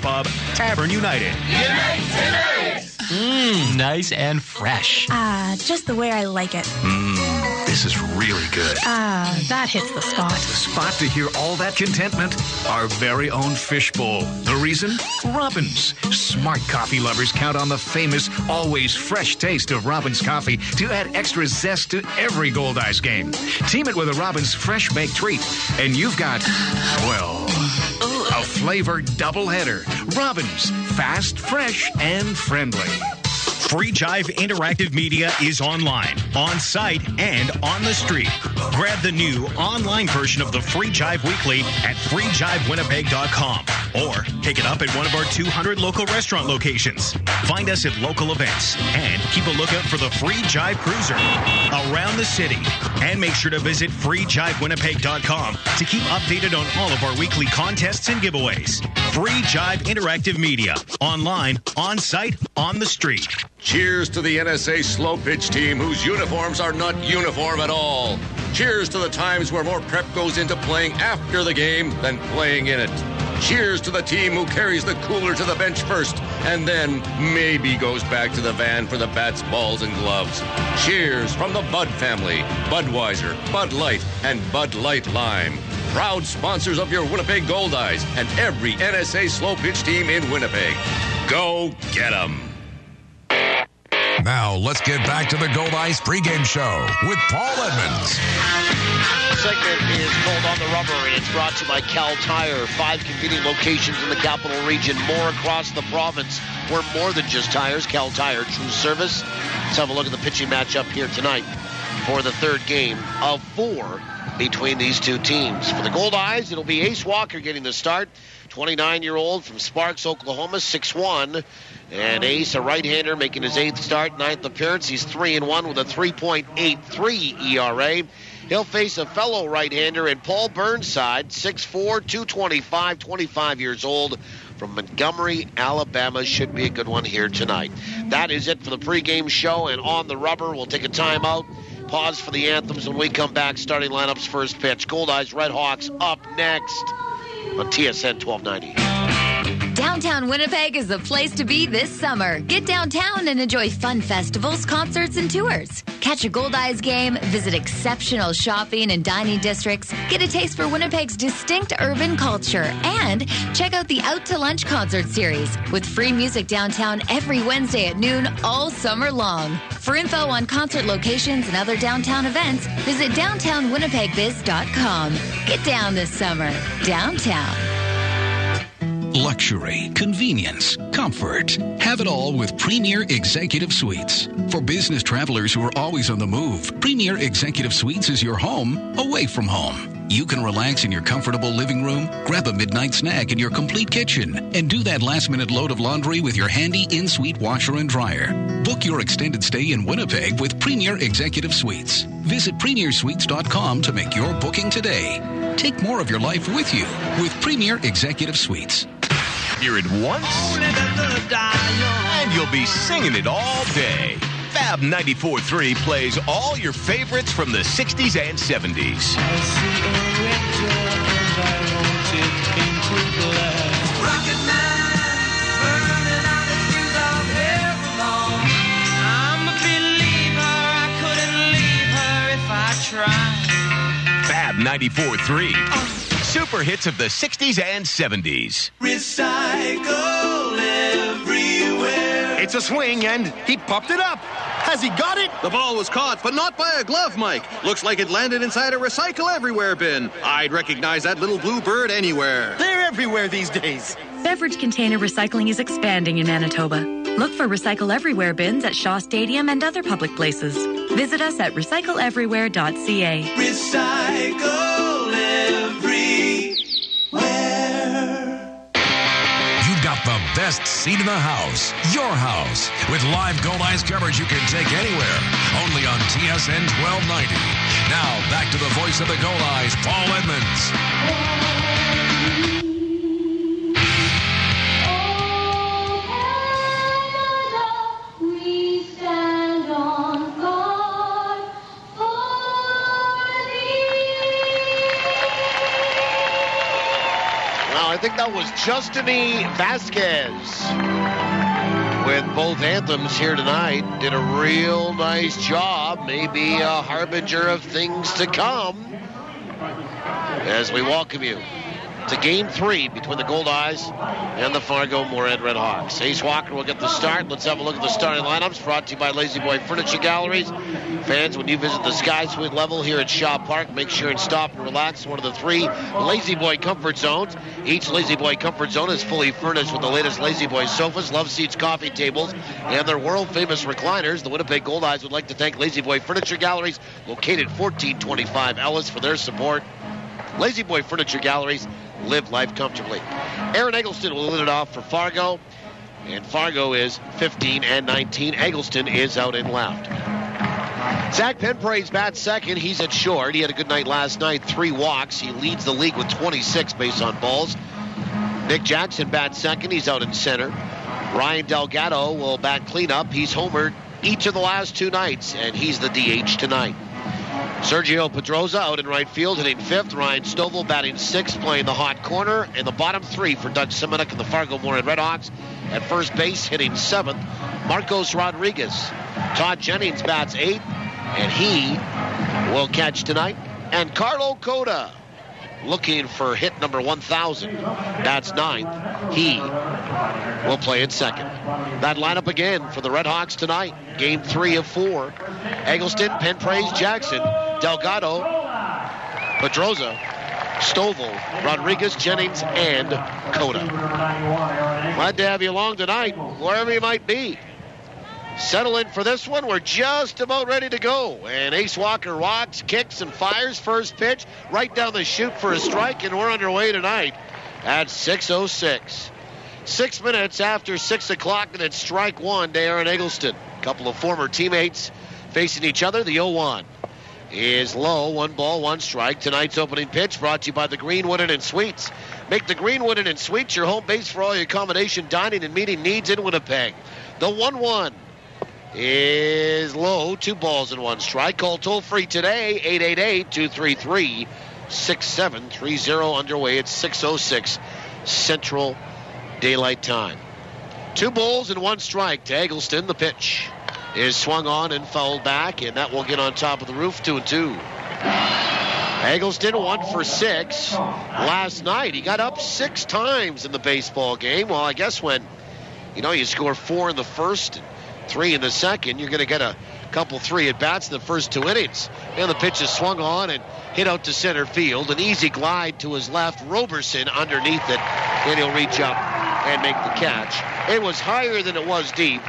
Pub, Tavern United. Nice and fresh. Just the way I like it. This is really good. That hits the spot. The spot to hear all that contentment? Our very own fishbowl. The reason? Robins. Smart coffee lovers count on the famous, always fresh taste of Robins coffee to add extra zest to every Goldeyes game. Team it with a Robins fresh baked treat, and you've got, well, a flavored doubleheader. Robins. Fast, fresh, and friendly. Free Jive Interactive Media is online, on site, and on the street. Grab the new online version of the Free Jive Weekly at freejivewinnipeg.com or pick it up at one of our 200 local restaurant locations. Find us at local events and keep a lookout for the Free Jive Cruiser around the city. And make sure to visit freejivewinnipeg.com to keep updated on all of our weekly contests and giveaways. Free Jive Interactive Media, online, on site, on the street. Cheers to the NSA slow pitch team whose uniforms are not uniform at all. Cheers to the times where more prep goes into playing after the game than playing in it. Cheers to the team who carries the cooler to the bench first and then maybe goes back to the van for the bats, balls, and gloves. Cheers from the Bud family, Budweiser, Bud Light, and Bud Light Lime. Proud sponsors of your Winnipeg Goldeyes and every NSA slow pitch team in Winnipeg. Go get 'em. Now, let's get back to the Goldeyes pregame show with Paul Edmonds. The segment is called On the Rubber, and it's brought to you by Cal Tire. 5 convenient locations in the capital region, more across the province. We're more than just tires. Cal Tire, true service. Let's have a look at the pitching matchup here tonight for the third game of 4 between these two teams. For the Goldeyes, it'll be Ace Walker getting the start. 29-year-old from Sparks, Oklahoma, 6'1". And Ace, a right-hander, making his 8th start, 9th appearance. He's 3-1 with a 3.83 ERA. He'll face a fellow right-hander in Paul Burnside, 6'4", 225, 25 years old, from Montgomery, Alabama. Should be a good one here tonight. That is it for the pregame show, and On the Rubber, we'll take a timeout. Pause for the anthems when we come back. Starting lineups, first pitch. Goldeyes RedHawks up next on TSN 1290. Downtown Winnipeg is the place to be this summer. Get downtown and enjoy fun festivals, concerts, and tours. Catch a Goldeyes game, visit exceptional shopping and dining districts, get a taste for Winnipeg's distinct urban culture, and check out the Out to Lunch concert series with free music downtown every Wednesday at noon all summer long. For info on concert locations and other downtown events, visit downtownwinnipegbiz.com. Get down this summer. Downtown. Luxury, convenience, comfort. Have it all with Premier Executive Suites. For business travelers who are always on the move, Premier Executive Suites is your home away from home. You can relax in your comfortable living room, grab a midnight snack in your complete kitchen, and do that last-minute load of laundry with your handy in-suite washer and dryer. Book your extended stay in Winnipeg with Premier Executive Suites. Visit premiersuites.com to make your booking today. Take more of your life with you with Premier Executive Suites. Hear it once, and you'll be singing it all day. Fab 94.3 plays all your favorites from the 60s and 70s. Fab 94.3. Super hits of the 60s and 70s. Recycle everywhere. It's a swing, and he popped it up. Has he got it? The ball was caught, but not by a glove, Mike. Looks like it landed inside a Recycle Everywhere bin. I'd recognize that little blue bird anywhere. They're everywhere these days. Beverage container recycling is expanding in Manitoba. Look for Recycle Everywhere bins at Shaw Stadium and other public places. Visit us at recycleeverywhere.ca. Recycle everywhere. You've got the best seat in the house, your house, with live Goldeyes coverage you can take anywhere. Only on TSN 1290. Now, back to the voice of the Goldeyes, Paul Edmonds. think that was Justini Vasquez with both anthems here tonight. Did a real nice job. Maybe a harbinger of things to come as we welcome you to Game 3 between the Goldeyes and the Fargo-Moorhead RedHawks. Ace Walker will get the start. Let's have a look at the starting lineups brought to you by Lazy Boy Furniture Galleries. Fans, when you visit the Sky Suite level here at Shaw Park, make sure and stop and relax in one of the 3 Lazy Boy Comfort Zones. Each Lazy Boy Comfort Zone is fully furnished with the latest Lazy Boy sofas, love seats, coffee tables, and their world-famous recliners. The Winnipeg Goldeyes would like to thank Lazy Boy Furniture Galleries, located 1425 Ellis, for their support. Lazy Boy Furniture Galleries, live life comfortably. Aaron Eggleston will lead it off for Fargo, and Fargo is 15-19. Eggleston is out in left. Zach Penpraise bats second. He's at short. He had a good night last night, 3 walks. He leads the league with 26 base on balls. Nic Jackson bats second. He's out in center. Ryan Delgado will bat cleanup. He's homered each of the last 2 nights, and he's the DH tonight. Sergio Pedroza out in right field, hitting 5th. Ryan Stovall batting 6th, playing the hot corner. And the bottom 3 for Doug Simonek and the Fargo-Moorhead RedHawks. At first base, hitting 7th, Marcos Rodriguez. Todd Jennings bats 8th, and he will catch tonight. And Carlo Cota, looking for hit number 1,000. That's 9th. He will play at second. That lineup again for the RedHawks tonight. Game 3 of 4. Eggleston, Penpraise, Jackson, Delgado, Pedroza, Stovall, Rodriguez, Jennings, and Cota. Glad to have you along tonight, wherever you might be. Settle in for this one. We're just about ready to go. And Ace Walker rocks, kicks, and fires. First pitch right down the chute for a strike, and we're underway tonight at 6:06. 6 minutes after 6 o'clock, and it's strike 1 to Aaron Eggleston. A couple of former teammates facing each other. The 0-1 is low. 1 ball, 1 strike. Tonight's opening pitch brought to you by the Greenwood Inn and Suites. Make the Greenwood Inn and Suites your home base for all your accommodation, dining, and meeting needs in Winnipeg. The 1-1 is low. 2 balls and 1 strike. Call toll free today, 888-233-6730. Underway at 6:06 Central Daylight Time. 2 balls and 1 strike to Eggleston. The pitch is swung on and fouled back, and that will get on top of the roof. 2-2. Eggleston 1 for 6 last night. He got up 6 times in the baseball game. Well, I guess when you score 4 in the first, 3 in the second, you're going to get a couple 3 at-bats in the first 2 innings. And the pitch is swung on and hit out to center field. An easy glide to his left. Roberson underneath it, and he'll reach up and make the catch. It was higher than it was deep.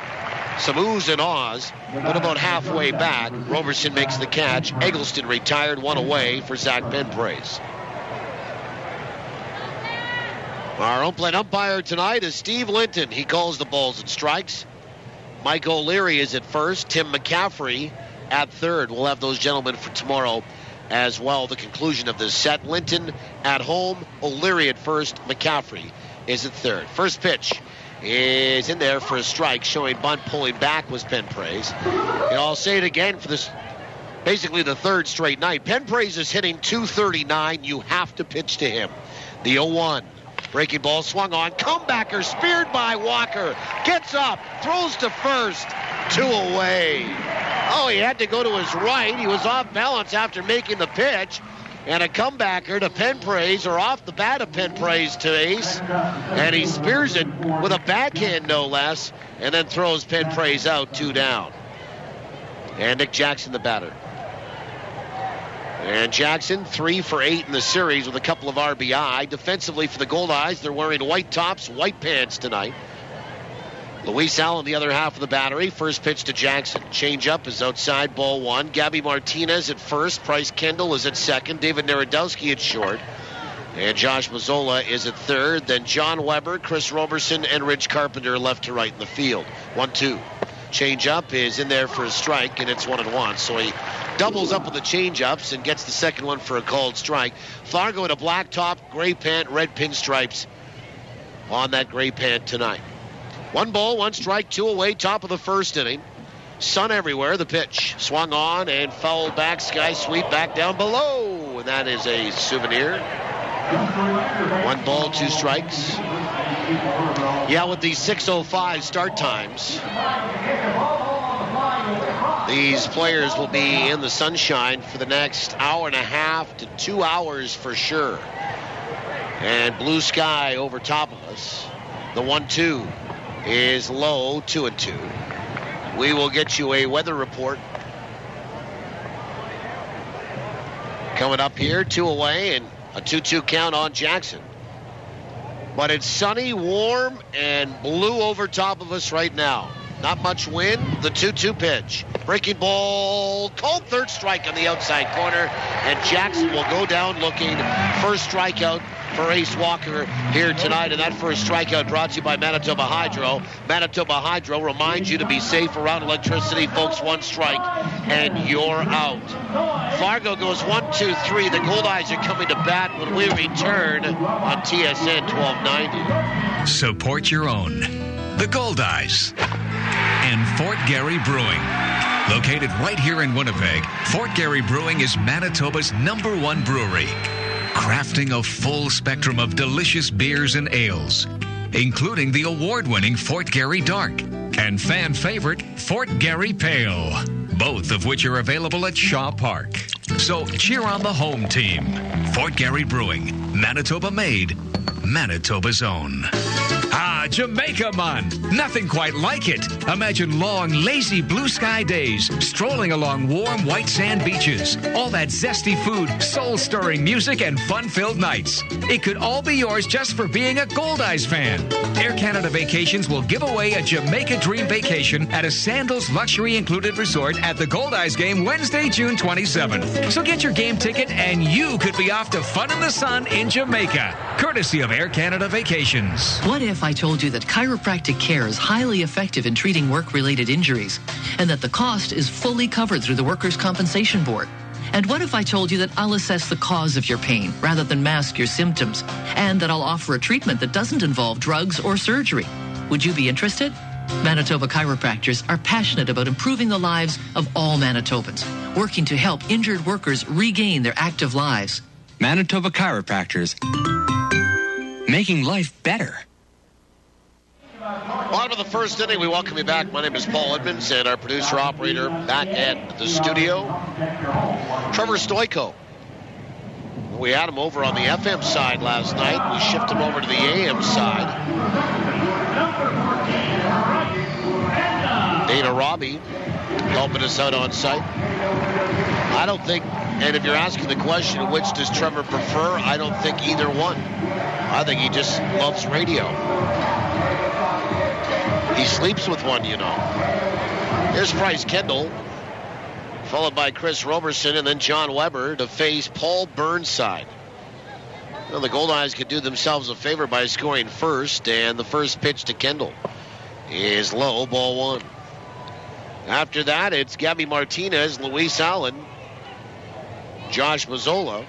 Some oohs and ahs, but about halfway back, Roberson makes the catch. Eggleston retired, 1 away for Zach Penpraise. Our home plate umpire tonight is Steve Linton. He calls the balls and strikes. Mike O'Leary is at first. Tim McCaffrey at third. We'll have those gentlemen for tomorrow as well. The conclusion of this set. Linton at home. O'Leary at first. McCaffrey is at third. First pitch is in there for a strike, showing bunt. Pulling back was Penpraise. I'll say it again for this, basically the 3rd straight night. Penpraise is hitting .239. You have to pitch to him. The 0-1. Breaking ball swung on. Comebacker speared by Walker. Gets up. Throws to first. 2 away. Oh, he had to go to his right. He was off balance after making the pitch. And a comebacker to Penpraise, or off the bat of Penpraise to Ace. And he spears it with a backhand, no less. And then throws Penpraise out, 2 down. And Nic Jackson, the batter. And Jackson, 3 for 8 in the series with a couple of RBI. Defensively for the Goldeyes, they're wearing white tops, white pants tonight. Luis Alen, the other half of the battery. First pitch to Jackson. Changeup is outside, ball 1. Gabby Martinez at first. Bryce Kendall is at second. David Narodowski at short. And Josh Mazzola is at third. Then John Weber, Chris Roberson, and Rich Carpenter left to right in the field. 1-2. Changeup is in there for a strike, and it's 1-1. So he doubles up with the changeups and gets the second one for a called strike. Fargo in a black top, gray pant, red pinstripes on that gray pant tonight. 1 ball, 1 strike, 2 away, top of the first inning. Sun everywhere. The pitch swung on and fouled back. Sky sweep back down below, and that is a souvenir. 1 ball, 2 strikes. Yeah, with these 6:05 start times, these players will be in the sunshine for the next hour and a half to 2 hours for sure. And blue sky over top of us. The 1-2 is low, 2-2. We will get you a weather report coming up here. 2 away and a 2-2 count on Jackson. But it's sunny, warm, and blue over top of us right now. Not much wind. The 2-2 pitch. Breaking ball. Called third strike on the outside corner. And Jackson will go down looking. First strikeout for Ace Walker here tonight. And that first strikeout brought to you by Manitoba Hydro. Manitoba Hydro reminds you to be safe around electricity. Folks, 1 strike and you're out. Fargo goes 1-2-3. The Goldeyes are coming to bat when we return on TSN 1290. Support your own. The Goldeyes. And Fort Garry Brewing. Located right here in Winnipeg, Fort Garry Brewing is Manitoba's #1 brewery. Crafting a full spectrum of delicious beers and ales, including the award-winning Fort Garry Dark and fan favorite Fort Garry Pale, both of which are available at Shaw Park. So cheer on the home team. Fort Garry Brewing, Manitoba made, Manitoba's own. Jamaica, man. Nothing quite like it. Imagine long, lazy blue sky days, strolling along warm white sand beaches. All that zesty food, soul-stirring music, and fun-filled nights. It could all be yours just for being a Goldeyes fan. Air Canada Vacations will give away a Jamaica Dream Vacation at a Sandals Luxury Included Resort at the Goldeyes game Wednesday, June 27th. So get your game ticket and you could be off to fun in the sun in Jamaica, courtesy of Air Canada Vacations. What if I told you that chiropractic care is highly effective in treating work-related injuries and that the cost is fully covered through the Workers' Compensation Board? And what if I told you that I'll assess the cause of your pain rather than mask your symptoms, and that I'll offer a treatment that doesn't involve drugs or surgery? Would you be interested? Manitoba chiropractors are passionate about improving the lives of all Manitobans, working to help injured workers regain their active lives. Manitoba chiropractors, making life better. Bottom of the first inning, we welcome you back. My name is Paul Edmonds, and our producer-operator back at the studio, Trevor Stoico. We had him over on the FM side last night. We shifted him over to the AM side. Dana Robbie helping us out on site. I don't think, and if you're asking the question, which does Trevor prefer, I don't think either one. I think he just loves radio. He sleeps with one, you know. Here's Bryce Kendall, followed by Chris Roberson and then John Weber to face Paul Burnside. Well, the Goldeyes could do themselves a favor by scoring first, and the first pitch to Kendall is low, ball 1. After that, it's Gabby Martinez, Luis Alen, Josh Mazzola,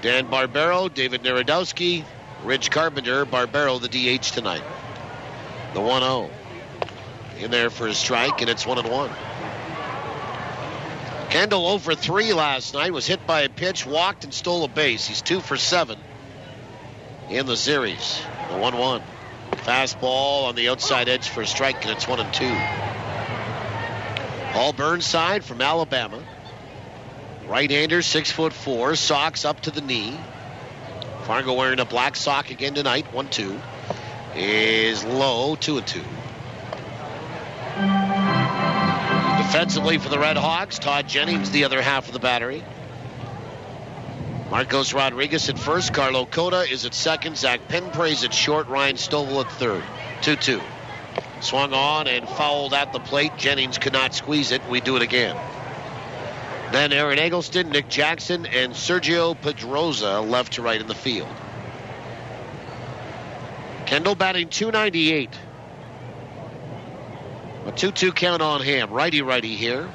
Dan Barbero, David Narodowski, Rich Carpenter, Barbero the DH tonight. The 1-0. In there for a strike, and it's 1-1. Kendall 0 for 3 last night, was hit by a pitch, walked and stole a base. He's 2 for 7 in the series. The 1-1. Fastball on the outside edge for a strike, and it's 1-2. Paul Burnside from Alabama. Right-hander, 6'4", socks up to the knee. Fargo wearing a black sock again tonight. 1-2 is low, 2-2. Defensively for the RedHawks, Todd Jennings, the other half of the battery. Marcos Rodriguez at first, Carlo Cota is at second, Zach Penpraise at short, Ryan Stovall at third. 2-2. Swung on and fouled at the plate. Jennings could not squeeze it. We do it again. Then Aaron Eggleston, Nic Jackson, and Sergio Pedroza left to right in the field. Kendall batting .298. A 2-2 count on him. Righty here.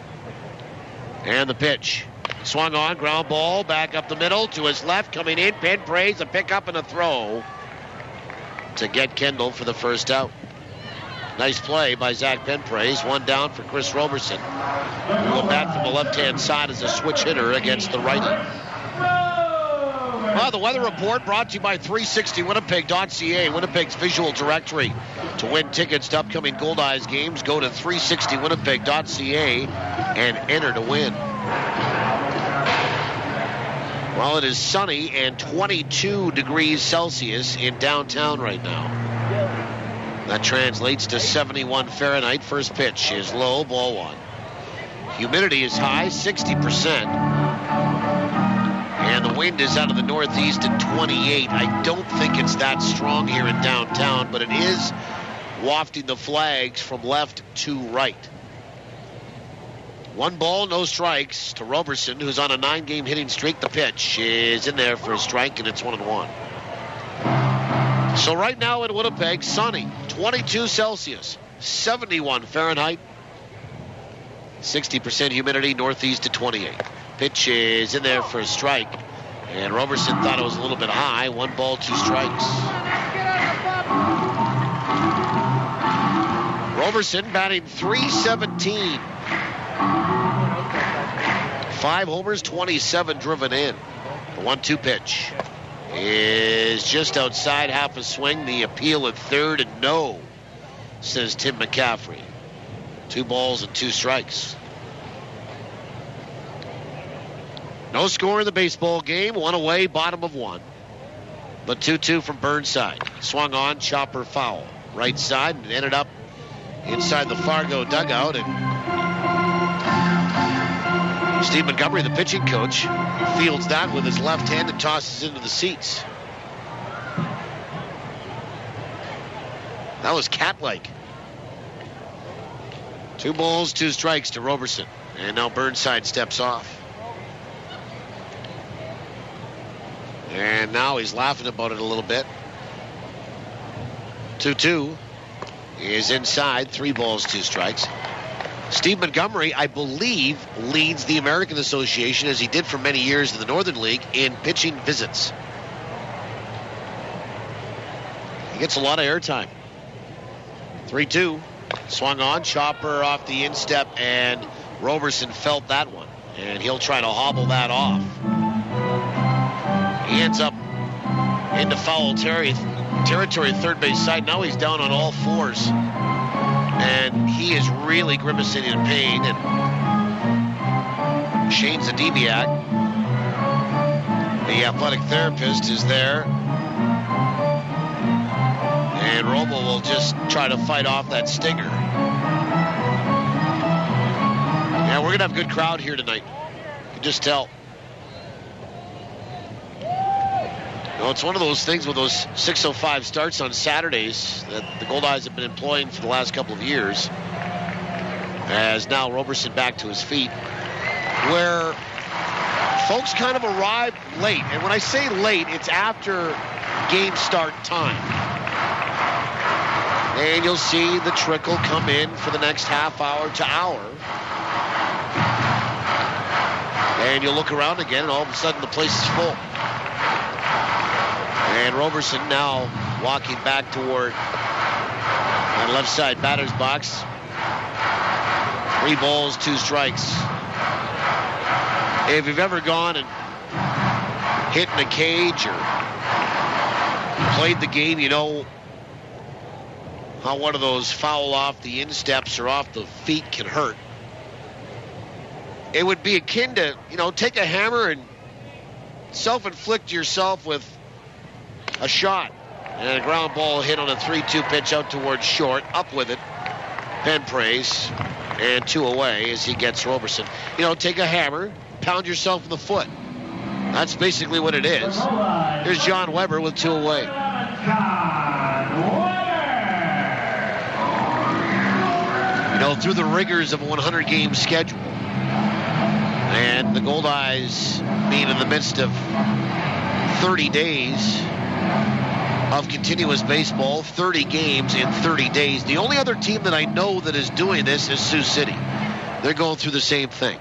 And the pitch. Swung on, ground ball, back up the middle to his left, coming in. Penpraise, a pickup and a throw to get Kendall for the first out. Nice play by Zach Penpraise. 1 down for Chris Roberson, who will bat from the left-hand side as a switch hitter against the righty. Well, the weather report brought to you by 360winnipeg.ca, Winnipeg's visual directory. To win tickets to upcoming Goldeyes games, go to 360winnipeg.ca and enter to win. Well, it is sunny and 22 degrees Celsius in downtown right now. That translates to 71 Fahrenheit. First pitch is low, ball one. Humidity is high, 60%. And the wind is out of the northeast at 28. I don't think it's that strong here in downtown, but it is wafting the flags from left to right. 1 ball, no strikes to Roberson, who's on a 9-game hitting streak. The pitch is in there for a strike, and it's 1-1. So right now in Winnipeg, sunny, 22 Celsius, 71 Fahrenheit, 60% humidity, northeast to 28. Pitch is in there for a strike, and Roberson thought it was a little bit high. 1 ball, 2 strikes. Roberson batting .317. 5 homers, 27 driven in. The 1-2 pitch is just outside, half a swing. The appeal at third, and no, says Tim McCaffrey. 2 balls and 2 strikes. No score in the baseball game. 1 away, bottom of 1. But 2-2 from Burnside. Swung on, chopper foul. Right side, and ended up inside the Fargo dugout, and Steve Montgomery, the pitching coach, fields that with his left hand and tosses into the seats. That was cat-like. 2 balls, 2 strikes to Roberson. And now Burnside steps off. And now he's laughing about it a little bit. 2-2 is inside. 3 balls, 2 strikes. Steve Montgomery, I believe, leads the American Association, as he did for many years in the Northern League, in pitching visits. He gets a lot of airtime. 3-2. Swung on, chopper off the instep, and Roberson felt that one. And he'll try to hobble that off. He ends up into foul territory, third base side. Now he's down on all 4s. And he is really grimacing in pain. And Shane Zadibiak, the athletic therapist, is there. And Romo will just try to fight off that stinger. Yeah, we're going to have a good crowd here tonight. You can just tell. No, it's one of those things with those 6:05 starts on Saturdays that the Goldeyes have been employing for the last couple of years. As now Roberson back to his feet, where folks kind of arrive late. And when I say late, it's after game start time. And you'll see the trickle come in for the next half hour to hour. And you'll look around again, and all of a sudden the place is full. And Roberson now walking back toward the left side batter's box. 3 balls, 2 strikes. If you've ever gone and hit in a cage or played the game, you know how one of those foul off the insteps or off the feet can hurt. It would be akin to, take a hammer and self-inflict yourself with a shot. And a ground ball hit on a 3-2 pitch out towards short. Up with it. Pen praise. And 2 away as he gets Roberson. Take a hammer, pound yourself in the foot. That's basically what it is. Here's John Weber with 2 away. Through the rigors of a 100-game schedule, and the Goldeyes being in the midst of 30 days of continuous baseball, 30 games in 30 days. The only other team that I know that is doing this is Sioux City. They're going through the same thing.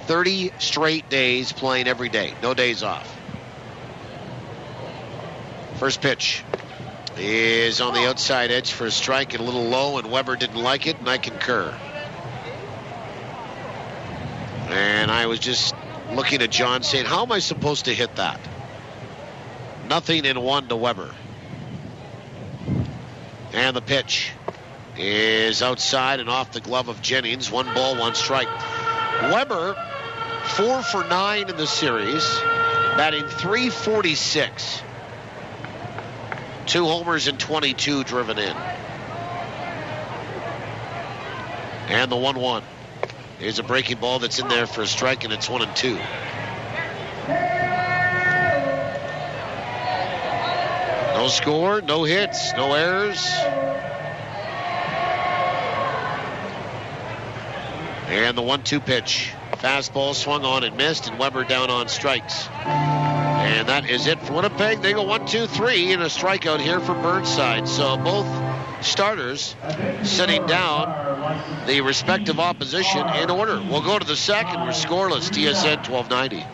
30 straight days playing every day, no days off. First pitch is on the outside edge for a strike and a little low, and Weber didn't like it, and I concur. And I was just looking at John saying, how am I supposed to hit that? 0-1 to Weber. And the pitch is outside and off the glove of Jennings. 1 ball, 1 strike. Weber, 4 for 9 in the series, batting .346. 2 homers and 22 driven in. And the 1-1 is a breaking ball that's in there for a strike, and it's 1-2. No score, no hits, no errors. And the 1-2 pitch. Fastball swung on and missed, and Weber down on strikes. And that is it for Winnipeg. They go 1-2-3 and a strikeout here for Burnside. So both starters sitting down the respective opposition in order. We'll go to the second. We're scoreless. TSN 1290.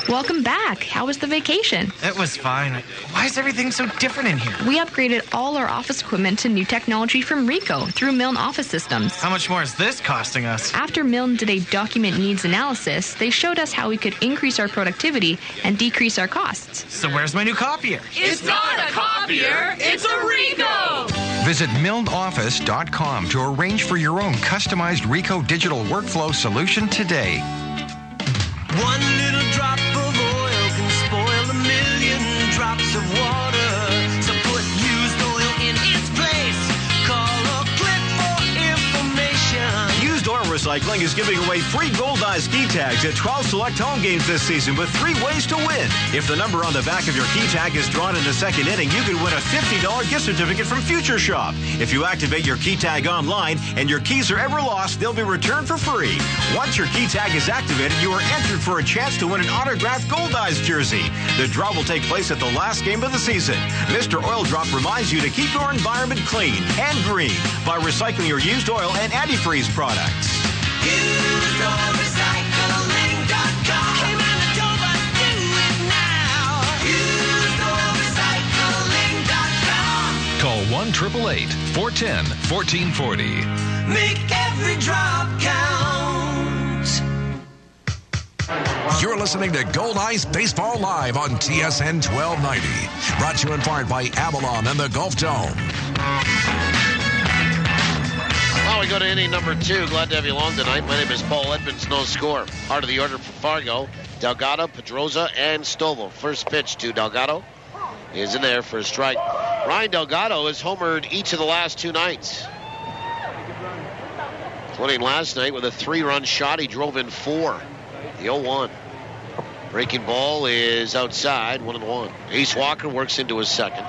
Welcome back. How was the vacation? It was fine. Why is everything so different in here? We upgraded all our office equipment to new technology from Ricoh through Milne Office Systems. How much more is this costing us? After Milne did a document needs analysis, they showed us how we could increase our productivity and decrease our costs. So where's my new copier? It's not a copier, it's a Ricoh! Visit milneoffice.com to arrange for your own customized Ricoh digital workflow solution today. One little drop of oil can spoil a million drops of water. So put used oil in its place. Call or click for information. Used oil recycling is giving away free Goldeyes key tags at 12 select home games this season with 3 ways to win. If the number on the back of your key tag is drawn in the second inning, you can win a $50 gift certificate from Future Shop. If you activate your key tag online and your keys are ever lost, they'll be returned for free. Once your key tag is activated, you are entered for a chance to win an autographed Goldeyes jersey. The draw will take place at the last game of the season. Mr. Oil Drop reminds you to keep your environment clean and green by recycling your used oil and antifreeze products. UsedOilRecycling.com. Hey, Manitoba, do it now. UsedOilRecycling.com. Call 1-888-410-1440. Make every drop count. You're listening to Goldeyes Baseball Live on TSN 1290. Brought to you in part by Avalon and the Gulf Dome. Well, we go to inning number 2. Glad to have you along tonight. My name is Paul Edmonds. No score. Heart of the order for Fargo. Delgado, Pedroza, and Stovall. First pitch to Delgado is in there for a strike. Ryan Delgado has homered each of the last 2 nights. Including last night with a 3-run shot. He drove in 4. The 0-1. Breaking ball is outside. 1-1. Ace Walker works into his second.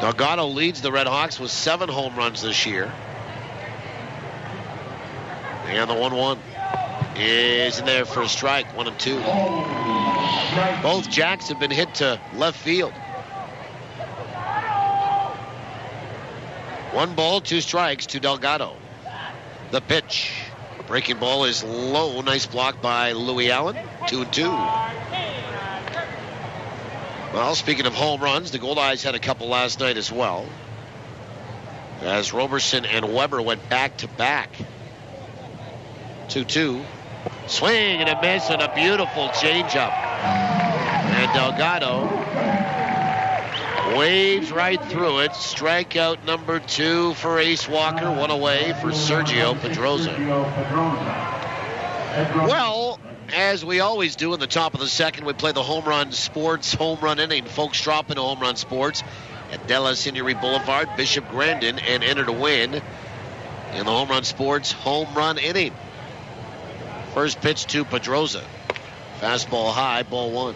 Delgado leads the RedHawks with 7 home runs this year. And the 1-1 is in there for a strike. 1-2. Both jacks have been hit to left field. 1 ball, 2 strikes to Delgado. The pitch. Breaking ball is low. Nice block by Louis Alen. 2-2. Well, speaking of home runs, the Goldeyes had a couple last night as well, as Roberson and Weber went back-to-back. 2-2. Swing and a miss and a beautiful changeup. And Delgado waves right through it. Strikeout number 2 for Ace Walker. 1 away for Sergio Pedroza. Well, as we always do in the top of the second, we play the Home Run Sports Home Run Inning. Folks, drop into Home Run Sports at Della Signory Boulevard, Bishop Grandin, and enter to win in the Home Run Sports Home Run Inning. First pitch to Pedroza. Fastball high, ball 1.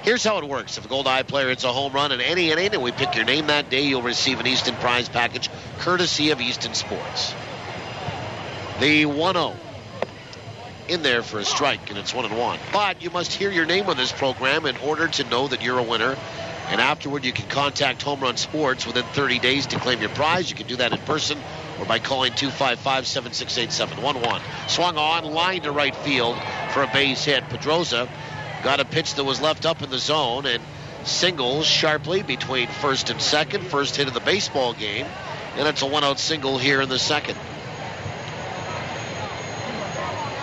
Here's how it works. If a Goldeye player hits a home run in any inning and we pick your name that day, you'll receive an Easton prize package courtesy of Easton Sports. The 1-0. In there for a strike, and it's 1-1. But you must hear your name on this program in order to know that you're a winner. And afterward, you can contact Home Run Sports within 30 days to claim your prize. You can do that in person or by calling 255-768-711. 1-1. Swung on, line to right field for a base hit. Pedroza got a pitch that was left up in the zone and singles sharply between first and second. First hit of the baseball game, and it's a 1-out single here in the second.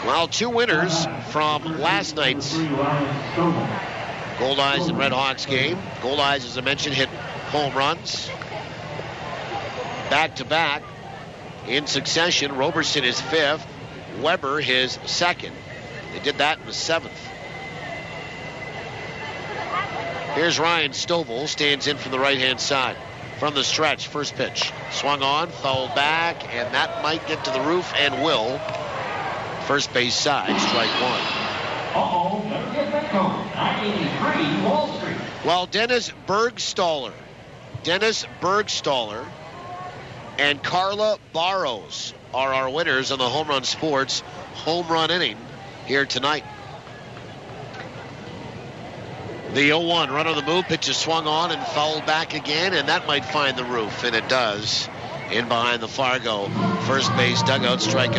Well, two winners from last night's Goldeyes and RedHawks game. Goldeyes, as I mentioned, hit home runs back-to-back in succession. Roberson his 5th, Weber his 2nd. They did that in the 7th. Here's Ryan Stovall, stands in from the right-hand side. From the stretch, first pitch. Swung on, fouled back, and that might get to the roof and will. First base side, strike one. Well, Dennis Bergstaller and Carla Barros are our winners on the Home Run Sports home run inning here tonight. The 0-1, run on the move, pitch is swung on and fouled back again, and that might find the roof, and it does. In behind the Fargo first base dugout, strike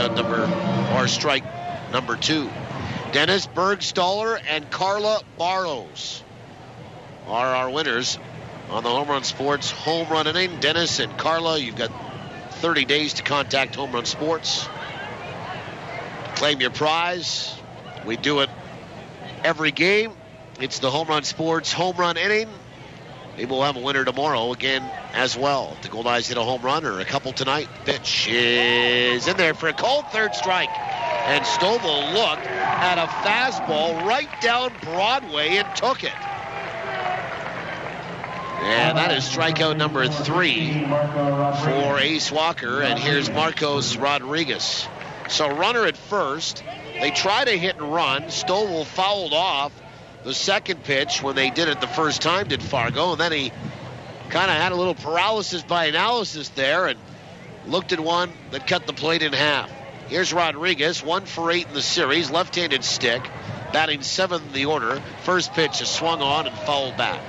number 2. Dennis Bergstaller and Carla Barros are our winners on the Home Run Sports home run inning. Dennis and Carla, you've got 30 days to contact Home Run Sports. Claim your prize. We do it every game. It's the Home Run Sports home run inning. Maybe we'll have a winner tomorrow again as well. The Goldeyes hit a home run or a couple tonight. Pitch is in there for a cold third strike. And Stovall looked at a fastball right down Broadway and took it. And that is strikeout number 3 for Ace Walker. And here's Marcos Rodriguez. So runner at first. They try to hit and run. Stovall fouled off the second pitch when they did it the first time, did Fargo. And then he kind of had a little paralysis by analysis there and looked at one that cut the plate in half. Here's Rodriguez, 1 for 8 in the series, left-handed stick, batting 7th in the order. First pitch is swung on and fouled back.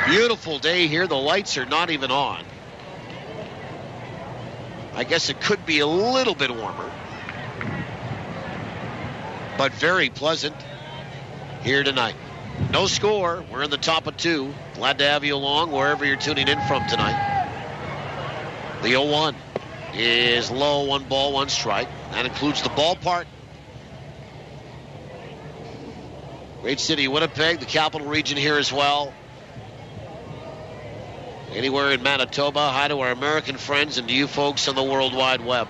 Beautiful day here. The lights are not even on. I guess it could be a little bit warmer, but very pleasant here tonight. No score. We're in the top of 2. Glad to have you along wherever you're tuning in from tonight. The 0-1 is low, 1 ball, 1 strike. That includes the ballpark. Great city, Winnipeg, the capital region here as well. Anywhere in Manitoba, hi to our American friends and to you folks on the World Wide Web.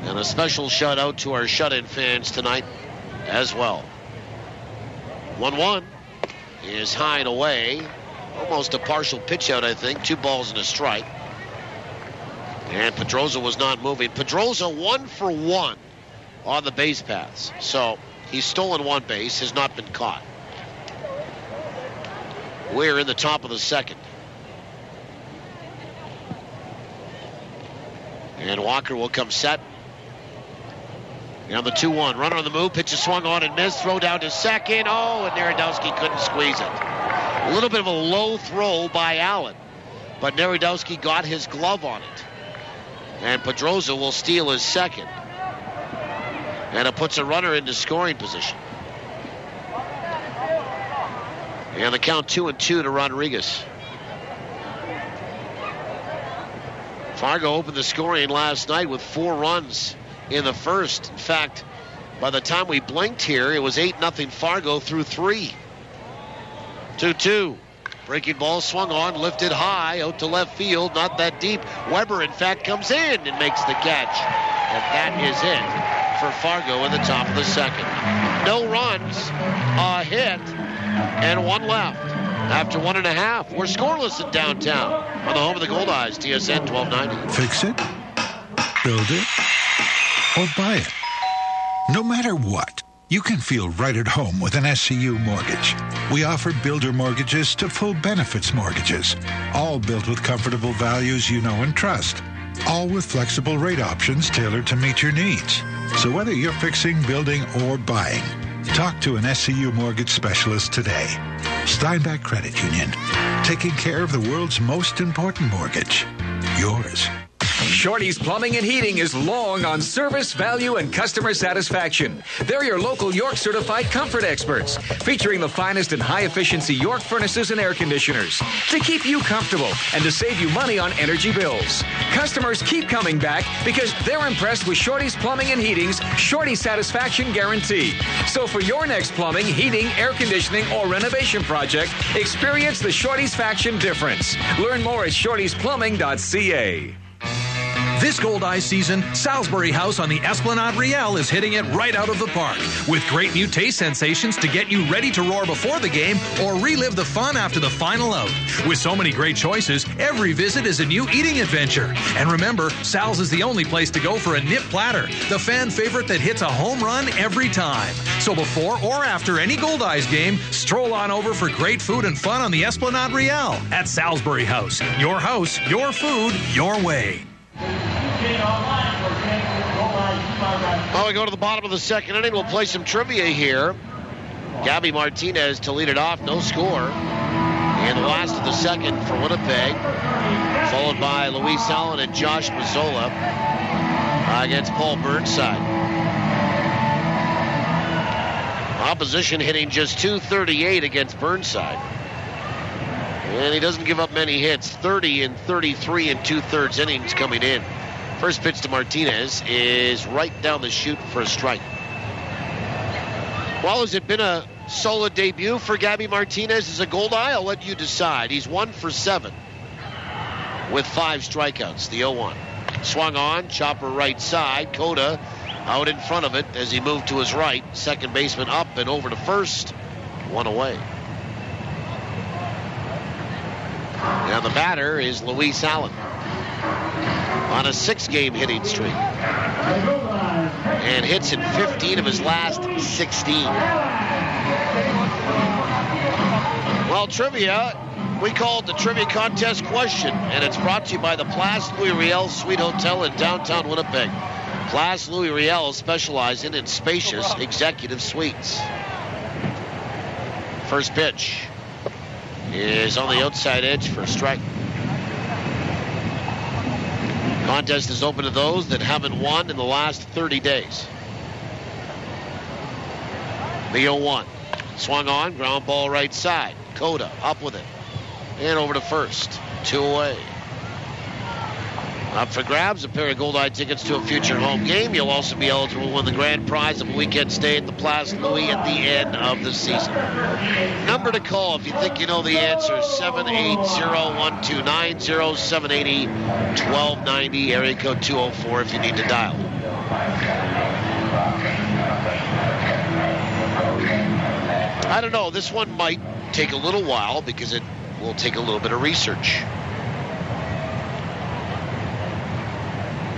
And a special shout out to our shut-in fans tonight as well. 1-1 is high and away. Almost a partial pitch out, I think. 2 balls and a strike. And Pedroza was not moving. Pedroza 1 for 1 on the base paths. So he's stolen 1 base, has not been caught. We're in the top of the 2nd. And Walker will come set. And the 2-1, runner on the move, pitch is swung on and missed, throw down to second. Oh, and Narodowski couldn't squeeze it. A little bit of a low throw by Alen, but Narodowski got his glove on it. And Pedroza will steal his 2nd. And it puts a runner into scoring position. And the count 2-2 to Rodriguez. Fargo opened the scoring last night with 4 runs in the first. In fact, by the time we blinked here, it was 8-0 Fargo through 3. 2-2. Breaking ball swung on, lifted high, out to left field, not that deep. Weber, in fact, comes in and makes the catch. And that is it for Fargo in the top of the 2nd. No runs, a hit, and 1 left. After 1.5, we're scoreless in downtown on the home of the Goldeyes, TSN 1290. Fix it, build it, or buy it. No matter what, you can feel right at home with an SCU mortgage. We offer builder mortgages to full benefits mortgages, all built with comfortable values you know and trust, all with flexible rate options tailored to meet your needs. So whether you're fixing, building, or buying, talk to an SCU mortgage specialist today. Steinbach Credit Union, taking care of the world's most important mortgage, yours. Shorty's Plumbing and Heating is long on service, value, and customer satisfaction. They're your local York certified comfort experts, featuring the finest and high-efficiency York furnaces and air conditioners to keep you comfortable and to save you money on energy bills. Customers keep coming back because they're impressed with Shorty's Plumbing and Heating's Shorty Satisfaction Guarantee. So for your next plumbing, heating, air conditioning, or renovation project, experience the Shorty's Faction difference. Learn more at shortysplumbing.ca. This Goldeyes season, Salisbury House on the Esplanade Riel is hitting it right out of the park with great new taste sensations to get you ready to roar before the game or relive the fun after the final out. With so many great choices, every visit is a new eating adventure. And remember, Sal's is the only place to go for a nip platter, the fan favorite that hits a home run every time. So before or after any Goldeyes game, stroll on over for great food and fun on the Esplanade Riel at Salisbury House. Your house, your food, your way. Well, we go to the bottom of the second inning. We'll play some trivia here. Gabby Martinez to lead it off, no score. In the last of the second for Winnipeg, followed by Luis Alen and Josh Mazzola against Paul Burnside. Opposition hitting just .238 against Burnside. And he doesn't give up many hits. 30 and 33 and 2/3 innings coming in. First pitch to Martinez is right down the chute for a strike. Well, has it been a solid debut for Gabby Martinez as a Goldeye? I'll let you decide. He's 1 for 7 with 5 strikeouts. The 0-1. Swung on, chopper right side. Coda out in front of it as he moved to his right. Second baseman up and over to first. 1 away. Now the batter is Luis Alen on a 6-game hitting streak and hits in 15 of his last 16. Well, trivia, we call it the Trivia Contest Question, and it's brought to you by the Place Louis Riel Suite Hotel in downtown Winnipeg. Place Louis Riel specializing in spacious executive suites. First pitch is on the outside edge for a strike. Contest is open to those that haven't won in the last 30 days. The 0-1. Swung on, ground ball right side. Coda up with it. And over to first. 2 away. Up for grabs, a pair of Goldeye tickets to a future home game. You'll also be eligible to win the grand prize of a weekend stay at the Place Louis at the end of the season. Number to call if you think you know the answer, 780-1290, 780-1290, area code 204 if you need to dial. I don't know, this one might take a little while because it will take a little bit of research.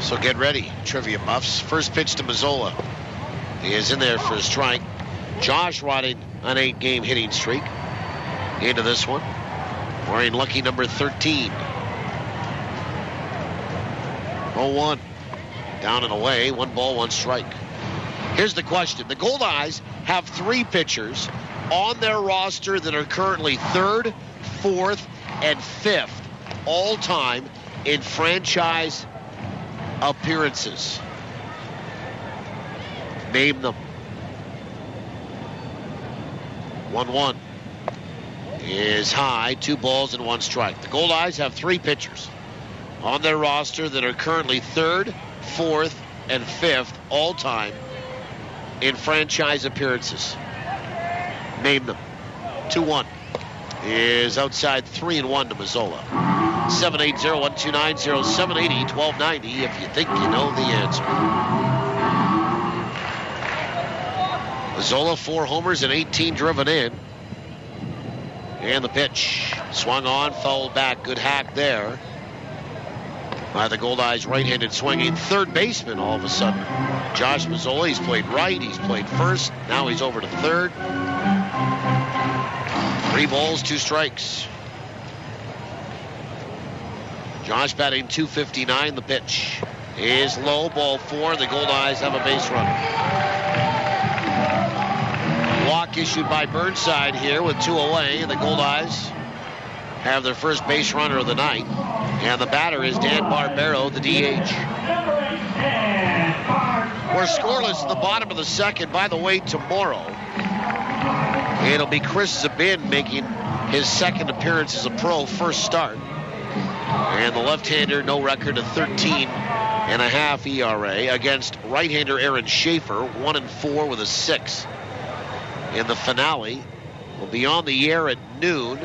So get ready, trivia buffs. First pitch to Mazzola. He is in there for a strike. Josh riding an 8-game hitting streak into this one, wearing lucky number 13. 0-1. Down and away. 1 ball, 1 strike. Here's the question. The Goldeyes have 3 pitchers on their roster that are currently 3rd, 4th, and 5th all time in franchise appearances. Name them. 1-1 is high. 2 balls and 1 strike. The Goldeyes have 3 pitchers on their roster that are currently 3rd, 4th, and 5th all time in franchise appearances. Name them. 2-1 is outside 3-1 to Mazzola. 780-1290, 780-1290 if you think you know the answer. Mazzola, 4 homers and 18 driven in. And the pitch. Swung on, fouled back. Good hack there by the Goldeyes right-handed swinging third baseman all of a sudden. Josh Mazzola, he's played right, he's played first. Now he's over to third. 3 balls, 2 strikes. Josh batting .259. The pitch is low, ball 4. The Goldeyes have a base runner. Walk issued by Burnside here with 2 away. The Goldeyes have their first base runner of the night. And the batter is Dan Barbero, the DH. We're scoreless at the bottom of the second. By the way, tomorrow, it'll be Chris Zabin making his second appearance as a pro, first start. And the left-hander, no record of 13.5 ERA against right-hander Aaron Schaefer, 1-4 with a 6. In the finale, will be on the air at noon.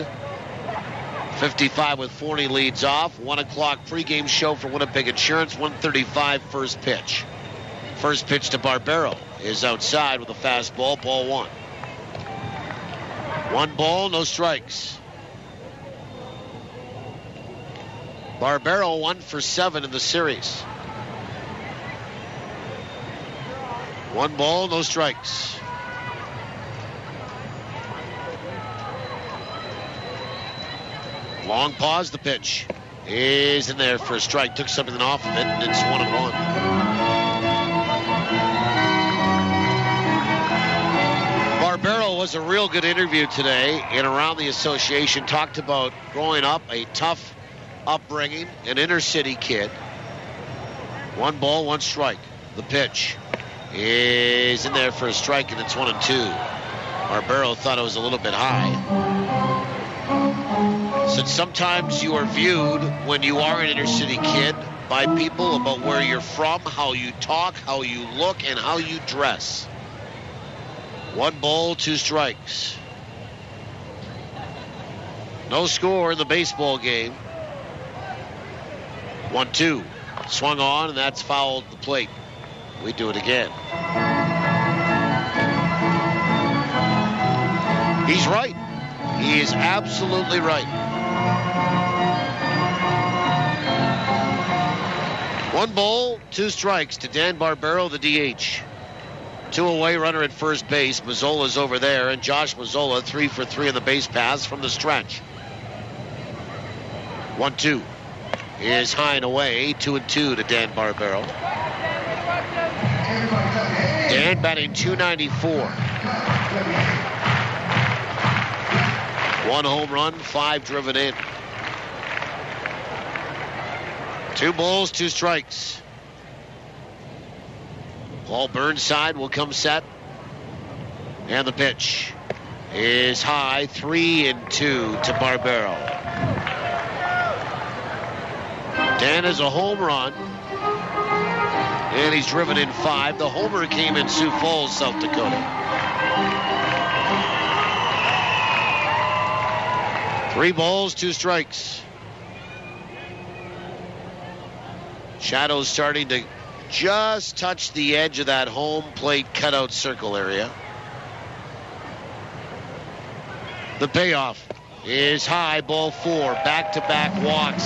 55 with Forney leads off. 1 o'clock pregame show for Winnipeg Insurance. 1:35 first pitch. First pitch to Barbero is outside with a fastball, ball 1. 1 ball, no strikes. Barbero 1 for 7 in the series. 1 ball, no strikes. Long pause, the pitch is in there for a strike. Took something off of it, and it's 1-1. Barbero was a real good interview today in Around the Association. Talked about growing up, a tough upbringing, an inner city kid. 1 ball, 1 strike. The pitch is in there for a strike, and it's 1-2. Barbero thought it was a little bit high. Said sometimes you are viewed when you are an inner city kid by people about where you're from, how you talk, how you look, and how you dress. 1 ball, 2 strikes. No score in the baseball game. 1-2. Swung on, and that's fouled the plate. We do it again. He's right. He is absolutely right. 1 ball, 2 strikes to Dan Barbero, the DH. 2 away, runner at first base. Mazzola's over there, and Josh Mazzola 3 for 3 on the base paths from the stretch. 1-2 is high and away. 2-2 to Dan Barbero. Dan batting .294. 1 home run, 5 driven in. 2 balls, 2 strikes. Paul Burnside will come set. And the pitch is high, 3-2 to Barbero. Dan has a home run. And he's driven in 5. The homer came in Sioux Falls, South Dakota. 3 balls, 2 strikes. Shadows starting to just touch the edge of that home plate cutout circle area. The payoff is high, ball 4, back-to-back walks.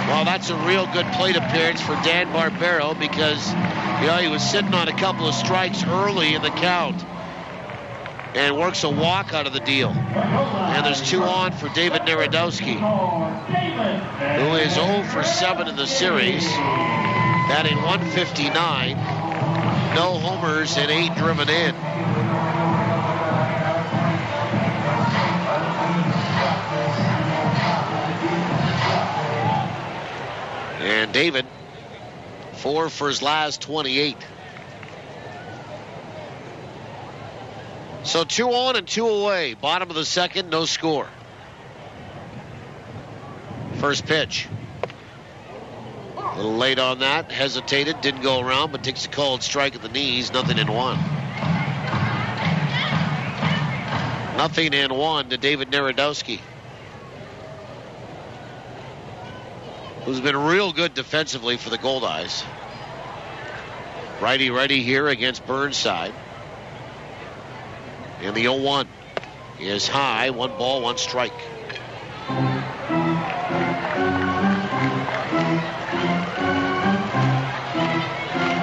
Well, that's a real good plate appearance for Dan Barbero because, he was sitting on a couple of strikes early in the count and works a walk out of the deal. And there's 2 on for David Narodowski, who is 0 for 7 in the series, batting .159, no homers and 8 driven in. And David, 4 for his last 28. So 2 on and 2 away. Bottom of the second, no score. First pitch. A little late on that. Hesitated, didn't go around, but takes a called strike at the knees. 0-1. 0-1 to David Narodowski, who's been real good defensively for the Goldeyes. Righty here against Burnside. And the 0-1 is high. 1 ball, 1 strike.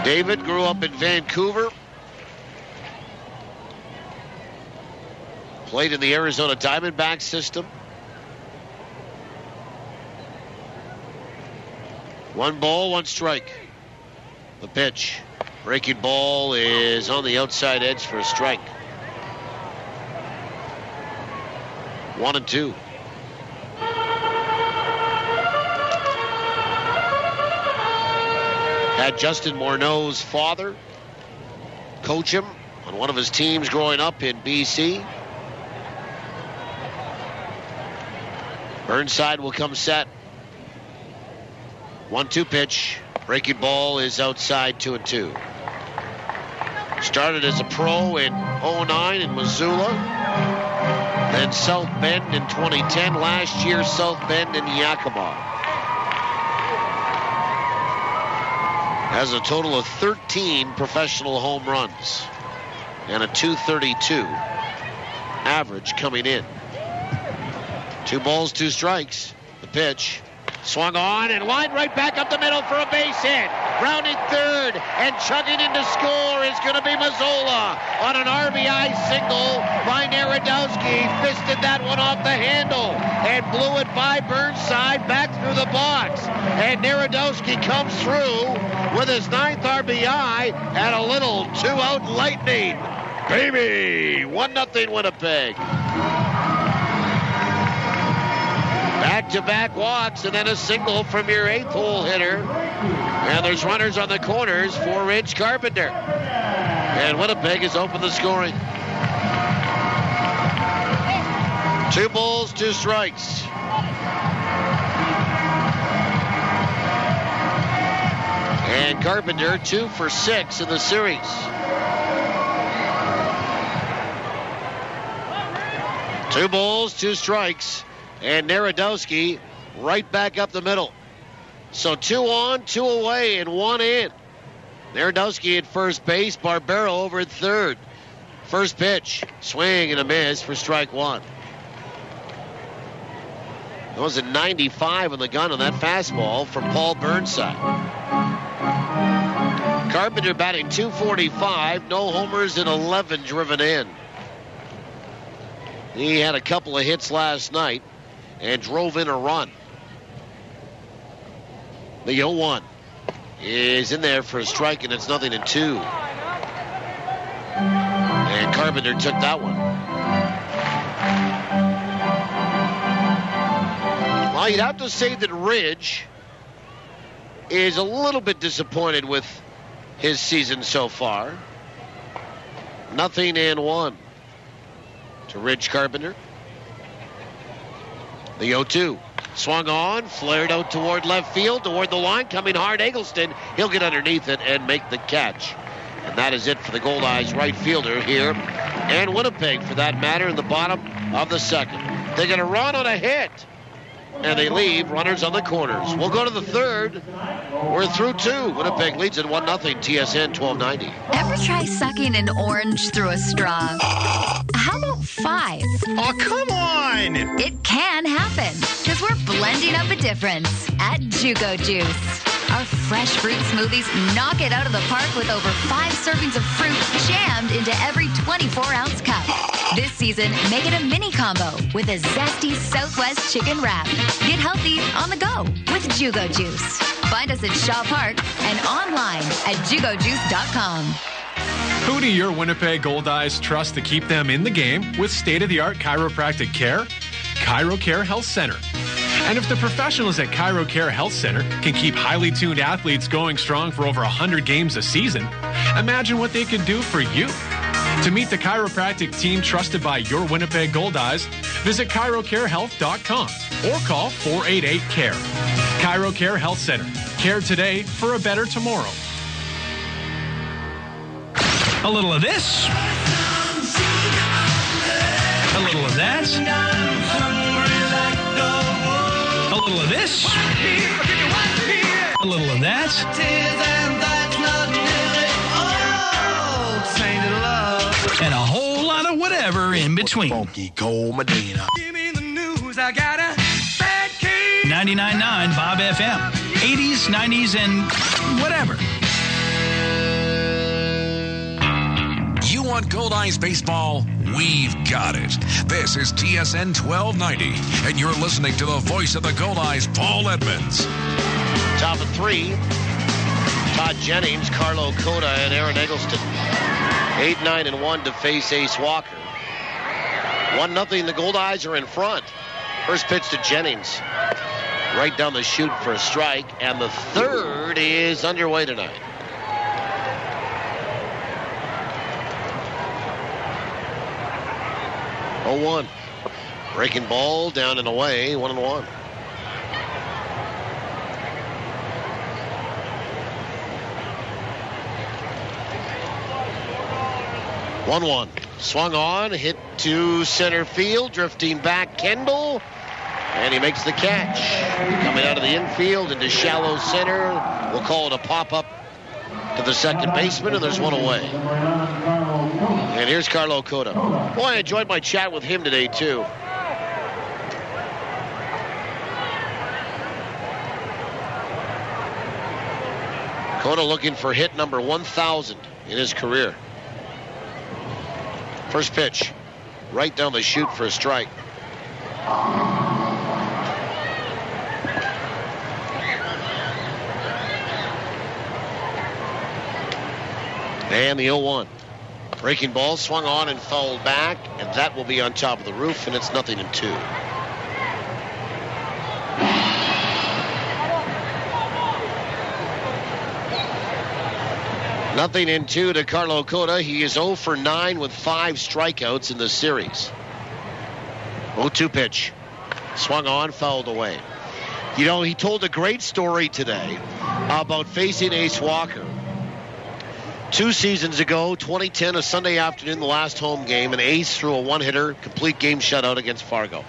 David grew up in Vancouver. Played in the Arizona Diamondbacks system. 1 ball, 1 strike. The pitch. Breaking ball is on the outside edge for a strike. 1-2. had Justin Morneau's father coach him on one of his teams growing up in BC. Burnside will come set. 1-2 pitch. Breaking ball is outside 2-2. Started as a pro in 09 in Missoula. Then South Bend in 2010. Last year, South Bend in Yakima. Has a total of 13 professional home runs and a .232 average coming in. 2 balls, 2 strikes. The pitch. Swung on and lined right back up the middle for a base hit. Rounding third and chugging in to score is going to be Mazzola on an RBI single by Narodowski. Fisted that one off the handle and blew it by Burnside back through the box. And Narodowski comes through with his 9th RBI and a little 2-out lightning. Baby, 1-0 Winnipeg. Back-to-back walks and then a single from your 8th hole hitter. And there's runners on the corners for Ridge Carpenter. And Winnipeg has opened the scoring. 2 balls, 2 strikes. And Carpenter 2 for 6 in the series. Two balls, 2 strikes. And Narodowski right back up the middle. So 2 on, 2 away, and 1 in. Narodowski at first base, Barbero over at third. First pitch, swing and a miss for strike 1. That was a 95 on the gun on that fastball from Paul Burnside. Carpenter batting .245, no homers and 11 driven in. He had a couple of hits last night and drove in a run. The 0-1 is in there for a strike, and it's 0-2. And Carpenter took that one. Well, you'd have to say that Ridge is a little bit disappointed with his season so far. 0-1 to Ridge Carpenter. The 0-2. Swung on, flared out toward left field, toward the line, coming hard. Eggleston, he'll get underneath it and make the catch. And that is it for the Goldeyes right fielder here. And Winnipeg, for that matter, in the bottom of the second. They're going to run on a hit. And they leave runners on the corners. We'll go to the third. We're through 2. Winnipeg leads at 1-0. TSN 1290. Ever try sucking an orange through a straw? How about 5? Oh, come on! It can happen, because we're blending up a difference at Jugo Juice. Our fresh fruit smoothies knock it out of the park with over 5 servings of fruit jammed into every 24-ounce cup. This season, make it a mini combo with a zesty Southwest chicken wrap. Get healthy on the go with Jugo Juice. Find us at Shaw Park and online at jugojuice.com. Who do your Winnipeg Goldeyes trust to keep them in the game with state-of-the-art chiropractic care? ChiroCare Health Center. And if the professionals at ChiroCare Health Center can keep highly tuned athletes going strong for over 100 games a season, imagine what they can do for you. To meet the chiropractic team trusted by your Winnipeg Goldeyes, visit chirocarehealth.com or call 488-CARE. ChiroCare Health Center. Care today for a better tomorrow. A little of this. A little of that. A little of this. A little of that. And a whole lot of whatever in between. Funky Cold Medina. Give me the news, I got a bad case. 99.9 Bob FM. 80s, 90s, and whatever. You want Goldeyes baseball? We've got it. This is TSN 1290, and you're listening to the voice of the Goldeyes, Paul Edmonds. Top of 3, Todd Jennings, Carlo Cota, and Aaron Eggleston. 8-9-1 to face Ace Walker. 1-0, the Goldeyes are in front. First pitch to Jennings. right down the chute for a strike, and the third is underway tonight. Oh, 1. Breaking ball down and away, 1-1. Swung on, hit to center field, drifting back Kendall, and he makes the catch. Coming out of the infield into shallow center. We'll call it a pop-up to the second baseman, and there's one away. And here's Carlo Cota. Boy, I enjoyed my chat with him today, too. Cota looking for hit number 1,000 in his career. First pitch, right down the chute for a strike. And the 0-1. Breaking ball, swung on and fouled back, and that will be on top of the roof, and it's 0-2. Nothing in 2 to Carlo Cota. He is 0 for 9 with 5 strikeouts in the series. 0-2 pitch. Swung on, fouled away. You know, he told a great story today about facing Ace Walker. 2 seasons ago, 2010, a Sunday afternoon, the last home game, and Ace threw a one-hitter, complete game shutout against Fargo.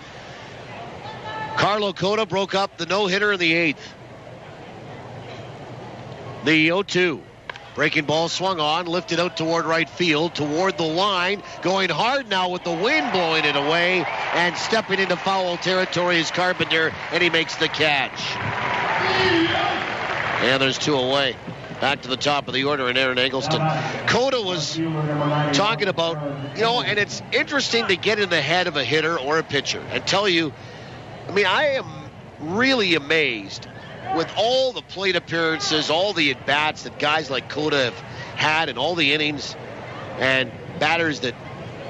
Carlo Cota broke up the no-hitter in the 8th. The 0-2. Breaking ball swung on, lifted out toward right field, toward the line, going hard now with the wind blowing it away, and stepping into foul territory is Carpenter, and he makes the catch. And there's 2 away. Back to the top of the order in Aaron Eggleston. Cota was talking about, you know, and it's interesting to get in the head of a hitter or a pitcher and tell you, I mean, I am really amazed with all the plate appearances, all the at-bats that guys like Cota have had, and all the innings and batters that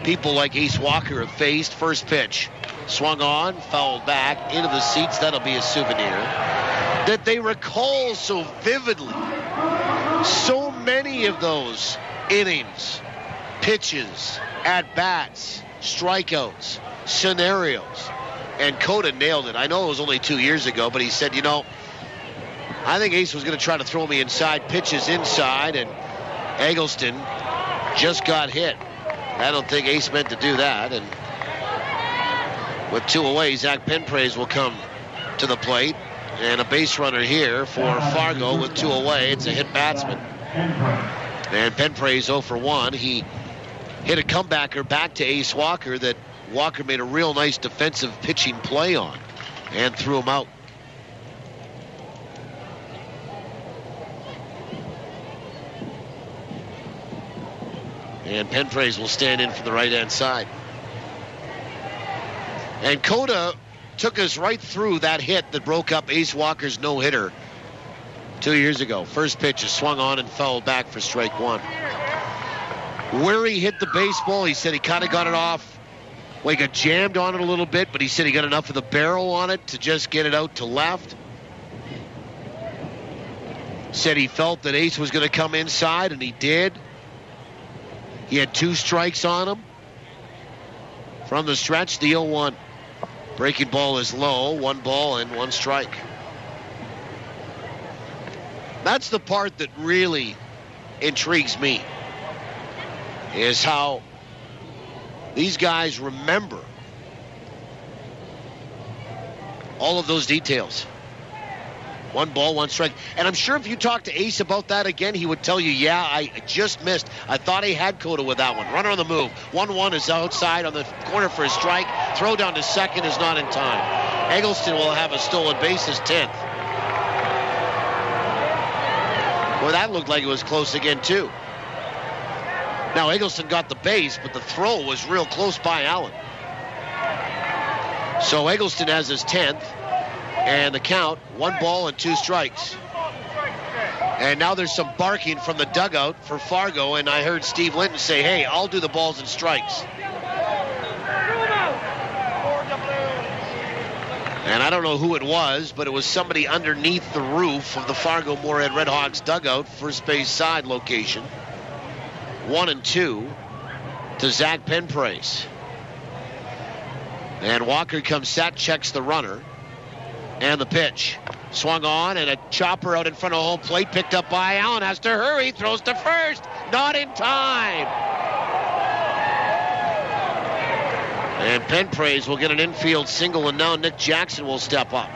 people like Ace Walker have faced. First pitch, swung on, fouled back, into the seats. That'll be a souvenir. That they recall so vividly. So many of those innings, pitches, at-bats, strikeouts, scenarios. And Cota nailed it. I know it was only 2 years ago, but he said, you know, I think Ace was going to try to throw me inside, pitches inside, and Eggleston just got hit. I don't think Ace meant to do that. And with 2 away, Zach Penpraise will come to the plate. And a base runner here for Fargo with 2 away. It's a hit batsman. And Penpraise 0 for 1. He hit a comebacker back to Ace Walker that Walker made a real nice defensive pitching play on and threw him out. And Penpraise will stand in for the right-hand side. And Cota took us right through that hit that broke up Ace Walker's no-hitter 2 years ago. First pitch is swung on and fouled back for strike 1. Where he hit the baseball, he said he kind of got it off. Well, he got jammed on it a little bit, but he said he got enough of the barrel on it to just get it out to left. Said he felt that Ace was going to come inside, and he did. He had 2 strikes on him. From the stretch, the 0-1. Breaking ball is low, 1 ball and 1 strike. That's the part that really intrigues me, is how these guys remember all of those details. 1 ball, 1 strike. And I'm sure if you talk to Ace about that again, he would tell you, yeah, I just missed. I thought he had Cota with that one. Runner on the move. 1-1 is outside on the corner for a strike. Throw down to second is not in time. Eggleston will have a stolen base, his 10th. Well, that looked like it was close again, too. Now, Eggleston got the base, but the throw was real close by Alen. So Eggleston has his 10th. And the count, 1 ball and 2 strikes. And now there's some barking from the dugout for Fargo, and I heard Steve Linton say, hey, I'll do the balls and strikes. And I don't know who it was, but it was somebody underneath the roof of the Fargo-Moorhead RedHawks dugout, first base side location. 1-2 to Zach Penpraise. And Walker comes set, checks the runner. And the pitch. Swung on, and a chopper out in front of home plate, picked up by Alen. Has to hurry, throws to first. Not in time. And Penpraise will get an infield single, and now Nic Jackson will step up.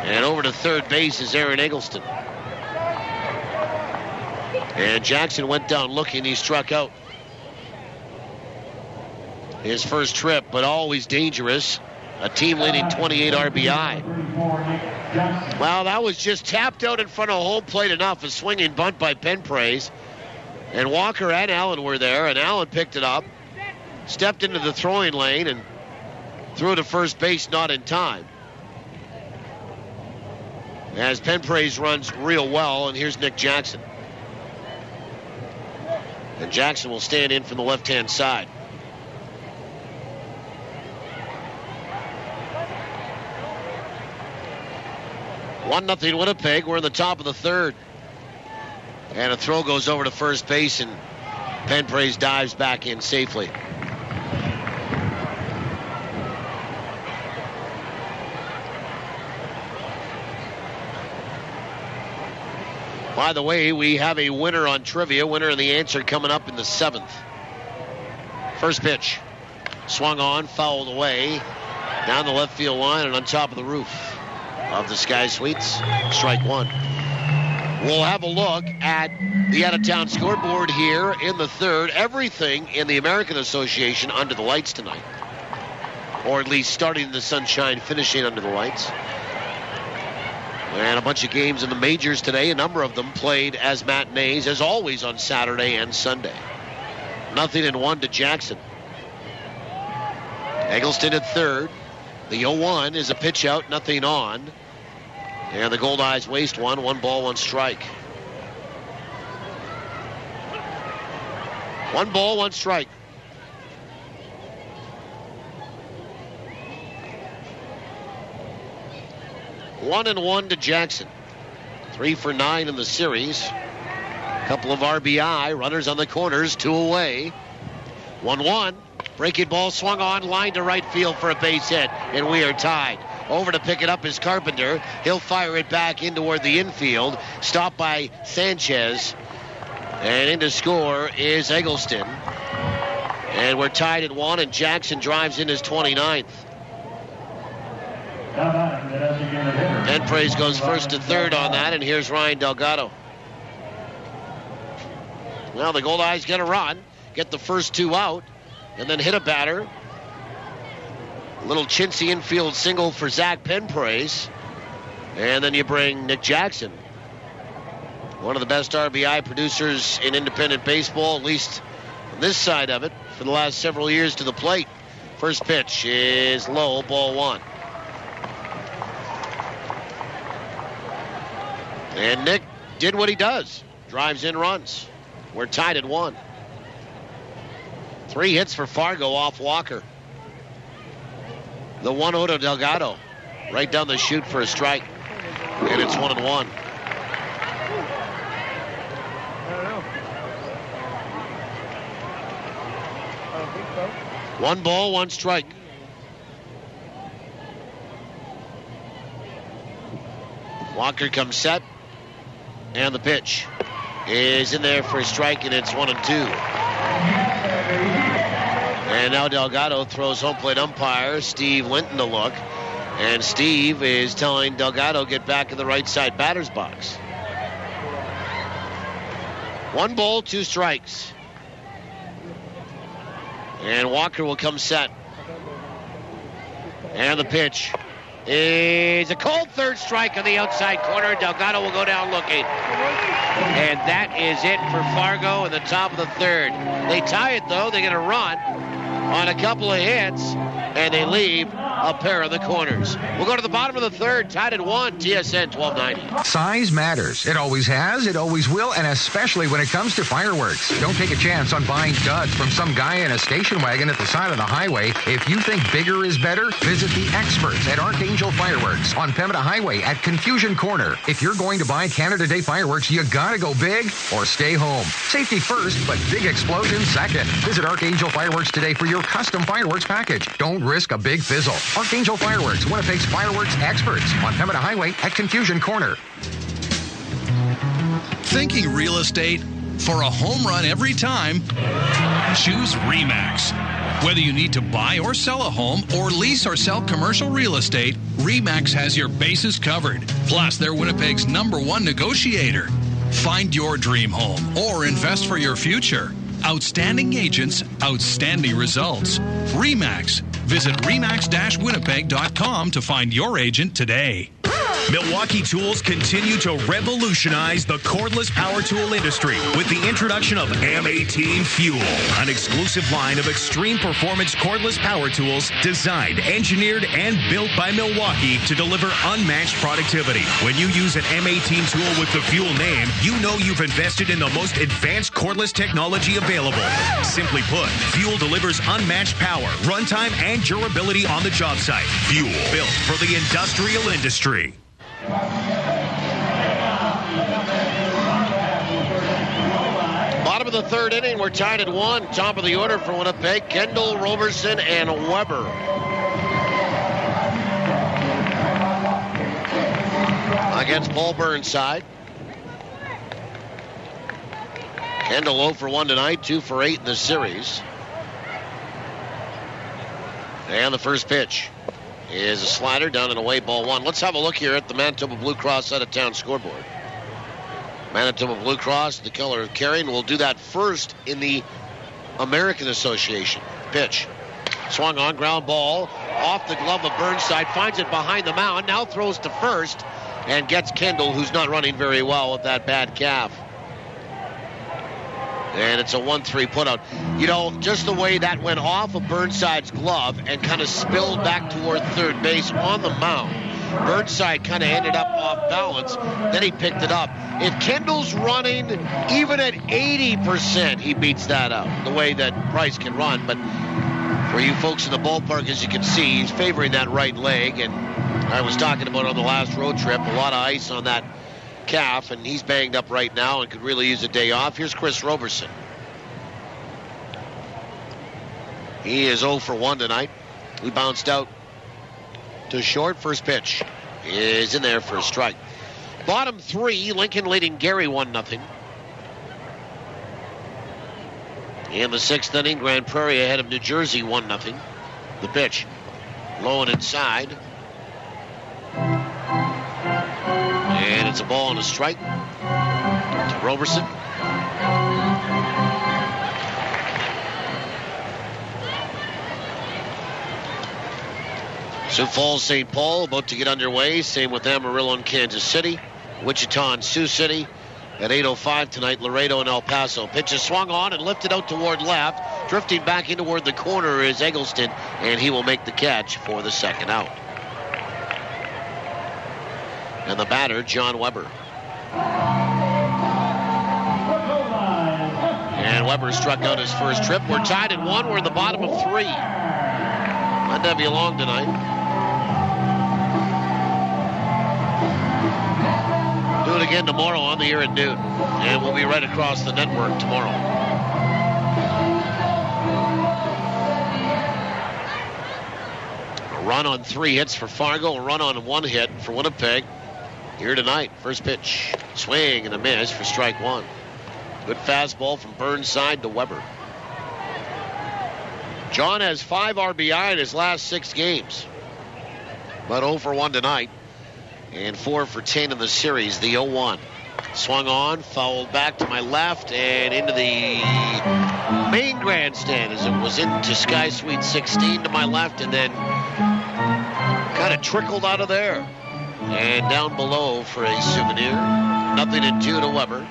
And over to third base is Aaron Eggleston. And Jackson went down looking. He struck out. His first trip, but always dangerous. A team-leading 28 RBI. Well, that was just tapped out in front of home plate enough. A swinging bunt by Penpraise. And Walker and Alen were there, and Alen picked it up, stepped into the throwing lane, and threw to first base, not in time. As Penpraise runs real well, and here's Nic Jackson. And Jackson will stand in from the left-hand side. One nothing Winnipeg. We're in the top of the third. And a throw goes over to first base, and Penpraise dives back in safely. By the way, we have a winner on trivia. Winner of the answer coming up in the 7th. First pitch. Swung on, fouled away. Down the left field line and on top of the roof of the Sky Suites. Strike one. We'll have a look at the out-of-town scoreboard here in the third. Everything in the American Association under the lights tonight. Or at least starting in the sunshine, finishing under the lights. And a bunch of games in the majors today. A number of them played as matinees, as always on Saturday and Sunday. 0-1 to Jackson. Eggleston at third. The 0-1 is a pitch out, nothing on. And the Goldeyes waste one. 1 ball, 1 strike. 1 ball, 1 strike. One and 1 to Jackson. 3 for 9 in the series. Couple of RBI. Runners on the corners. 2 away. 1-1. Breaking ball swung on. Line to right field for a base hit. And we are tied. Over to pick it up is Carpenter. He'll fire it back in toward the infield. Stopped by Sanchez. And in to score is Eggleston. And we're tied at 1, and Jackson drives in his 29th. Penpraise goes first to third on that, and here's Ryan Delgado. Well, the Goldeyes get a run, get the first 2 out, and then hit a batter. A little chintzy infield single for Zach Penpraise. And then you bring Nic Jackson, one of the best RBI producers in independent baseball, at least on this side of it, for the last several years, to the plate. First pitch is low, ball 1. And Nick did what he does. Drives in runs. We're tied at 1. 3 hits for Fargo off Walker. The 1-0 to Delgado. Right down the chute for a strike. And it's 1-1. One ball, 1 strike. Walker comes set. And the pitch is in there for a strike, and it's 1-2. And now Delgado throws home plate umpire Steve Linton a look. And Steve is telling Delgado, get back in the right side batter's box. 1 ball, 2 strikes. And Walker will come set. And the pitch is a cold third strike on the outside corner. Delgado will go down looking. And that is it for Fargo in the top of the third. They tie it, though. They get a run on a couple of hits, and they leave a pair of the corners. We'll go to the bottom of the third, tied at 1, TSN 1290. Size matters. It always has, it always will, and especially when it comes to fireworks. Don't take a chance on buying duds from some guy in a station wagon at the side of the highway. If you think bigger is better, visit the experts at Archangel Fireworks on Pembina Highway at Confusion Corner. If you're going to buy Canada Day fireworks, you gotta go big or stay home. Safety first, but big explosions second. Visit Archangel Fireworks today for your custom fireworks package. Don't risk a big fizzle. Archangel Fireworks, Winnipeg's fireworks experts on Pembina Highway at Confusion Corner. Thinking real estate? For a home run every time, choose RE/MAX. Whether you need to buy or sell a home or lease or sell commercial real estate, RE/MAX has your bases covered. Plus, they're Winnipeg's #1 negotiator. Find your dream home or invest for your future. Outstanding agents, outstanding results. RE/MAX. Visit remax-winnipeg.com to find your agent today. Milwaukee Tools continue to revolutionize the cordless power tool industry with the introduction of M18 Fuel, an exclusive line of extreme performance cordless power tools designed, engineered, and built by Milwaukee to deliver unmatched productivity. When you use an M18 tool with the Fuel name, you know you've invested in the most advanced cordless technology available. Simply put, Fuel delivers unmatched power, runtime, and durability on the job site. Fuel, built for the industrial industry. Bottom of the third inning, we're tied at 1. Top of the order for Winnipeg, Kendall, Roberson, and Weber. Against Paul Burnside. Kendall 0 for 1 tonight, 2 for 8 in the series. And the first pitch is a slider down and away, ball 1. Let's have a look here at the Manitoba Blue Cross out-of-town scoreboard. Manitoba Blue Cross, the color of caring. We'll do that first in the American Association. Pitch. Swung on, ground ball. Off the glove of Burnside. Finds it behind the mound. Now throws to first and gets Kendall, who's not running very well with that bad calf. And it's a 1-3 putout. You know, just the way that went off of Burnside's glove and kind of spilled back toward third base on the mound. Burnside kind of ended up off balance. Then he picked it up. If Kendall's running even at 80%, he beats that out, the way that Price can run. But for you folks in the ballpark, as you can see, he's favoring that right leg. And I was talking about on the last road trip, a lot of ice on that calf, and he's banged up right now and could really use a day off. Here's Chris Roberson. He is 0 for 1 tonight. We bounced out to short. First pitch is in there for a strike. Bottom 3, Lincoln leading Gary 1-0. In the 6th inning, Grand Prairie ahead of New Jersey 1-0. The pitch, low and inside. And it's a ball and a strike to Roberson. Sioux Falls, St. Paul about to get underway. Same with Amarillo and Kansas City. Wichita and Sioux City at 8:05 tonight. Laredo and El Paso. Pitch is swung on and lifted out toward left. Drifting back in toward the corner is Eggleston, and he will make the catch for the second out. And the batter, John Weber. And Weber struck out his first trip. We're tied at 1. We're in the bottom of 3. Not to be long tonight. Do it again tomorrow on the air at noon. And we'll be right across the network tomorrow. A run on 3 hits for Fargo. A run on 1 hit for Winnipeg. Here tonight, first pitch, swing and a miss for strike 1. Good fastball from Burnside to Weber. John has 5 RBI in his last 6 games, but 0 for 1 tonight, and 4 for 10 in the series. The 0-1 swung on, fouled back to my left and into the main grandstand as it was into Sky Suite 16 to my left, and then kind of trickled out of there. And down below for a souvenir. 0-2 to Weber.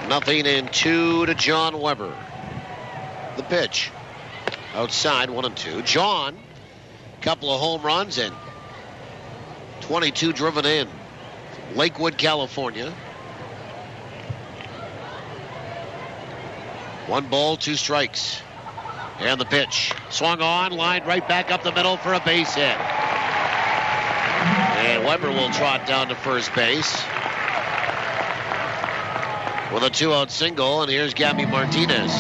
0-2 to John Weber. The pitch. Outside, 1-2. John, couple of home runs and 22 driven in. Lakewood, California. 1 ball, 2 strikes. And the pitch. Swung on, lined right back up the middle for a base hit. And Weber will trot down to first base with a 2-out single. And here's Gabby Martinez.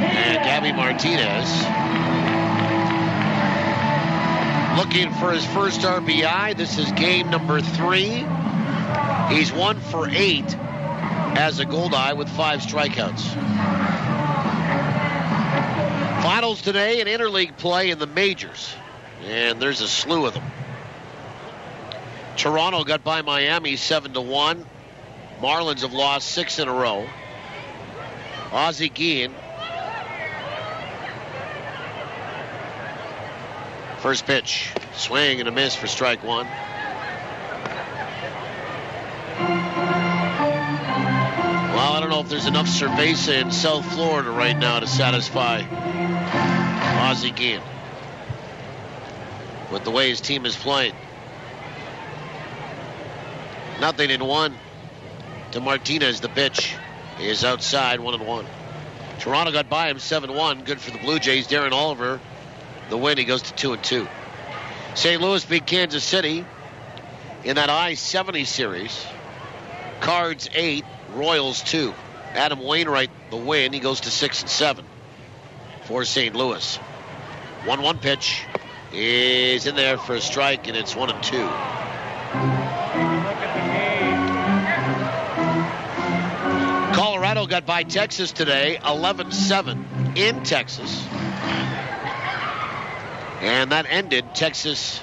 And Gabby Martinez looking for his first RBI. This is game number 3. He's 1 for 8 as a Goldeye with 5 strikeouts. Finals today in interleague play in the majors. And there's a slew of them. Toronto got by Miami 7-1. Marlins have lost 6 in a row. Ozzie Guillen. First pitch. Swing and a miss for strike 1. Well, I don't know if there's enough cerveza in South Florida right now to satisfy Ozzie Guillen with the way his team is playing. 0-1 to Martinez. The pitch is outside, 1-1. Toronto got by him 7-1. Good for the Blue Jays. Darren Oliver, the win. He goes to 2-2. St. Louis beat Kansas City in that I-70 series. Cards 8, Royals 2. Adam Wainwright, the win. He goes to 6-7 for St. Louis. 1-1 pitch is in there for a strike, and it's 1-2. Colorado got by Texas today, 11-7 in Texas. And that ended Texas'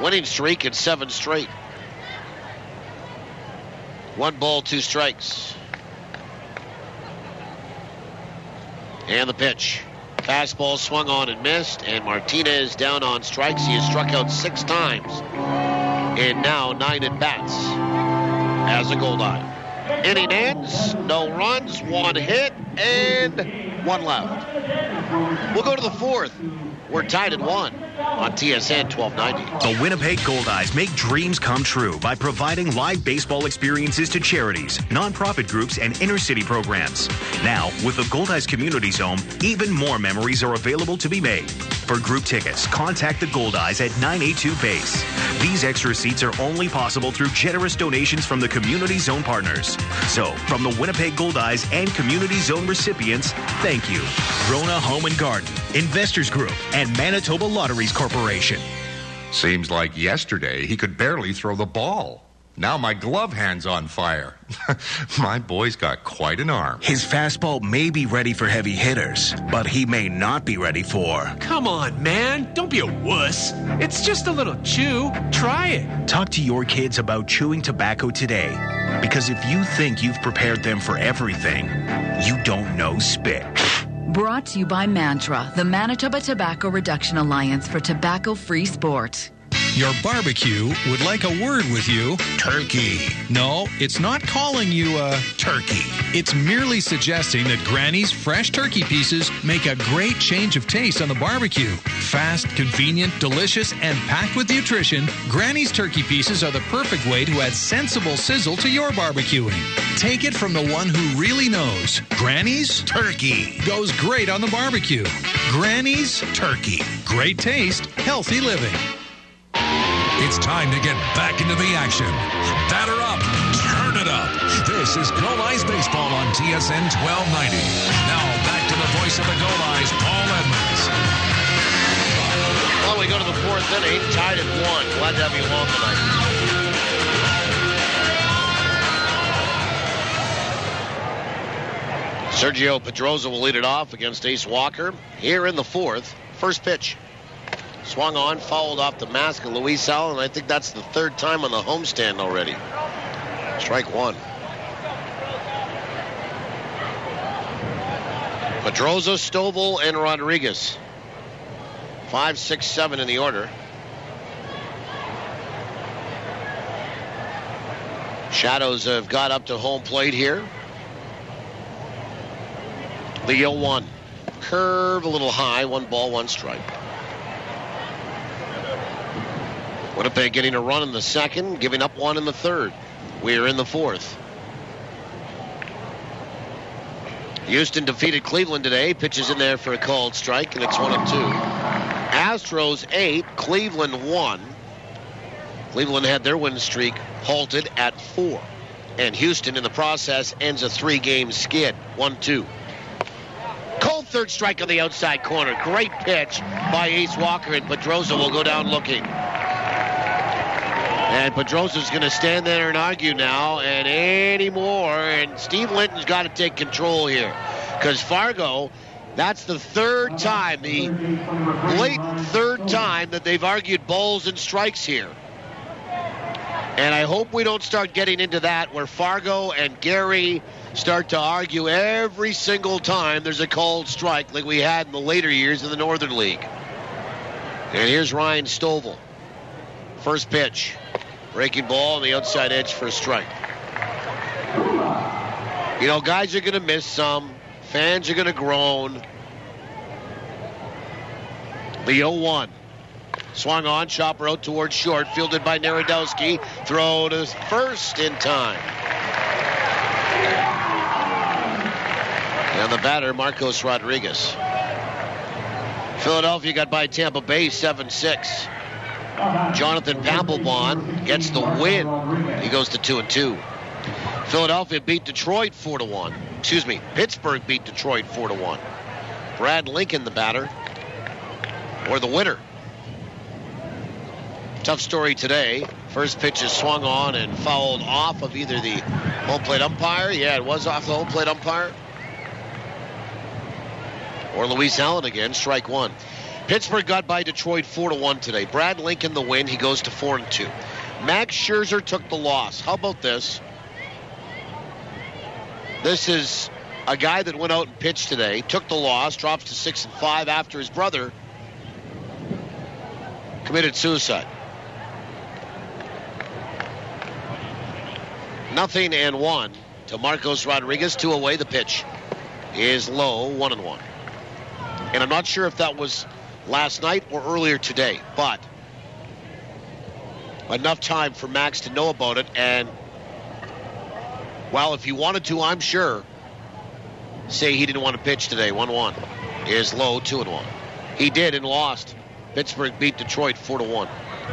winning streak at 7 straight. 1 ball, 2 strikes. And the pitch. Fastball swung on and missed, and Martinez down on strikes. He has struck out 6 times and now 9 at-bats as a Goldeye. Inning ends, no runs, 1 hit, and 1 left. We'll go to the 4th. We're tied at 1 on TSN 1290. The Winnipeg Goldeyes make dreams come true by providing live baseball experiences to charities, nonprofit groups, and inner-city programs. Now, with the Goldeyes Community Zone, even more memories are available to be made. For group tickets, contact the Goldeyes at 982 Base. These extra seats are only possible through generous donations from the Community Zone partners. So, from the Winnipeg Goldeyes and Community Zone recipients, thank you. Rona Home and Garden, Investors Group, and Manitoba Lotteries Corporation. Seems like yesterday he could barely throw the ball. Now my glove hand's on fire. My boy's got quite an arm. His fastball may be ready for heavy hitters, but he may not be ready for... Come on, man. Don't be a wuss. It's just a little chew. Try it. Talk to your kids about chewing tobacco today. Because if you think you've prepared them for everything, you don't know spit. Brought to you by Mantra, the Manitoba Tobacco Reduction Alliance for Tobacco-Free Sport. Your barbecue would like a word with you. Turkey. No, it's not calling you a turkey. It's merely suggesting that Granny's fresh turkey pieces make a great change of taste on the barbecue. Fast, convenient, delicious, and packed with nutrition, Granny's turkey pieces are the perfect way to add sensible sizzle to your barbecuing. Take it from the one who really knows. Granny's turkey goes great on the barbecue. Granny's turkey. Great taste, healthy living. It's time to get back into the action. Batter up, turn it up. This is Goldeyes Baseball on TSN 1290. Now back to the voice of the Goldeyes, Paul Edmonds. Well, we go to the 4th inning, tied at 1. Glad to have you along tonight. Sergio Pedroza will lead it off against Ace Walker here in the 4th. First pitch. Swung on, fouled off the mask of Luis Alen. I think that's the 3rd time on the homestand already. Strike 1. Pedroza, Stovall, and Rodriguez. 5, 6, 7 in the order. Shadows have got up to home plate here. The 0-1. Curve a little high. 1 ball, 1 strike. Winnipeg getting a run in the second, giving up 1 in the third. We're in the fourth. Houston defeated Cleveland today. Pitches in there for a called strike, and it's 1-2. Astros 8, Cleveland 1. Cleveland had their win streak halted at 4. And Houston, in the process, ends a 3-game skid. 1-2. Cold third strike on the outside corner. Great pitch by Ace Walker, and Pedroza will go down looking. And Pedroza's going to stand there and argue now, and anymore. And Steve Linton's got to take control here. Because Fargo, that's the third time, the blatant third time that they've argued balls and strikes here. And I hope we don't start getting into that where Fargo and Gary start to argue every single time there's a called strike like we had in the later years in the Northern League. And here's Ryan Stovall. First pitch. Breaking ball on the outside edge for a strike. You know, guys are going to miss some. Fans are going to groan. The 0-1. Swung on, chopper out towards short, fielded by Narodowski. Throw to first in time. And the batter, Marcos Rodriguez. Philadelphia got by Tampa Bay 7-6. Jonathan Papelbon gets the win. He goes to 2-2. Philadelphia beat Detroit 4-1. Excuse me, Pittsburgh beat Detroit 4-1. Brad Lincoln, the batter, or the winner. Tough story today. First pitch is swung on and fouled off of either the home plate umpire. Yeah, it was off the home plate umpire. Or Luis Alen again, strike 1. Pittsburgh got by Detroit 4-1 today. Brad Lincoln the win. He goes to 4-2. Max Scherzer took the loss. How about this? This is a guy that went out and pitched today, took the loss, drops to 6-5 after his brother committed suicide. 0-1 to Marcos Rodriguez. 2 away. The pitch is low. 1-1. And I'm not sure if that was last night or earlier today, but enough time for Max to know about it. And, well, if he wanted to, I'm sure, say he didn't want to pitch today. 1-1 is low. 2-1. He did and lost. Pittsburgh beat Detroit 4-1.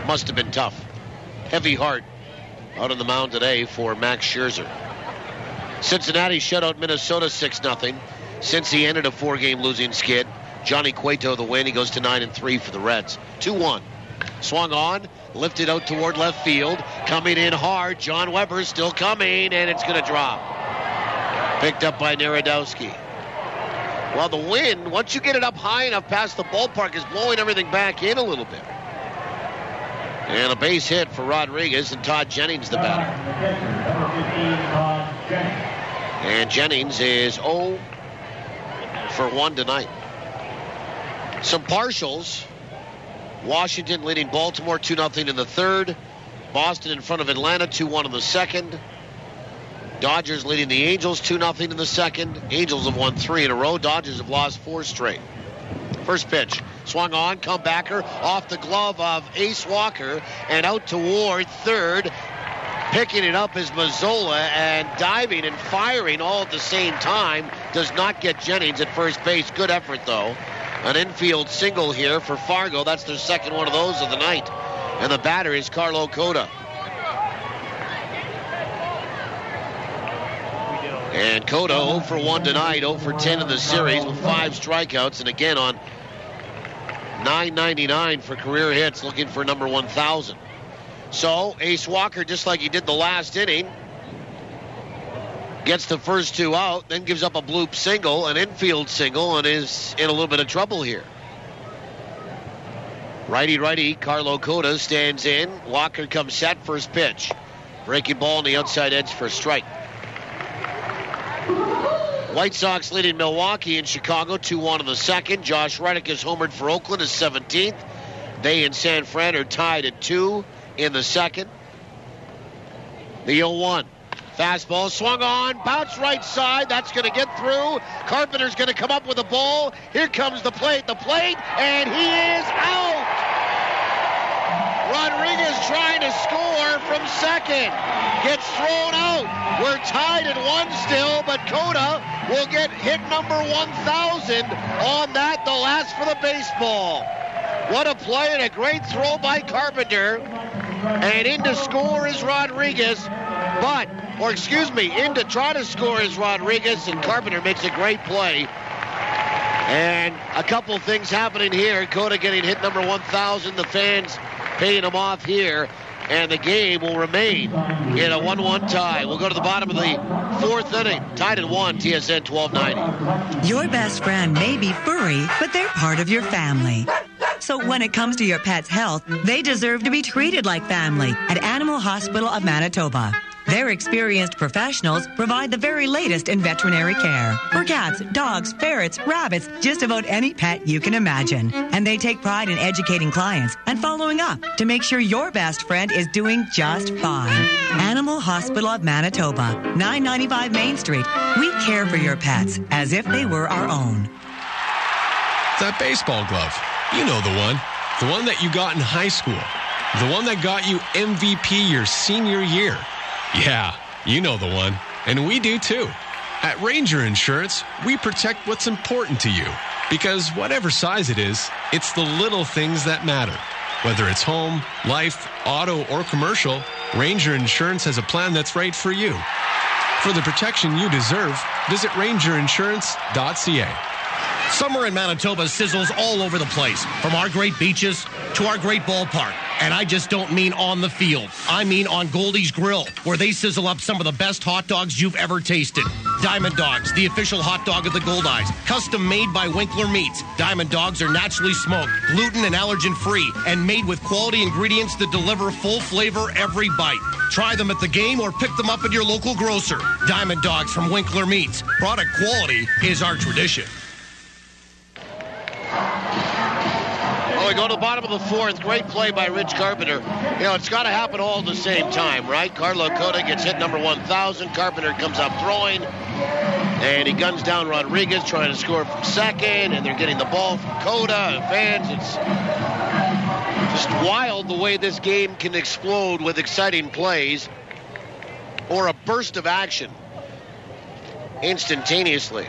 Must have been tough. Heavy heart out on the mound today for Max Scherzer. Cincinnati shut out Minnesota 6-0. Since he ended a 4-game losing skid. Johnny Cueto the win. He goes to 9-3 for the Reds. 2-1. Swung on, lifted out toward left field. Coming in hard. John Weber still coming, and it's going to drop. Picked up by Narodowski. Well, the wind, once you get it up high enough past the ballpark, is blowing everything back in a little bit. And a base hit for Rodriguez, and Todd Jennings the batter. And Jennings is 0 for 1 tonight. Some partials. Washington leading Baltimore 2-0 in the third. Boston in front of Atlanta 2-1 in the second. Dodgers leading the Angels 2-0 in the second. Angels have won 3 in a row. Dodgers have lost 4 straight. First pitch. Swung on, comebacker, off the glove of Ace Walker, and out toward third. Picking it up is Mazzola, and diving and firing all at the same time. Does not get Jennings at first base. Good effort, though. An infield single here for Fargo. That's their second one of those of the night. And the batter is Carlo Cota. And Cota 0 for 1 tonight, 0 for 10 in the series with 5 strikeouts, and again on .999 for career hits, looking for number 1,000. So Ace Walker, just like he did the last inning, gets the first 2 out, then gives up a bloop single, an infield single, and is in a little bit of trouble here. Righty, Carlo Cota stands in. Walker comes set, first pitch. Breaking ball on the outside edge for a strike. White Sox leading Milwaukee and Chicago 2-1 in the second. Josh Reddick is homered for Oakland, his 17th. They and San Fran are tied at 2 in the second. The 0-1. Fastball swung on, bounce right side. That's going to get through. Carpenter's going to come up with a ball. Here comes the plate, and he is out. Rodriguez trying to score from second. Gets thrown out. We're tied at 1 still, but Coda will get hit number 1,000 on that. The last for the baseball. What a play and a great throw by Carpenter. And in to score is Rodriguez. In to try to score is Rodriguez, and Carpenter makes a great play. And a couple things happening here. Coda getting hit number 1,000. The fans paying him off here. And the game will remain in a 1-1 tie. We'll go to the bottom of the 4th inning. Tied at 1, TSN 1290. Your best friend may be furry, but they're part of your family. So when it comes to your pet's health, they deserve to be treated like family at Animal Hospital of Manitoba. Their experienced professionals provide the very latest in veterinary care for cats, dogs, ferrets, rabbits, just about any pet you can imagine. And they take pride in educating clients and following up to make sure your best friend is doing just fine. Animal Hospital of Manitoba, 995 Main Street. We care for your pets as if they were our own. That baseball glove. You know the one. The one that you got in high school. The one that got you MVP your senior year. Yeah, you know the one. And we do too. At Ranger Insurance, we protect what's important to you. Because whatever size it is, it's the little things that matter. Whether it's home, life, auto, or commercial, Ranger Insurance has a plan that's right for you. For the protection you deserve, visit rangerinsurance.ca. Summer in Manitoba sizzles all over the place, from our great beaches to our great ballpark. And I just don't mean on the field. I mean on Goldeyes Grill, where they sizzle up some of the best hot dogs you've ever tasted. Diamond Dogs, the official hot dog of the Goldeyes, custom made by Winkler Meats. Diamond Dogs are naturally smoked, gluten and allergen free, and made with quality ingredients that deliver full flavor every bite. Try them at the game or pick them up at your local grocer. Diamond Dogs from Winkler Meats. Product quality is our tradition. Well, we go to the bottom of the 4th. Great play by Rich Carpenter. You know, it's got to happen all at the same time, right? Carlo Coda gets hit number 1,000. Carpenter comes up throwing. And he guns down Rodriguez trying to score from second. And they're getting the ball from Coda. Fans, it's just wild the way this game can explode with exciting plays. Or a burst of action instantaneously.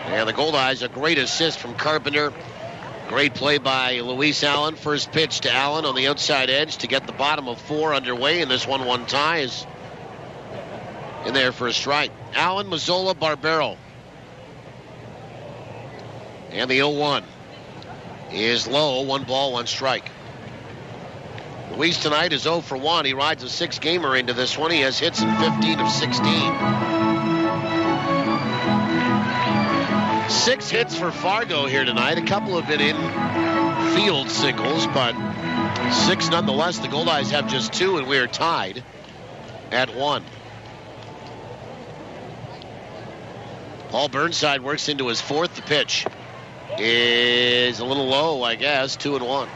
And the Goldeyes, a great assist from Carpenter. Great play by Luis Alen. First pitch to Alen on the outside edge to get the bottom of 4 underway, and this 1-1 tie is in there for a strike. Alen, Mazzola, Barbero. And the 0-1 is low. 1 ball, 1 strike. Luis tonight is 0 for 1. He rides a 6-gamer into this one. He has hits in 15 of 16. 6 hits for Fargo here tonight. A couple have been in field singles, but 6 nonetheless. The Goldeyes have just 2, and we are tied at 1. Paul Burnside works into his 4th. The pitch is a little low, I guess. 2-1.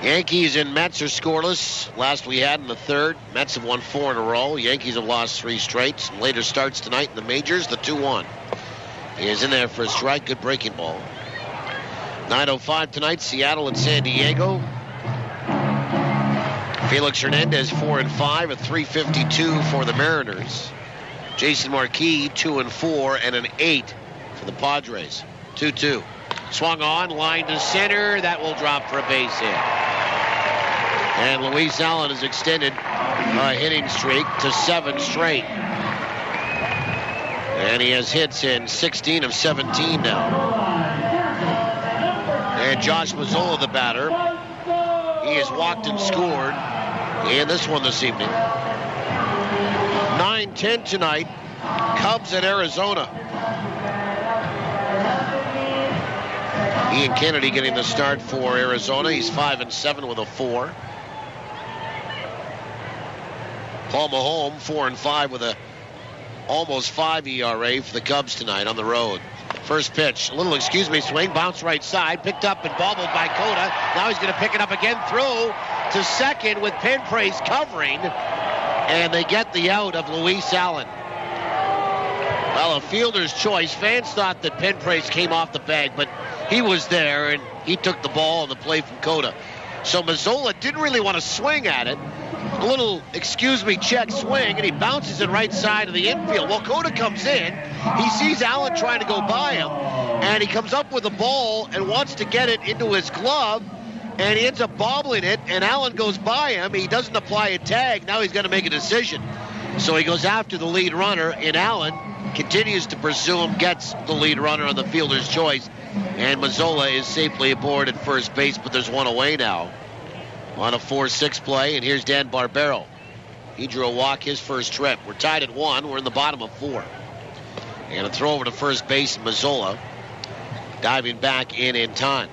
Yankees and Mets are scoreless. Last we had in the 3rd. Mets have won 4 in a row. Yankees have lost 3 straight. Some later starts tonight in the majors. The 2-1 is in there for a strike. Good breaking ball. 9:05 tonight. Seattle and San Diego. Felix Hernandez 4-5, a 3.52 for the Mariners. Jason Marquis 2-4 and an 8 for the Padres. 2-2. Swung on, line to center. That will drop for a base hit. And Luis Alen has extended a hitting streak to 7 straight. And he has hits in 16 of 17 now. And Josh Mazzola, the batter, he has walked and scored in this one this evening. 9:10 tonight. Cubs at Arizona. Ian Kennedy getting the start for Arizona. He's 5-7 with a 4. Paul Mahome 4-5 with a almost 5 ERA for the Cubs tonight on the road. First pitch, a little swing, bounce right side, picked up and bobbled by Coda. Now he's going to pick it up again, throw to second with Pinpraise covering, and they get the out of Luis Alen. Well, a fielder's choice. Fans thought that Pinpraise came off the bag, but he was there, and he took the ball on the play from Coda. So Mazzola didn't really want to swing at it. A little, check swing, and he bounces it right side of the infield. Well, Coda comes in. He sees Alen trying to go by him, and he comes up with the ball and wants to get it into his glove, and he ends up bobbling it, and Alen goes by him. He doesn't apply a tag. Now he's going to make a decision. So he goes after the lead runner, and Alen continues to pursue him, gets the lead runner on the fielder's choice, and Mazzola is safely aboard at first base, but there's one away now on a 4-6 play, and here's Dan Barbero. He drew a walk his first trip. We're tied at 1. We're in the bottom of 4. And a throw over to first base, Mazzola diving back in time.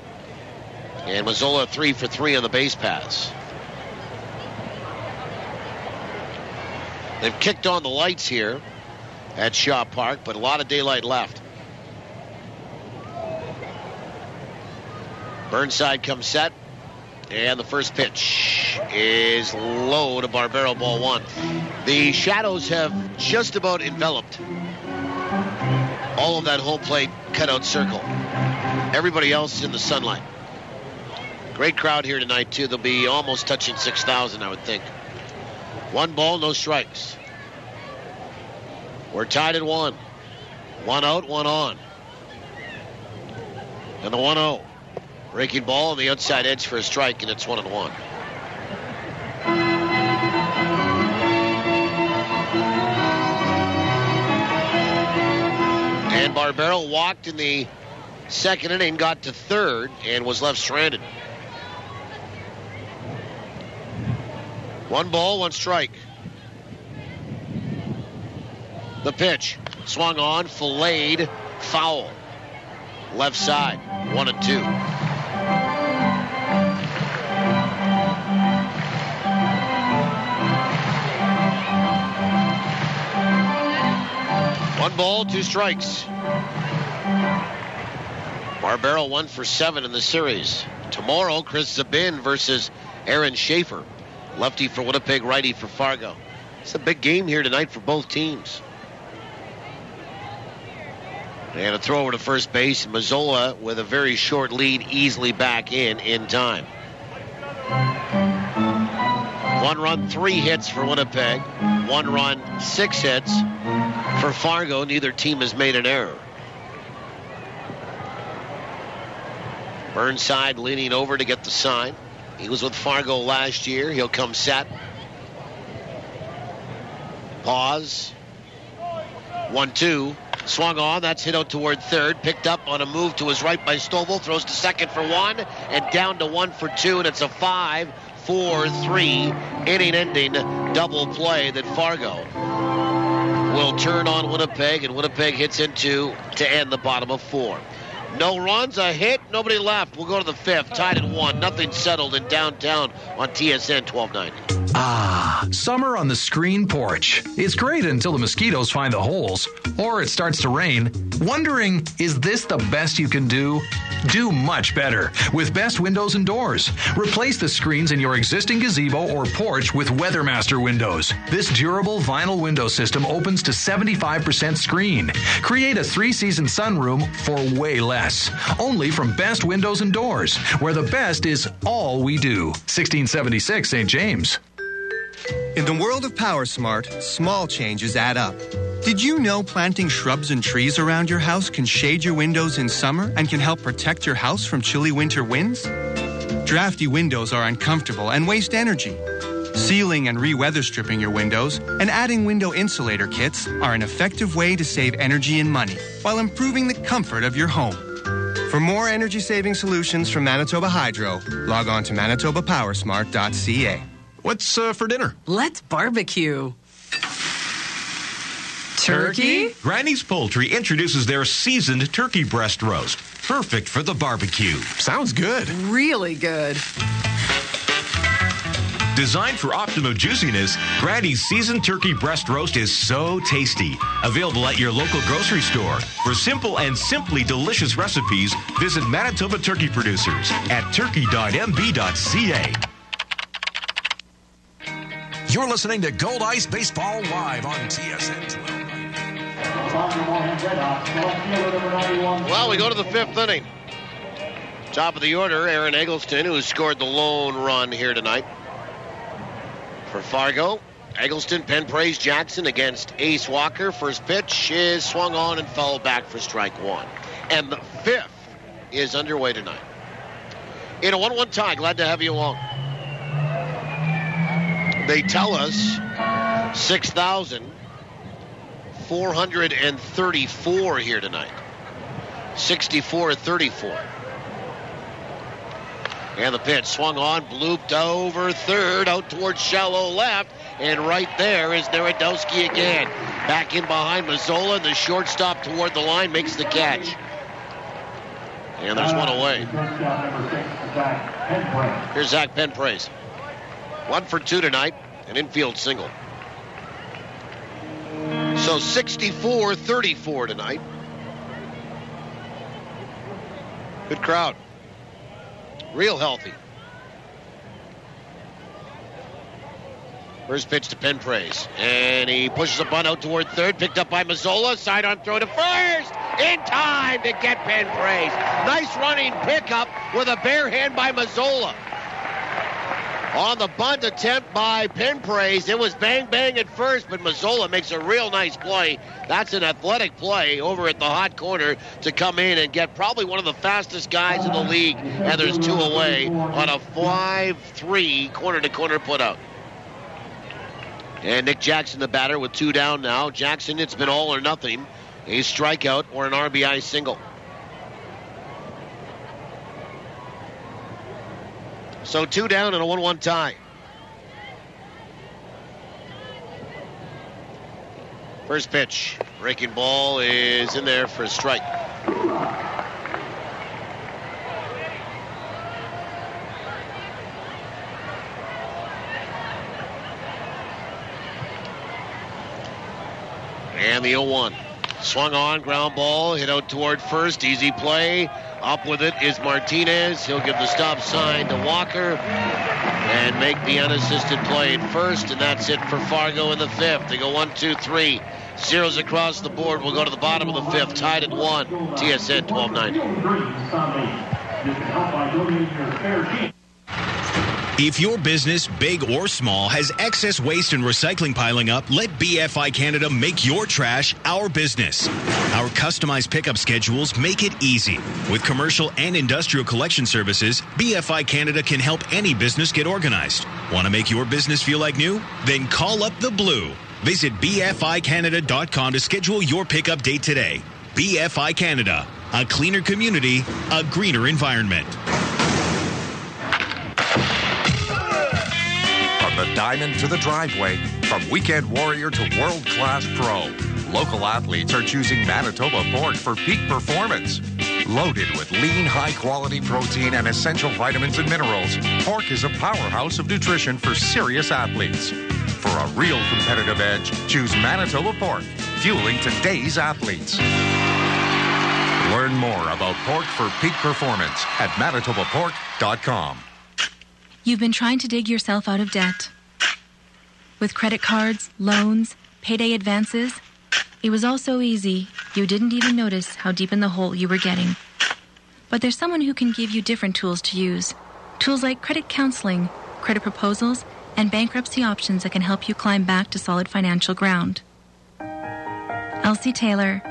And Mazzola 3 for 3 on the base pass. They've kicked on the lights here at Shaw Park, but a lot of daylight left. Burnside comes set, and the first pitch is low to Barbero, ball 1. The shadows have just about enveloped all of that home plate cutout circle. Everybody else is in the sunlight. Great crowd here tonight, too. They'll be almost touching 6,000, I would think. 1 ball, no strikes. We're tied at 1. 1 out, 1 on. And the 1-0. Breaking ball on the outside edge for a strike, and it's 1-1. And Barbero walked in the second inning, got to third, and was left stranded. 1 ball, 1 strike. The pitch. Swung on, filleted, foul. Left side, 1-2. One ball, 2 strikes. Barbero 1 for 7 in the series. Tomorrow, Chris Zabin versus Aaron Schaefer. Lefty for Winnipeg, righty for Fargo. It's a big game here tonight for both teams. And a throw over to first base. Mazzola with a very short lead, easily back in time. 1 run, 3 hits for Winnipeg. 1 run, 6 hits for Fargo. Neither team has made an error. Burnside leaning over to get the sign. He was with Fargo last year. He'll come set. Pause. 1-2. Swung on. That's hit out toward third. Picked up on a move to his right by Stovall. Throws to second for 1 and down to 1 for 2. And it's a 5-4-3 inning-ending double play that Fargo will turn on Winnipeg. And Winnipeg hits into to end the bottom of 4. No runs, a hit, nobody left. We'll go to the 5th, tied at 1. Nothing settled in downtown on TSN 1290. Ah, summer on the screen porch. It's great until the mosquitoes find the holes, or it starts to rain. Wondering, is this the best you can do? Do much better with Best Windows and Doors. Replace the screens in your existing gazebo or porch with Weathermaster windows. This durable vinyl window system opens to 75% screen. Create a 3-season sunroom for way less. Only from Best Windows and Doors, where the best is all we do. 1676 St. James. In the world of PowerSmart, small changes add up. Did you know planting shrubs and trees around your house can shade your windows in summer and can help protect your house from chilly winter winds? Drafty windows are uncomfortable and waste energy. Sealing and re-weather stripping your windows and adding window insulator kits are an effective way to save energy and money while improving the comfort of your home. For more energy-saving solutions from Manitoba Hydro, log on to manitobapowersmart.ca. What's for dinner? Let's barbecue. Turkey? Granny's Poultry introduces their seasoned turkey breast roast. Perfect for the barbecue. Sounds good. Really good. Designed for optimal juiciness, Granny's seasoned turkey breast roast is so tasty. Available at your local grocery store. For simple and simply delicious recipes, visit Manitoba Turkey Producers at turkey.mb.ca. You're listening to Goldeyes Baseball Live on TSN 1290. Well, we go to the 5th inning. Top of the order, Aaron Eggleston, who scored the lone run here tonight. For Fargo, Eggleston, Penpraise, Jackson against Ace Walker. First pitch is swung on and fouled back for strike one. And the 5th is underway tonight. In a 1-1 tie, glad to have you along. They tell us 6,434 here tonight. 64-34. And the pitch swung on, blooped over third, out towards shallow left. And right there is Narodowski again. Back in behind Mazzola. The shortstop toward the line makes the catch. And there's one away. Here's Zach Penpraise. 1 for 2 tonight, an infield single. So 64-34 tonight. Good crowd. Real healthy. First pitch to Penpraise. And he pushes a bunt out toward third. Picked up by Mazzola. Sidearm throw to first. In time to get Penpraise. Nice running pickup with a bare hand by Mazzola. On the bunt attempt by Penpraise, it was bang-bang at first, but Mazzola makes a real nice play. That's an athletic play over at the hot corner to come in and get probably one of the fastest guys in the league. And there's 2 away on a 5-3 corner-to-corner put-out. And Nic Jackson, the batter, with 2 down now. Jackson, it's been all or nothing. A strikeout or an RBI single. So 2 down and a 1-1 tie. First pitch. Breaking ball is in there for a strike. And the 0-1. Swung on, ground ball, hit out toward first. Easy play. Up with it is Martinez. He'll give the stop sign to Walker and make the unassisted play at first. And that's it for Fargo in the 5th. They go 1, 2, 3. Zeros across the board. We'll go to the bottom of the 5th. Tied at 1. TSN 1290. If your business, big or small, has excess waste and recycling piling up, let BFI Canada make your trash our business. Our customized pickup schedules make it easy. With commercial and industrial collection services, BFI Canada can help any business get organized. Want to make your business feel like new? Then call up the Blue. Visit BFICanada.com to schedule your pickup date today. BFI Canada, a cleaner community, a greener environment. The diamond to the driveway, from weekend warrior to world-class pro, local athletes are choosing Manitoba pork for peak performance. Loaded with lean, high-quality protein and essential vitamins and minerals, pork is a powerhouse of nutrition for serious athletes. For a real competitive edge, choose Manitoba pork, fueling today's athletes. Learn more about pork for peak performance at manitobapork.com. You've been trying to dig yourself out of debt. With credit cards, loans, payday advances, it was all so easy, you didn't even notice how deep in the hole you were getting. But there's someone who can give you different tools to use. Tools like credit counseling, credit proposals, and bankruptcy options that can help you climb back to solid financial ground. Elsie Taylor,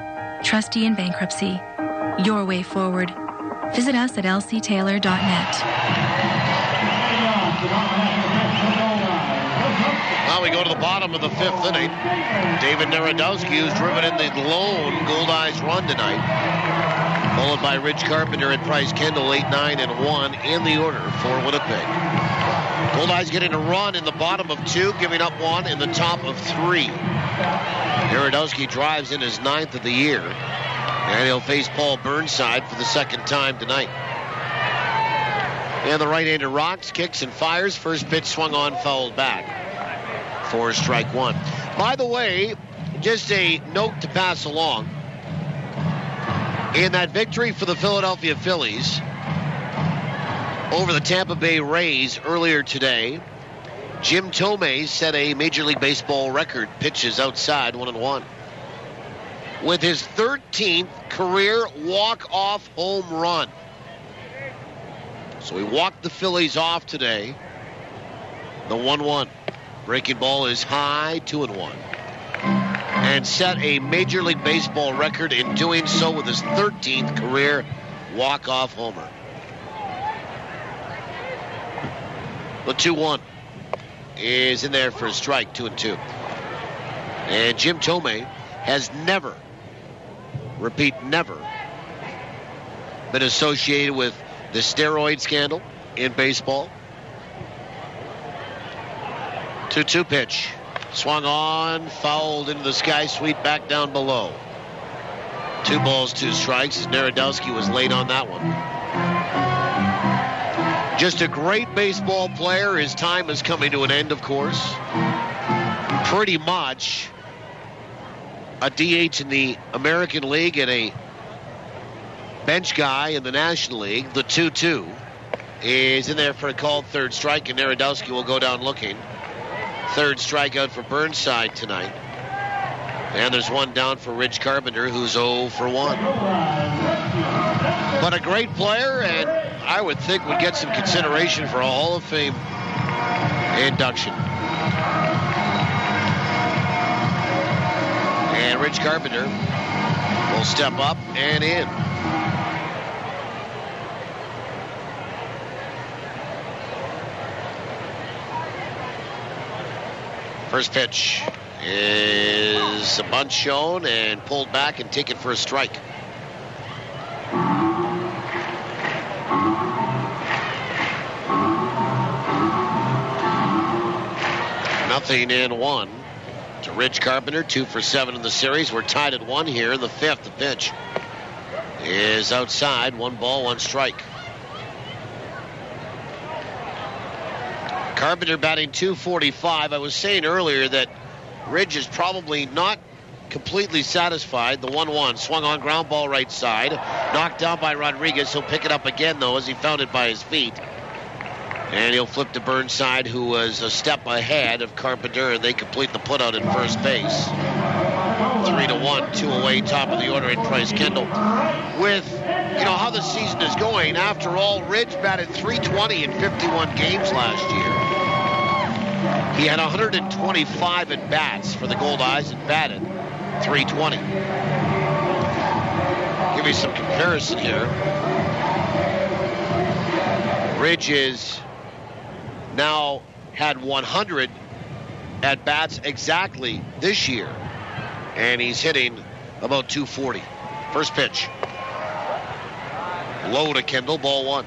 trustee in bankruptcy. Your way forward. Visit us at elsietaylor.net. Now we go to the bottom of the 5th inning. David Narodowski, who's driven in the lone Goldeyes run tonight. Followed by Rich Carpenter and Price Kendall, 8, 9, and 1 in the order for Winnipeg. Goldeyes getting a run in the bottom of 2, giving up 1 in the top of 3. Narodowski drives in his 9th of the year. And he'll face Paul Burnside for the second time tonight. And the right-hander rocks, kicks, and fires. First pitch swung on, fouled back for strike one. By the way, just a note to pass along. In that victory for the Philadelphia Phillies over the Tampa Bay Rays earlier today, Jim Thome set a Major League Baseball record, pitches outside 1-1. With his 13th career walk-off home run. So he walked the Phillies off today. The 1-1. Breaking ball is high, 2-1. And set a Major League Baseball record in doing so with his 13th career walk-off homer. The 2-1 is in there for a strike, 2-2. And Jim Thome has never, repeat, never been associated with the steroid scandal in baseball. 2-2 pitch. Swung on, fouled into the sky sweep back down below. 2 balls, 2 strikes as Narodowski was late on that one. Just a great baseball player. His time is coming to an end, of course. Pretty much a DH in the American League and a bench guy in the National League. The 2-2 is in there for a called third strike, and Narodowski will go down looking. Third strikeout for Burnside tonight. And there's one down for Rich Carpenter, who's 0 for 1. But a great player, and I would think would get some consideration for a Hall of Fame induction. And Rich Carpenter will step up and in. First pitch is a bunt shown and pulled back and taken for a strike. Nothing in 1 to Rich Carpenter. 2 for 7 in the series. We're tied at 1 here in the 5th. The pitch is outside. 1 ball, 1 strike. Carpenter batting .245. I was saying earlier that Ridge is probably not completely satisfied. The 1-1 swung on, ground ball right side. Knocked down by Rodriguez. He'll pick it up again, though, as he found it by his feet. And he'll flip to Burnside, who was a step ahead of Carpenter, and they complete the putout at first base. 3-1, 2 away, top of the order in Price Kendall. With, how the season is going, after all, Ridge batted .320 in 51 games last year. He had 125 at bats for the Goldeyes and batted .320. Give you some comparison here. Ridge is now had 100 at bats exactly this year, and he's hitting about .240. First pitch. Low to Kendall, ball 1.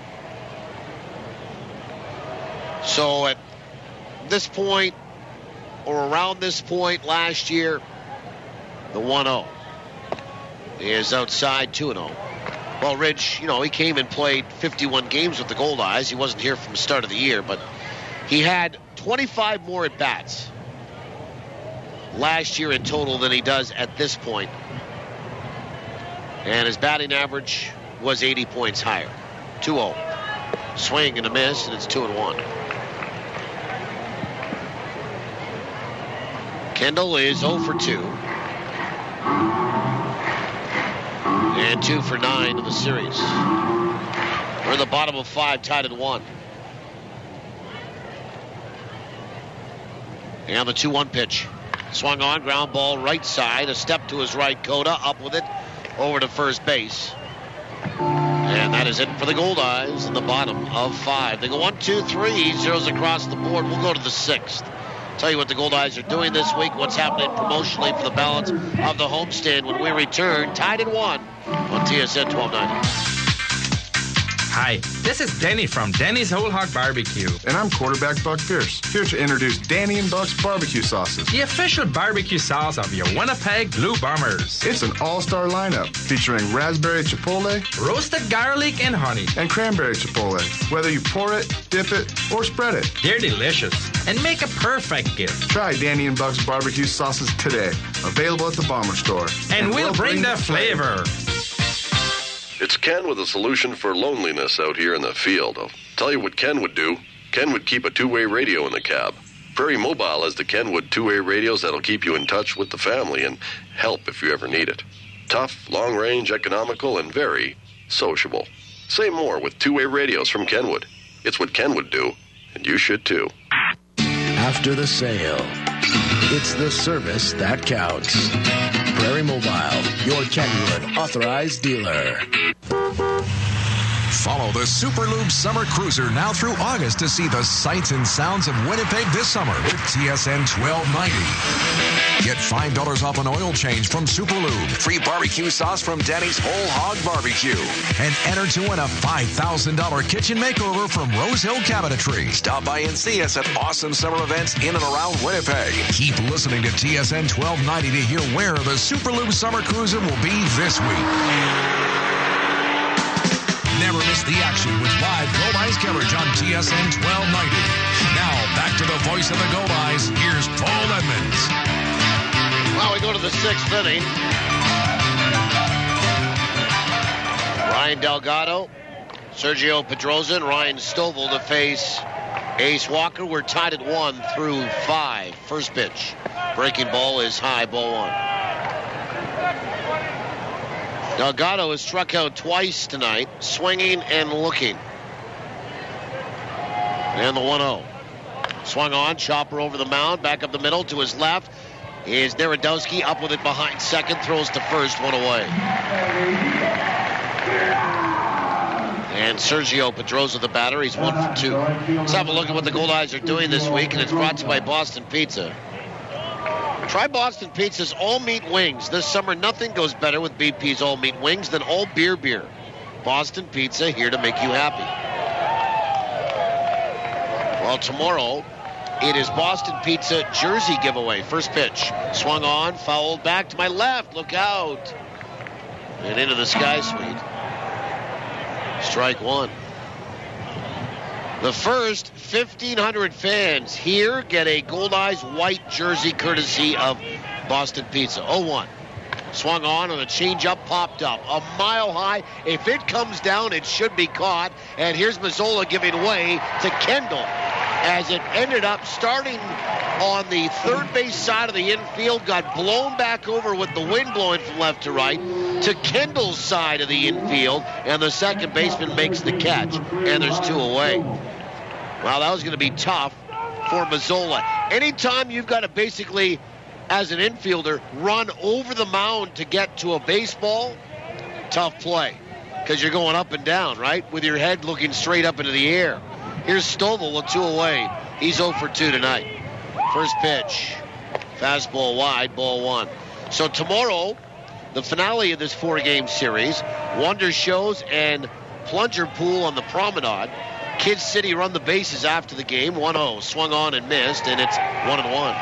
So at this point, or around this point last year, the 1-0 is outside, 2-0. Well, Ridge, he came and played 51 games with the Goldeyes. He wasn't here from the start of the year, but he had 25 more at-bats last year in total than he does at this point. And his batting average was 80 points higher. 2-0. Swing and a miss, and it's 2-1. Kendall is 0 for 2. And 2 for 9 in the series. We're in the bottom of 5, tied at 1. And the 2-1 pitch. Swung on, ground ball right side. A step to his right, Coda up with it over to first base. And that is it for the Goldeyes in the bottom of 5. They go 1, 2, 3, zeros across the board. We'll go to the 6th. Tell you what the Goldeyes are doing this week, what's happening promotionally for the balance of the homestand when we return. Tied at 1 on TSN 1290. Hi, this is Denny from Denny's Whole Hog Barbecue. And I'm quarterback Buck Pierce, here to introduce Danny and Buck's barbecue sauces. The official barbecue sauce of your Winnipeg Blue Bombers. It's an all-star lineup featuring raspberry chipotle, roasted garlic and honey, and cranberry chipotle. Whether you pour it, dip it, or spread it. They're delicious and make a perfect gift. Try Danny and Buck's barbecue sauces today. Available at the Bomber Store. And we'll bring the flavor. It's Ken with a solution for loneliness out here in the field. I'll tell you what Ken would do. Ken would keep a two-way radio in the cab. Prairie Mobile has the Kenwood two-way radios that'll keep you in touch with the family and help if you ever need it. Tough, long-range, economical, and very sociable. Say more with two-way radios from Kenwood. It's what Ken would do, and you should too. After the sale, it's the service that counts. Prairie Mobile, your Kenwood authorized dealer. Follow the Super Lube Summer Cruiser now through August to see the sights and sounds of Winnipeg this summer with TSN 1290. Get $5 off an oil change from Super Lube. Free barbecue sauce from Danny's Whole Hog Barbecue. And enter to win a $5,000 kitchen makeover from Rose Hill Cabinetry. Stop by and see us at awesome summer events in and around Winnipeg. Keep listening to TSN 1290 to hear where the Super Lube Summer Cruiser will be this week. Never miss the action with live Goldeyes coverage on TSN 1290. Now, back to the voice of the Goldeyes. Here's Paul Edmonds. Well, we go to the sixth inning. Ryan Delgado, Sergio Pedroza, and Ryan Stovall to face Ace Walker. We're tied at 1 through 5. First pitch. Breaking ball is high, ball 1. Delgado has struck out twice tonight, swinging and looking. And the 1-0. Swung on, chopper over the mound, back up the middle to his left. Is Narodowski up with it behind second, throws to first, one away. And Sergio Pedroza, the batter, he's 1 for 2. Let's have a look at what the Goldeyes are doing this week, and it's brought to you by Boston Pizza. Try Boston Pizza's all-meat wings. This summer, nothing goes better with BP's all-meat wings than all beer. Boston Pizza, here to make you happy. Well, tomorrow, it is Boston Pizza jersey giveaway. First pitch. Swung on, fouled back to my left. Look out. And into the Sky Suite. Strike 1. The first 1,500 fans here get a Goldeyes white jersey courtesy of Boston Pizza. 0-1. Swung on and a changeup popped up. A mile high. If it comes down, it should be caught. And here's Mazzola giving way to Kendall as it ended up starting on the third base side of the infield, got blown back over with the wind blowing from left to right to Kendall's side of the infield, and the second baseman makes the catch, and there's 2 away. Well, that was going to be tough for Mazzola. Anytime you've got to basically, as an infielder, run over the mound to get to a baseball, tough play, because you're going up and down, right, with your head looking straight up into the air. Here's Stovall with 2 away. He's 0 for 2 tonight. First pitch. Fastball wide, ball 1. So tomorrow, the finale of this 4-game series, Wonder Shows and Plunger Pool on the Promenade. Kids City run the bases after the game. 1-0. Swung on and missed, and it's 1-1.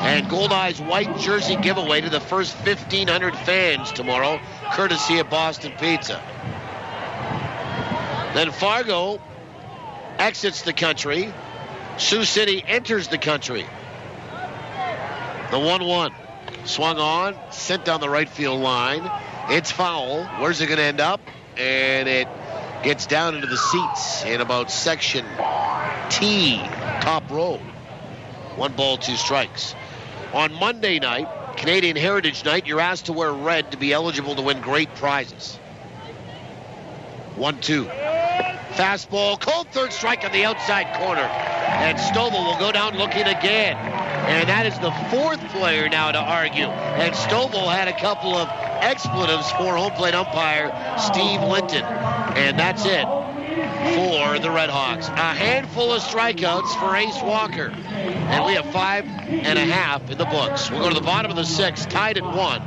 And Goldeyes white jersey giveaway to the first 1,500 fans tomorrow, courtesy of Boston Pizza. Then Fargo exits the country. Sioux City enters the country. The 1-1. Swung on, sent down the right field line. It's foul. Where's it going to end up? And it gets down into the seats in about section T, top row. 1 ball, 2 strikes. On Monday night, Canadian Heritage Night, you're asked to wear red to be eligible to win great prizes. 1-2. Fastball, cold third strike on the outside corner. And Stovall will go down looking again. And that is the 4th player now to argue. And Stovall had a couple of expletives for home plate umpire Steve Linton. And that's it for the RedHawks. A handful of strikeouts for Ace Walker. And we have 5.5 in the books. We'll go to the bottom of the 6th, tied at 1.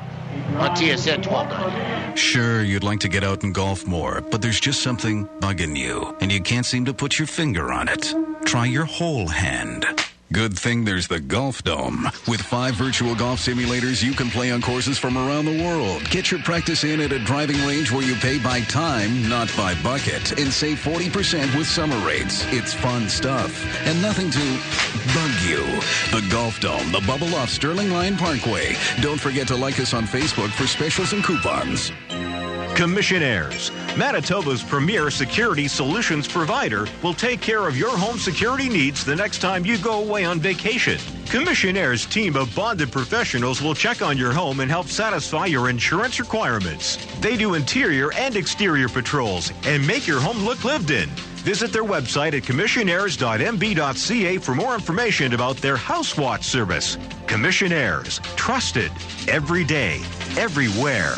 on TSN 1290. Sure, you'd like to get out and golf more, but there's just something bugging you, and you can't seem to put your finger on it. Try your whole hand. Good thing there's the Golf Dome. With 5 virtual golf simulators, you can play on courses from around the world. Get your practice in at a driving range where you pay by time, not by bucket, and save 40% with summer rates. It's fun stuff, and nothing to bug you. The Golf Dome, the bubble off Sterling Line Parkway. Don't forget to like us on Facebook for specials and coupons. Commissionaires, Manitoba's premier security solutions provider, will take care of your home security needs the next time you go away on vacation. Commissionaires' team of bonded professionals will check on your home and help satisfy your insurance requirements. They do interior and exterior patrols and make your home look lived in. Visit their website at commissionaires.mb.ca for more information about their House Watch service. Commissionaires, trusted every day, everywhere.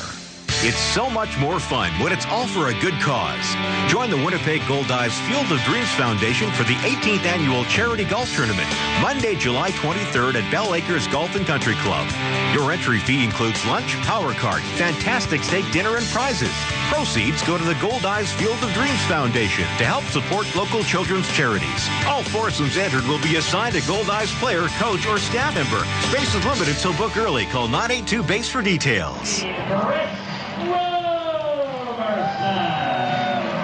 It's so much more fun when it's all for a good cause. Join the Winnipeg Goldeyes Field of Dreams Foundation for the 18th Annual Charity Golf Tournament, Monday, July 23rd at Bell Acres Golf and Country Club. Your entry fee includes lunch, power cart, fantastic steak dinner, and prizes. Proceeds go to the Goldeyes Field of Dreams Foundation to help support local children's charities. All foursomes entered will be assigned a Goldeyes player, coach, or staff member. Space is limited, so book early. Call 982-BASE for details.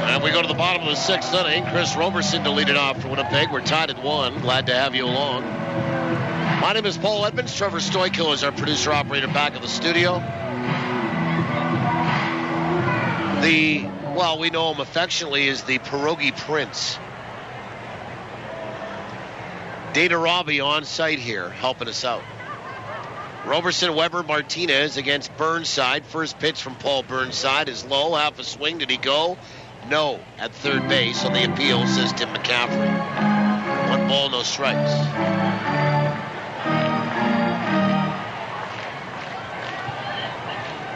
And we go to the bottom of the 6th inning. Chris Roberson to lead it off for Winnipeg. We're tied at 1. Glad to have you along. My name is Paul Edmonds. Trevor Stoico is our producer-operator back at the studio. We know him affectionately as the Pierogi Prince. Data Robbie on site here, helping us out. Roberson, Weber, Martinez against Burnside. First pitch from Paul Burnside is low. Half a swing. Did he go? No. At third base on the appeal, says Tim McCaffrey. 1 ball, no strikes.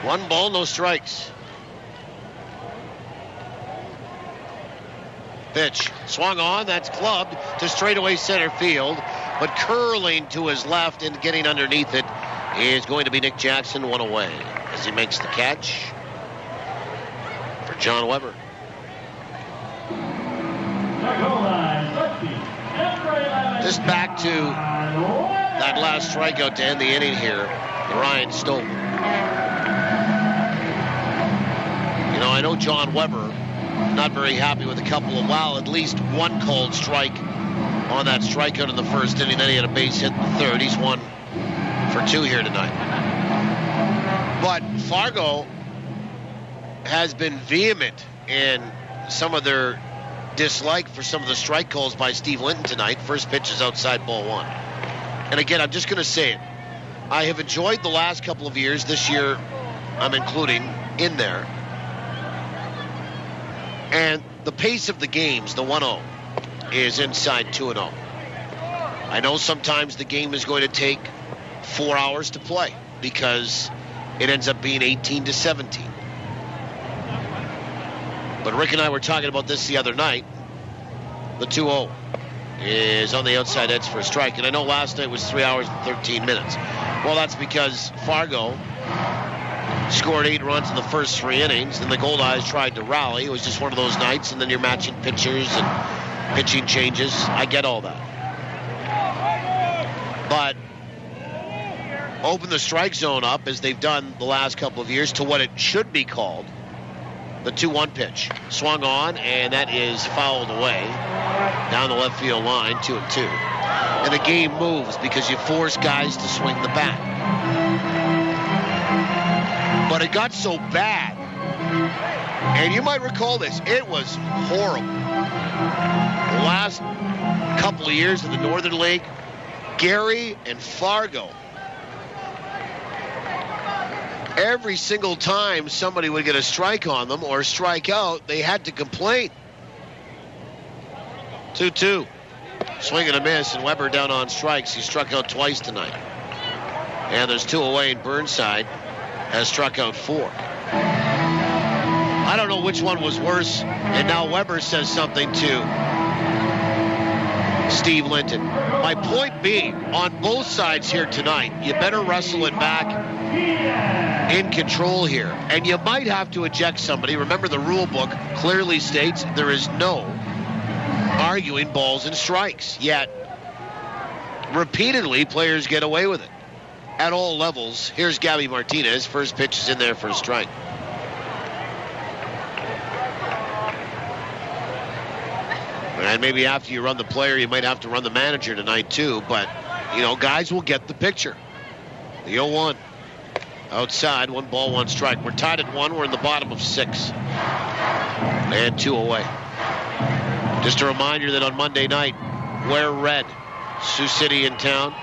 One ball, no strikes. Pitch swung on. That's clubbed to straightaway center field. But curling to his left and getting underneath it is going to be Nic Jackson, 1 away as he makes the catch for John Weber. Just back to that last strikeout to end the inning here, Ryan Stover. You know, I know John Weber not very happy with a couple of, at least one called strike on that strikeout in the first inning. Then he had a base hit in the third. He's 1 for 2 here tonight. But Fargo has been vehement in some of their dislike for some of the strike calls by Steve Linton tonight. First pitch is outside, ball 1. And again, I'm just going to say it. I have enjoyed the last couple of years. This year, I'm including in there. And the pace of the games, the 1-0, is inside 2-0. I know sometimes the game is going to take 4 hours to play because it ends up being 18-17. But Rick and I were talking about this the other night. The 2-0 is on the outside edge for a strike. And I know last night was 3 hours and 13 minutes. Well, that's because Fargo scored 8 runs in the first 3 innings, and the Goldeyes tried to rally. It was just one of those nights, and then you're matching pitchers and pitching changes. I get all that. But open the strike zone up, as they've done the last couple of years, to what it should be called. The 2-1 pitch. Swung on, and that is fouled away down the left field line, 2-2. And the game moves because you force guys to swing the bat. But it got so bad, and you might recall this, it was horrible. The last couple of years in the Northern League, Gary and Fargo, every single time somebody would get a strike on them or strike out, they had to complain. 2-2. Swing and a miss, and Weber down on strikes. He struck out twice tonight. And there's 2 away, and Burnside has struck out 4. I don't know which one was worse, and now Weber says something to Steve Linton. My point being, on both sides here tonight, you better wrestle it back in control here. And you might have to eject somebody. Remember, the rule book clearly states there is no arguing balls and strikes. Yet, repeatedly, players get away with it at all levels. Here's Gabby Martinez. First pitch is in there for a strike. And maybe after you run the player, you might have to run the manager tonight too. But, guys will get the picture. The 0-1. Outside, 1 ball, 1 strike. We're tied at 1. We're in the bottom of 6. And 2 away. Just a reminder that on Monday night, wear red. Sioux City in town.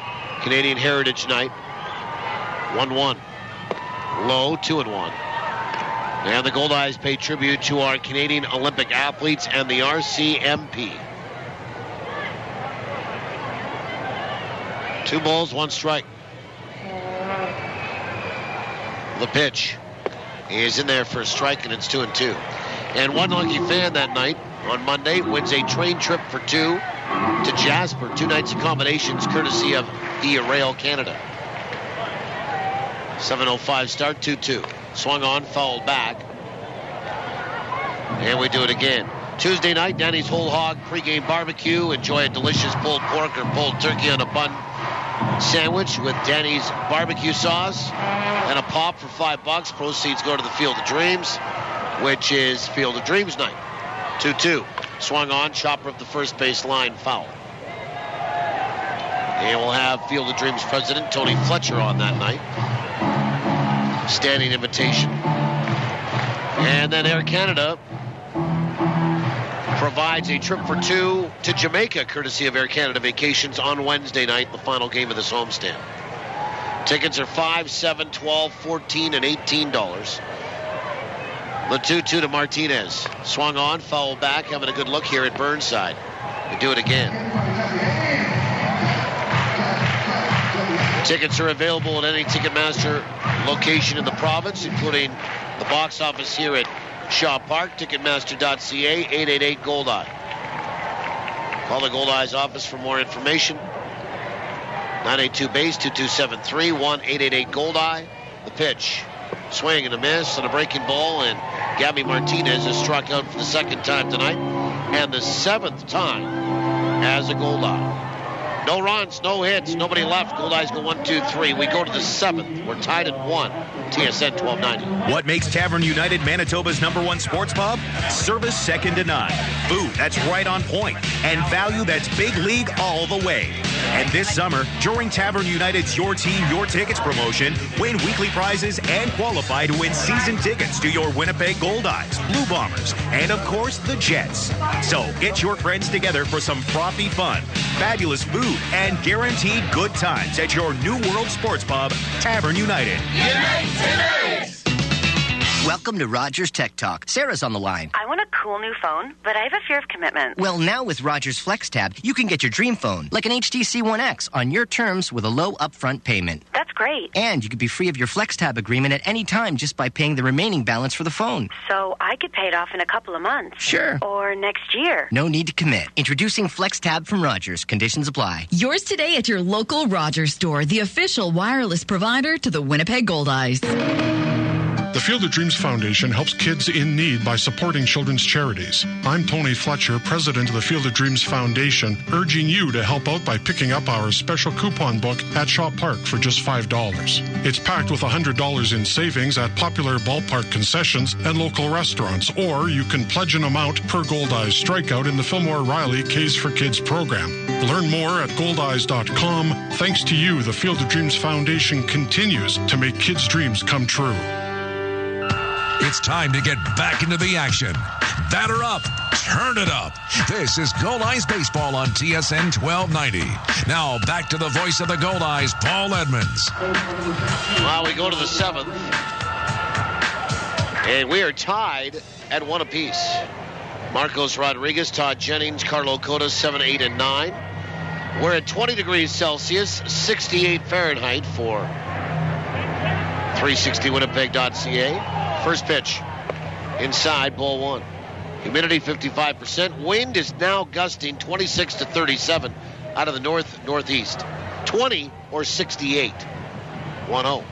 Canadian Heritage Night. 1-1. Low, 2-1. And the Goldeyes pay tribute to our Canadian Olympic athletes and the RCMP. 2 balls, 1 strike. The pitch is in there for a strike, and it's 2-2. And one lucky fan that night on Monday wins a train trip for 2 to Jasper. 2 nights accommodations courtesy of Via Rail Canada. 7:05 start, 2-2. Swung on, fouled back. And we do it again. Tuesday night, Danny's Whole Hog pregame barbecue. Enjoy a delicious pulled pork or pulled turkey on a bun sandwich with Danny's barbecue sauce and a pop for $5. Proceeds go to the Field of Dreams, which is Field of Dreams night. 2-2. Swung on, chopper up the first base line, foul. And we'll have Field of Dreams president Tony Fletcher on that night. Standing invitation. And then Air Canada provides a trip for 2 to Jamaica, courtesy of Air Canada Vacations on Wednesday night, the final game of this homestand. Tickets are $5, $7, $12, $14, and $18. The 2-2 to Martinez. Swung on, fouled back, having a good look here at Burnside. We do it again. Tickets are available at any Ticketmaster location in the province, including the box office here at Shaw Park, Ticketmaster.ca, 888-GOLDEYE. Call the Goldeyes office for more information. 982-BASE, 2273, 1-888-GOLDEYE. The pitch. Swing and a miss and a breaking ball, and Gabby Martinez is struck out for the 2nd time tonight and the 7th time as a Goldeye. No runs, no hits, nobody left. Goldeyes go 1-2-3. We go to the 7th. We're tied at 1. TSN 1290. What makes Tavern United Manitoba's #1 sports pub? Service second to none. Food that's right on point. And value that's big league all the way. And this summer, during Tavern United's Your Team, Your Tickets promotion, win weekly prizes and qualify to win season tickets to your Winnipeg Goldeyes, Blue Bombers, and of course, the Jets. So get your friends together for some frothy fun, fabulous food, and guaranteed good times at your New World Sports Pub, Tavern United. Welcome to Rogers Tech Talk. Sarah's on the line. I want a cool new phone, but I have a fear of commitment. Well, now with Rogers FlexTab, you can get your dream phone, like an HTC One X, on your terms with a low upfront payment. That's great. And you could be free of your FlexTab agreement at any time just by paying the remaining balance for the phone. So I could pay it off in a couple of months. Sure. Or next year. No need to commit. Introducing FlexTab from Rogers. Conditions apply. Yours today at your local Rogers store, the official wireless provider to the Winnipeg Goldeyes. The Field of Dreams Foundation helps kids in need by supporting children's charities. I'm Tony Fletcher, president of the Field of Dreams Foundation, urging you to help out by picking up our special coupon book at Shaw Park for just $5. It's packed with $100 in savings at popular ballpark concessions and local restaurants, or you can pledge an amount per Goldeyes strikeout in the Fillmore Riley K's for Kids program. Learn more at goldeyes.com. Thanks to you, the Field of Dreams Foundation continues to make kids' dreams come true. It's time to get back into the action. Batter up, turn it up. This is Goldeyes Baseball on TSN 1290. Now back to the voice of the Goldeyes, Paul Edmonds. Well, we go to the 7th. And we are tied at 1 apiece. Marcos Rodriguez, Todd Jennings, Carlo Cota, 7, 8, and 9. We're at 20 degrees Celsius, 68 Fahrenheit for 360winnipeg.ca. First pitch, inside, ball 1. Humidity 55%. Wind is now gusting 26 to 37 out of the northeast. 20 or 68. 1-0.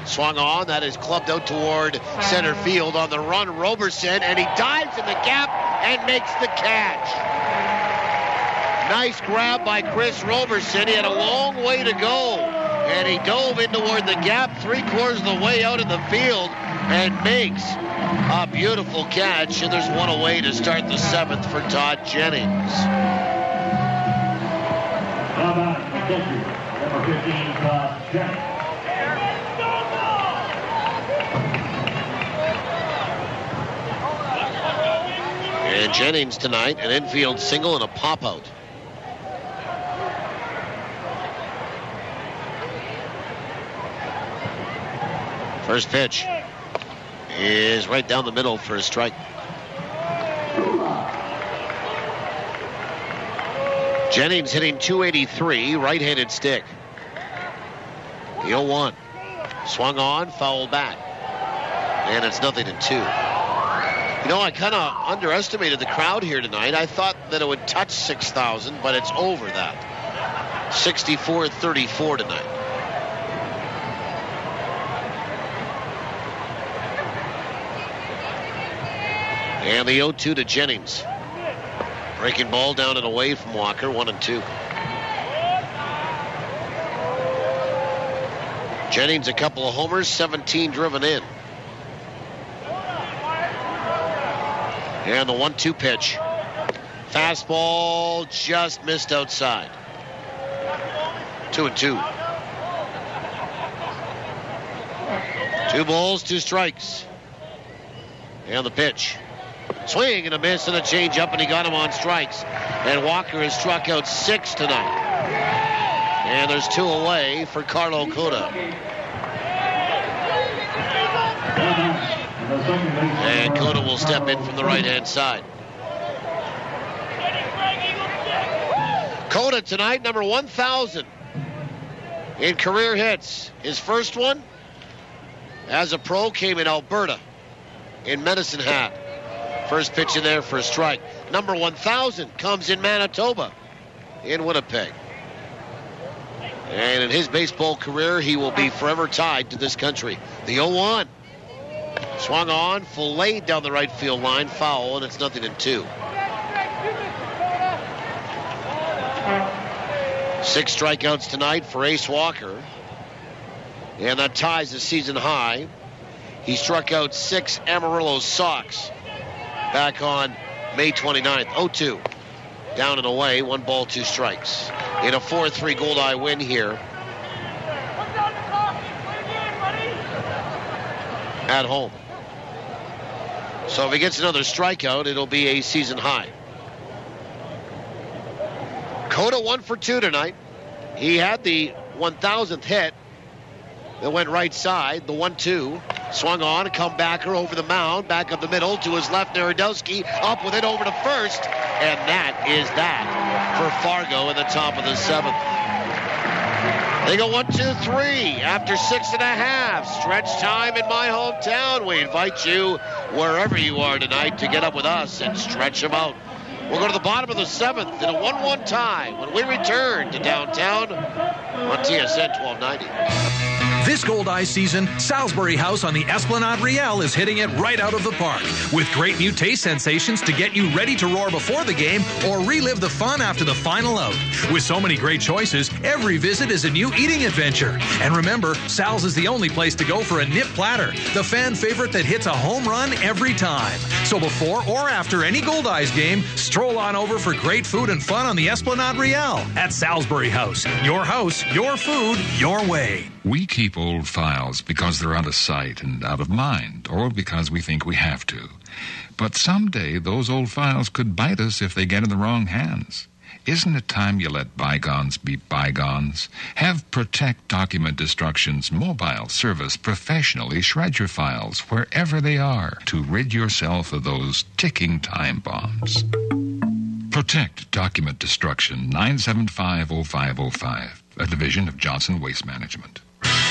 Swung on. That is clubbed out toward center field on the run. Roberson, and he dives in the gap and makes the catch. Nice grab by Chris Roberson. He had a long way to go, and he dove in toward the gap 3/4 of the way out of the field and makes a beautiful catch. And there's one away to start the 7th for Todd Jennings. Number 15, Todd Jennings. And Jennings tonight, an infield single and a pop-out. First pitch is right down the middle for a strike. Jennings hitting .283, right-handed stick. The 0-1. Swung on, fouled back. And it's 0-2. You know, I kind of underestimated the crowd here tonight. I thought that it would touch 6,000, but it's over that. 64-34 tonight. And the 0-2 to Jennings. Breaking ball down and away from Walker, 1-2. Jennings a couple of homers, 17 driven in. And the 1-2 pitch. Fastball just missed outside. 2-2. 2 balls, 2 strikes. And the pitch. Swing and a miss and a change up, and he got him on strikes. And Walker has struck out 6 tonight. And there's 2 away for Carlo Cota. And Cota will step in from the right-hand side. Cota tonight, number 1,000 in career hits. His first one as a pro came in Alberta, in Medicine Hat. First pitch in there for a strike. Number 1,000 comes in Manitoba, in Winnipeg. And in his baseball career, he will be forever tied to this country. The 0-1. Swung on, filleted down the right field line, foul, and it's 0-2. 6 strikeouts tonight for Ace Walker. And that ties the season high. He struck out 6 Amarillo Sox back on May 29th. 0-2. Down and away, 1 ball, 2 strikes. In a 4-3 Goldeye win here at home. So if he gets another strikeout, it'll be a season high. Cota 1 for 2 tonight. He had the 1,000th hit that went right side, the 1-2. Swung on, a comebacker over the mound, back up the middle to his left, Narodowski, up with it over to first. And that is that for Fargo in the top of the 7th. They go 1-2-3 after 6.5. Stretch time in my hometown. We invite you, wherever you are tonight, to get up with us and stretch them out. We'll go to the bottom of the 7th in a 1-1 tie when we return to downtown on TSN 1290. This Goldeyes season, Salisbury House on the Esplanade Riel is hitting it right out of the park with great new taste sensations to get you ready to roar before the game or relive the fun after the final out. With so many great choices, every visit is a new eating adventure. And remember, Sal's is the only place to go for a nip platter, the fan favorite that hits a home run every time. So before or after any Goldeyes game, stroll on over for great food and fun on the Esplanade Riel at Salisbury House. Your house, your food, your way. We keep old files because they're out of sight and out of mind, or because we think we have to. But someday those old files could bite us if they get in the wrong hands. Isn't it time you let bygones be bygones? Have Protect Document Destruction's mobile service professionally shred your files wherever they are to rid yourself of those ticking time bombs. Protect Document Destruction, 975-0505, a division of Johnson Waste Management.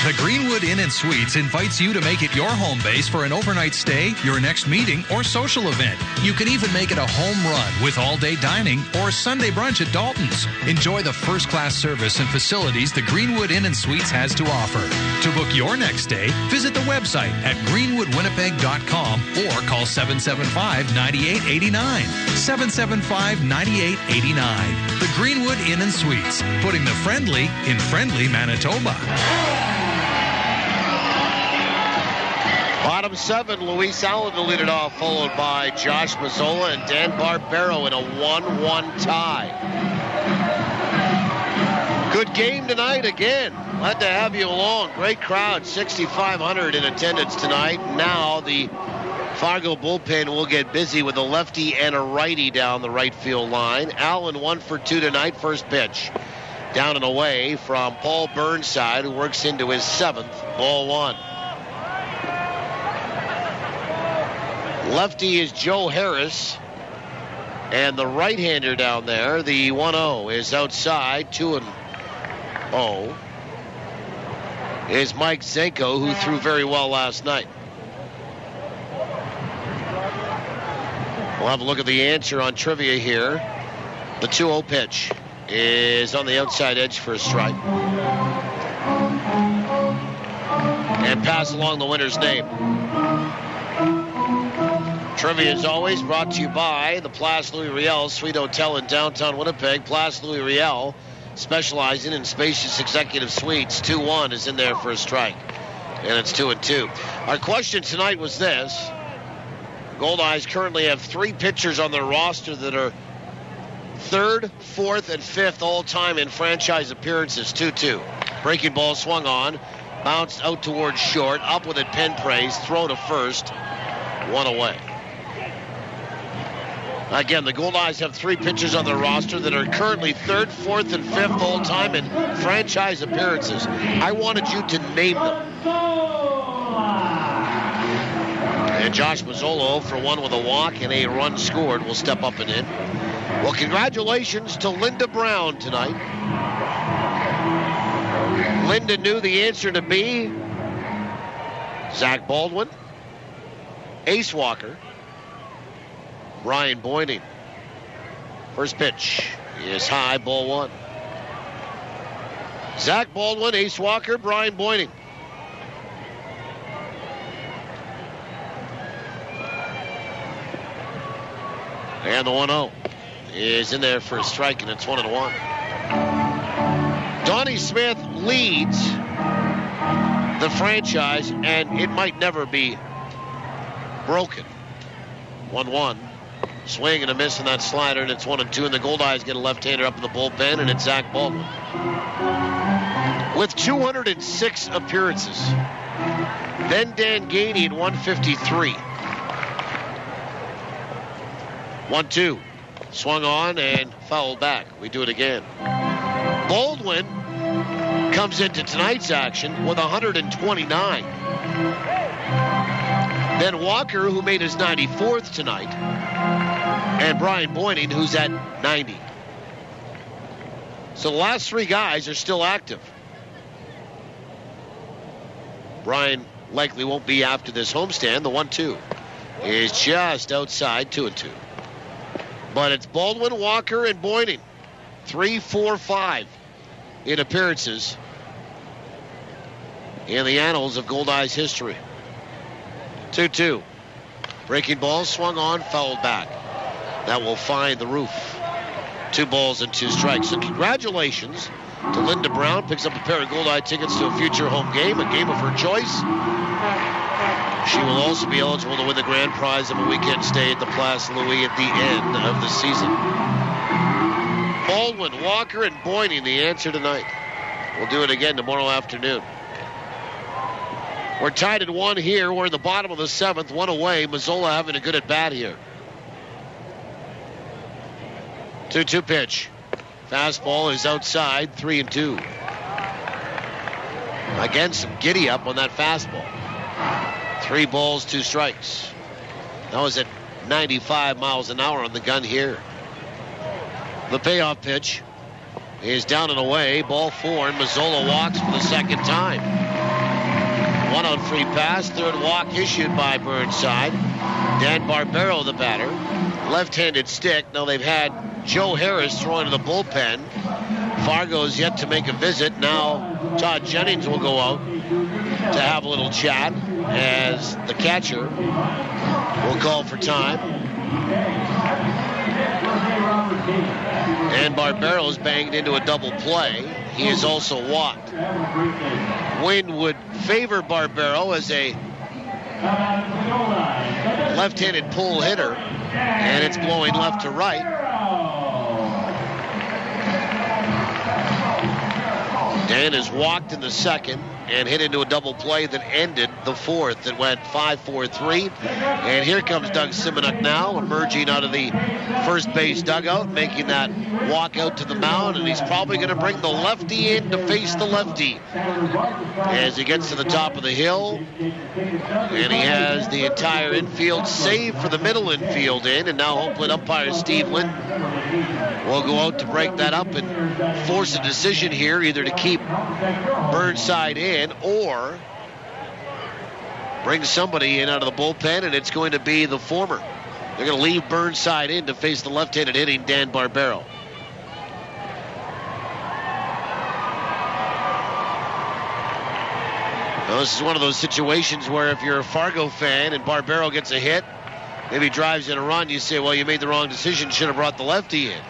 The Greenwood Inn and Suites invites you to make it your home base for an overnight stay, your next meeting, or social event. You can even make it a home run with all-day dining or Sunday brunch at Dalton's. Enjoy the first-class service and facilities the Greenwood Inn and Suites has to offer. To book your next stay, visit the website at greenwoodwinnipeg.com or call 775-9889. 775-9889. The Greenwood Inn and Suites, putting the friendly in friendly Manitoba. Bottom 7, Luis Alen to lead it off, followed by Josh Mazzola and Dan Barbero in a 1-1 tie. Good game tonight again. Glad to have you along. Great crowd, 6,500 in attendance tonight. Now the Fargo bullpen will get busy with a lefty and a righty down the right field line. Alen 1 for 2 tonight, first pitch. Down and away from Paul Burnside, who works into his 7th, ball 1. Lefty is Joe Harris. And the right-hander down there, the 1-0, is outside, 2-0, is Mike Zenko, who threw very well last night. We'll have a look at the answer on trivia here. The 2-0 pitch is on the outside edge for a strike. And pass along the winner's name. Trivia, as always, brought to you by the Place Louis Riel Suite Hotel in downtown Winnipeg. Place Louis Riel, specializing in spacious executive suites. 2-1 is in there for a strike. And it's 2-2. Our question tonight was this. Goldeyes currently have 3 pitchers on their roster that are 3rd, 4th, and 5th all-time in franchise appearances. 2-2. Breaking ball swung on. Bounced out towards short. Up with it, pen praise. Throw to first. 1 away. Again, the Goldeyes have 3 pitchers on their roster that are currently 3rd, 4th, and 5th all-time in franchise appearances. I wanted you to name them. And Josh Mazzola for 1 with a walk and a run scored will step up and in. Well, congratulations to Linda Brown tonight. Linda knew the answer to be Zach Baldwin, Ace Walker, Brian Boyding. First pitch is high, ball 1. Zach Baldwin, Ace Walker, Brian Boyding. And the 1-0 is in there for a strike, and it's 1-1. Donnie Smith leads the franchise, and it might never be broken. 1-1. Swing and a miss in that slider, and it's 1-2, and the Goldeyes get a left-hander up in the bullpen, and it's Zach Baldwin. With 206 appearances. Then Dan Gainey at 153. 1-2. Swung on and fouled back. We do it again. Baldwin comes into tonight's action with 129. Then Walker, who made his 94th tonight, and Brian Boyding, who's at 90. So the last 3 guys are still active. Brian likely won't be after this homestand. The 1-2 is just outside, 2-2. But it's Baldwin, Walker, and Boyding. 3, 4, 5 in appearances in the annals of Goldeyes history. 2-2. Breaking ball swung on, fouled back. That will find the roof. 2 balls and 2 strikes. So congratulations to Linda Brown. Picks up a pair of Goldeye tickets to a future home game, a game of her choice. She will also be eligible to win the grand prize of a weekend stay at the Place Louis at the end of the season. Baldwin, Walker, and Boyding, the answer tonight. We'll do it again tomorrow afternoon. We're tied at 1 here. We're in the bottom of the 7th, 1 away. Mazzola having a good at bat here. 2-2 pitch. Fastball is outside, 3-2. Again, some giddy up on that fastball. 3 balls, 2 strikes. That was at 95 miles an hour on the gun here. The payoff pitch is down and away. Ball 4, and Mazzola walks for the second time. 1-0 free pass. Third walk issued by Burnside. Dan Barbero, the batter. Left-handed stick. Now they've had Joe Harris throw into the bullpen. Fargo's yet to make a visit. Now Todd Jennings will go out to have a little chat as the catcher will call for time. And Barbero's banged into a double play. He is also walked. Wind would favor Barbero as a left-handed pull hitter, and it's blowing left to right. Dan has walked in the second and hit into a double play that ended the fourth. It went 5-4-3. And here comes Doug Simonuk now, emerging out of the first base dugout, making that walk out to the mound, and he's probably going to bring the lefty in to face the lefty. As he gets to the top of the hill, and he has the entire infield save for the middle infield in, and now hopefully umpire Steve Lind will go out to break that up and force a decision here, either to keep Burnside in or bring somebody in out of the bullpen, and it's going to be the former. They're going to leave Burnside in to face the left-handed hitting Dan Barbero. Well, this is one of those situations where if you're a Fargo fan and Barbero gets a hit, maybe drives in a run, you say, well, you made the wrong decision, should have brought the lefty in.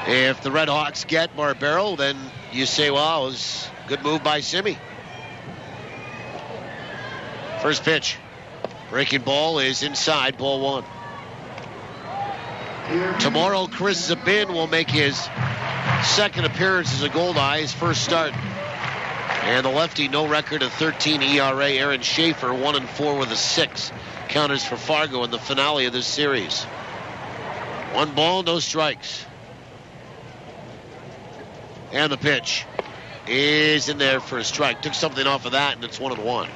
If the RedHawks get Barbero, then you say, well, it was a good move by Simi. First pitch. Breaking ball is inside, ball one. Tomorrow, Chris Zabin will make his second appearance as a Goldeye, his first start. And the lefty, no record of 13 ERA. Aaron Schaefer, 1-4 with a 6. Counters for Fargo in the finale of this series. 1 ball, no strikes. And the pitch is in there for a strike. Took something off of that, and it's 1-1.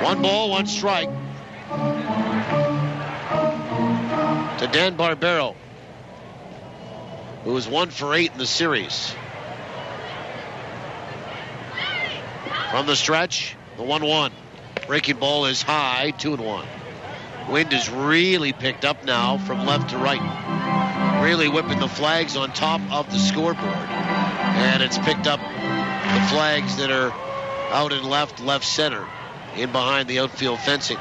1 ball, 1 strike to Dan Barbero, who was 1 for 8 in the series. From the stretch, the 1-1. Breaking ball is high, 2-1. Wind is really picked up now from left to right. Really whipping the flags on top of the scoreboard. And it's picked up the flags that are out in left center, in behind the outfield fencing.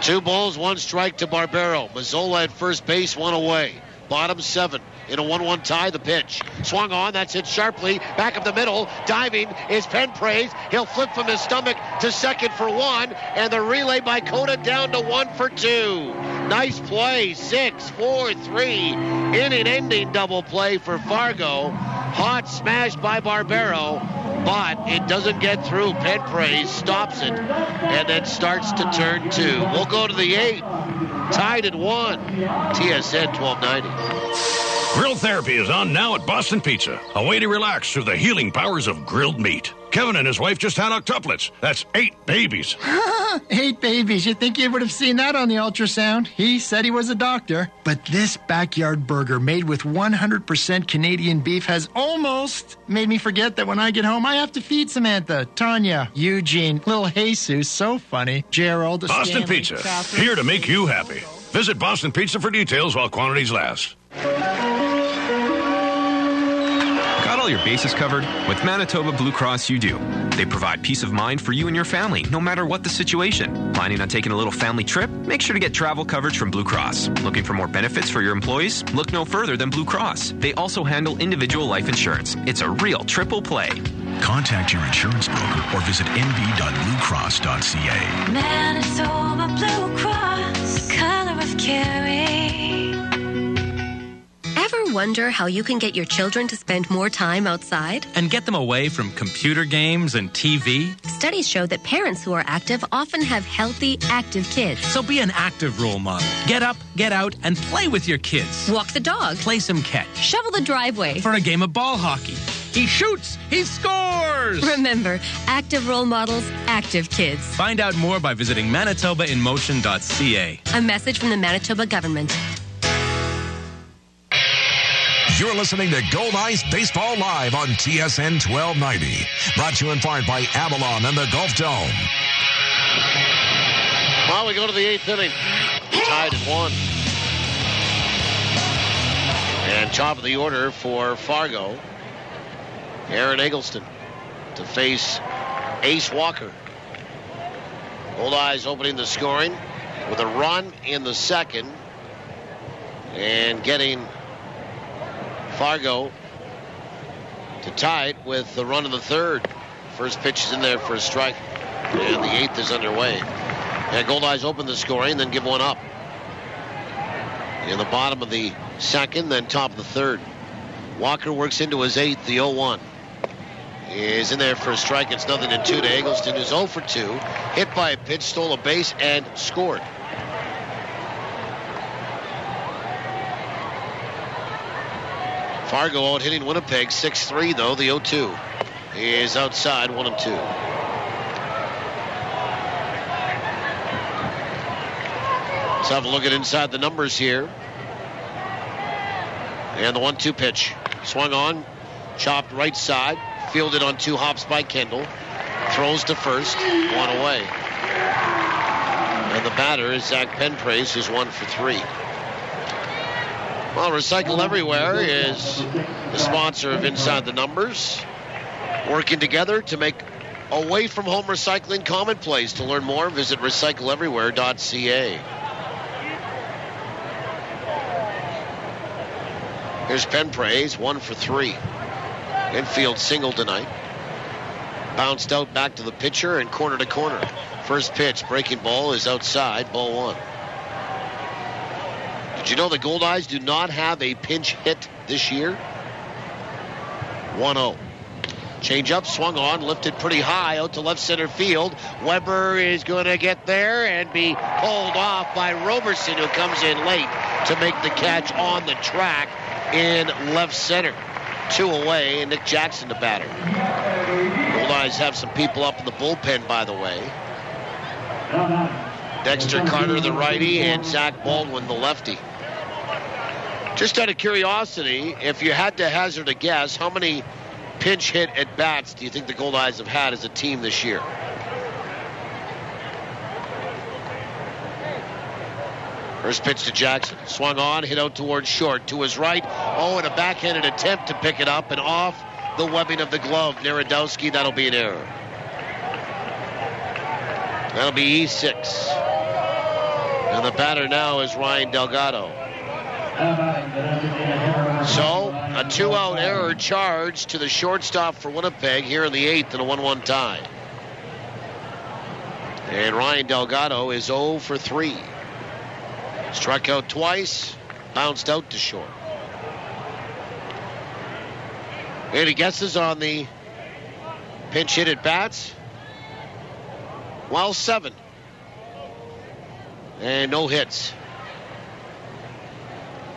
2 balls, 1 strike to Barbero. Mazzola at first base, 1 away. Bottom 7 in a 1-1 tie. The pitch swung on. That's hit sharply. Back up the middle. Diving is Penpraise. He'll flip from his stomach to second for 1. And the relay by Coda down to 1 for 2. Nice play. 6-4-3. Inning-ending double play for Fargo. Hot smash by Barbero, but it doesn't get through. Penpraise stops it and then starts to turn 2. We'll go to the 8. Tied at 1. TSN 1290. Grill therapy is on now at Boston Pizza. A way to relax through the healing powers of grilled meat. Kevin and his wife just had octuplets. That's 8 babies. 8 babies. You'd think you would have seen that on the ultrasound. He said he was a doctor. But this backyard burger made with 100% Canadian beef has almost made me forget that when I get home, I have to feed Samantha, Tanya, Eugene, little Jesus, so funny, Gerald, Boston Stanley, Pizza, Catherine. here to make you happy. Visit Boston Pizza for details while quantities last. Got all your bases covered? With Manitoba Blue Cross, you do. They provide peace of mind for you and your family, no matter what the situation. Planning on taking a little family trip? Make sure to get travel coverage from Blue Cross. Looking for more benefits for your employees? Look no further than Blue Cross. They also handle individual life insurance. It's a real triple play. Contact your insurance broker or visit nb.bluecross.ca. Manitoba Blue Cross, color of caring. Ever wonder how you can get your children to spend more time outside? And get them away from computer games and TV? Studies show that parents who are active often have healthy, active kids. So be an active role model. Get up, get out, and play with your kids. Walk the dog. Play some catch. Shovel the driveway. For a game of ball hockey. He shoots! He scores! Remember, active role models, active kids. Find out more by visiting manitobainmotion.ca. A message from the Manitoba government. You're listening to Goldeyes Baseball Live on TSN 1290. Brought to you in part by Avalon and the Gulf Dome. Well, we go to the 8th inning. Tied at 1. And top of the order for Fargo, Aaron Eggleston to face Ace Walker. Goldeyes opening the scoring with a run in the second and getting Fargo to tie it with the run in the third. First pitch is in there for a strike, and the 8th is underway. And Goldeyes open the scoring, then give one up. In the bottom of the second, then top of the third. Walker works into his 8th, the 0-1. Is in there for a strike. It's 0-2 to Eggleston, who's 0 for 2. Hit by a pitch, stole a base, and scored. Fargo out hitting Winnipeg 6-3, though. The 0-2 is outside, 1-2. Let's have a look at inside the numbers here. And the 1-2 pitch. Swung on, chopped right side, fielded on 2 hops by Kendall. Throws to first, 1 away. And the batter is Zach Penpraise, who's 1 for 3. Well, Recycle Everywhere is the sponsor of Inside the Numbers, working together to make away-from-home recycling commonplace. To learn more, visit recycleeverywhere.ca. Here's Penpraise, 1 for 3. Infield single tonight. Bounced out back to the pitcher and corner to corner. First pitch, breaking ball, is outside, ball 1. Did you know the Goldeyes do not have a pinch hit this year? 1-0. Change up, swung on, lifted pretty high out to left center field. Weber is going to get there and be pulled off by Roberson, who comes in late to make the catch on the track in left center. 2 away, and Nic Jackson the batter. Goldeyes have some people up in the bullpen, by the way. Dexter Carter, the righty, and Zach Baldwin, the lefty. Just out of curiosity, if you had to hazard a guess, how many pinch hit at bats do you think the Goldeyes have had as a team this year? First pitch to Jackson. Swung on, hit out towards short. To his right. Oh, and a backhanded attempt to pick it up and off the webbing of the glove. Narodowski, that'll be an error. That'll be E6. And the batter now is Ryan Delgado. So, a 2-out error charge to the shortstop for Winnipeg here in the 8th in a 1-1 tie. And Ryan Delgado is 0 for 3. Struck out twice, bounced out to short. Any guesses on the pinch hit at bats? Well, 7. And no hits.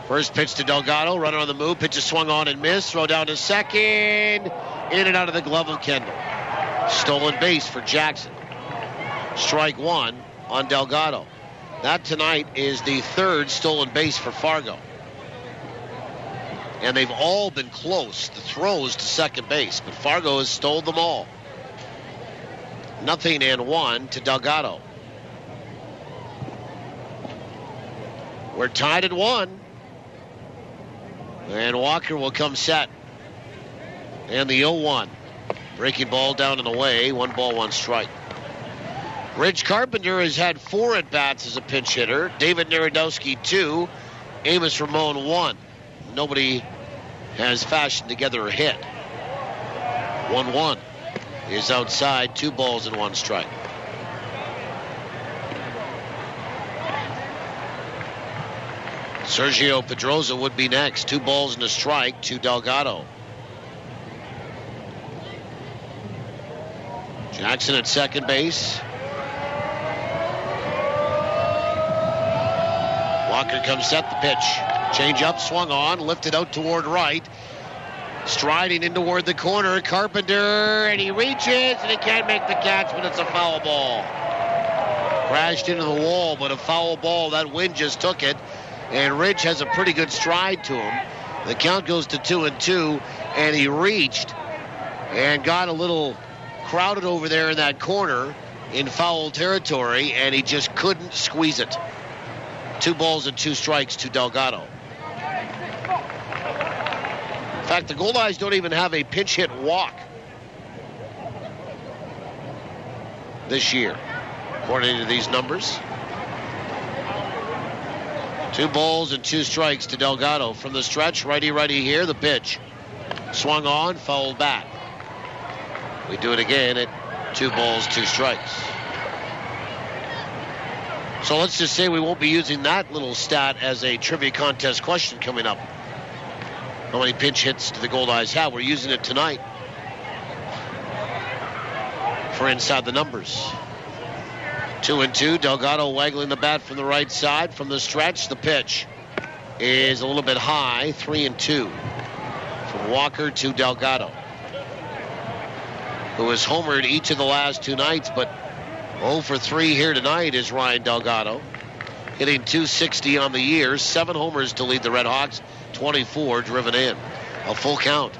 First pitch to Delgado, runner on the move, pitch is swung on and missed, throw down to second, in and out of the glove of Kendall. Stolen base for Jackson. Strike 1 on Delgado. That tonight is the 3rd stolen base for Fargo. And they've all been close, the throws to second base, but Fargo has stole them all. 0-1 to Delgado. We're tied at 1. And Walker will come set. And the 0-1. Breaking ball down and away. 1 ball, 1 strike. Rich Carpenter has had 4 at-bats as a pinch hitter. David Narodowski, 2. Amos Ramon, 1. Nobody has fashioned together a hit. 1-1 is outside. 2 balls and 1 strike. Sergio Pedroza would be next. 2 balls and a strike to Delgado. Jackson at second base. Walker comes set, the pitch. Change up, swung on, lifted out toward right. Striding in toward the corner, Carpenter, and he reaches, and he can't make the catch, but it's a foul ball. Crashed into the wall, but a foul ball. That wind just took it. And Ridge has a pretty good stride to him. The count goes to 2-2, and he reached and got a little crowded over there in that corner in foul territory, and he just couldn't squeeze it. 2 balls and 2 strikes to Delgado. In fact, the Goldeyes don't even have a pinch hit walk this year, according to these numbers. 2 balls and 2 strikes to Delgado from the stretch. Righty here, the pitch. Swung on, fouled back. We do it again at 2 balls, 2 strikes. So let's just say we won't be using that little stat as a trivia contest question coming up. How many pinch hits do the Goldeyes have? We're using it tonight for Inside the Numbers. 2-2. Delgado waggling the bat from the right side. From the stretch, the pitch is a little bit high. 3-2 from Walker to Delgado, who has homered each of the last 2 nights, but 0 for 3 here tonight is Ryan Delgado, hitting .260 on the year. 7 homers to lead the RedHawks, 24 driven in. A full count.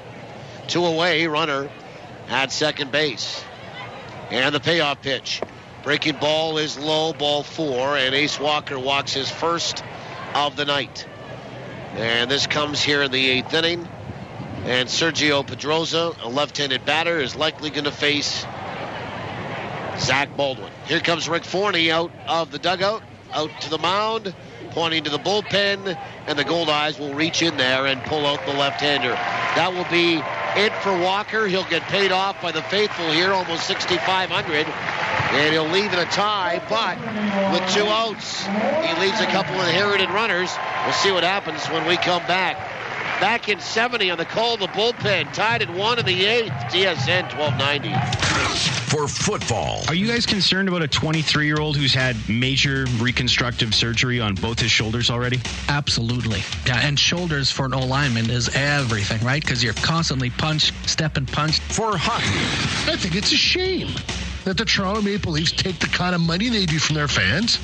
2 away, runner at second base. And the payoff pitch. Breaking ball is low, ball 4, and Ace Walker walks his first of the night. And this comes here in the 8th inning. And Sergio Pedroza, a left-handed batter, is likely going to face Zach Baldwin. Here comes Rick Forney out of the dugout, out to the mound, pointing to the bullpen, and the Goldeyes will reach in there and pull out the left-hander. That will be it for Walker. He'll get paid off by the faithful here, almost $6,500, and he'll leave in a tie, but with 2 outs, he leaves a couple of inherited runners. We'll see what happens when we come back. Back in 70 on the call of the bullpen, tied at 1 in the 8th, TSN 1290. For football. Are you guys concerned about a 23-year-old who's had major reconstructive surgery on both his shoulders already? Absolutely. Yeah, and shoulders for an O-lineman is everything, right? Because you're constantly step and punch. For hockey. I think it's a shame that the Toronto Maple Leafs take the kind of money they do from their fans,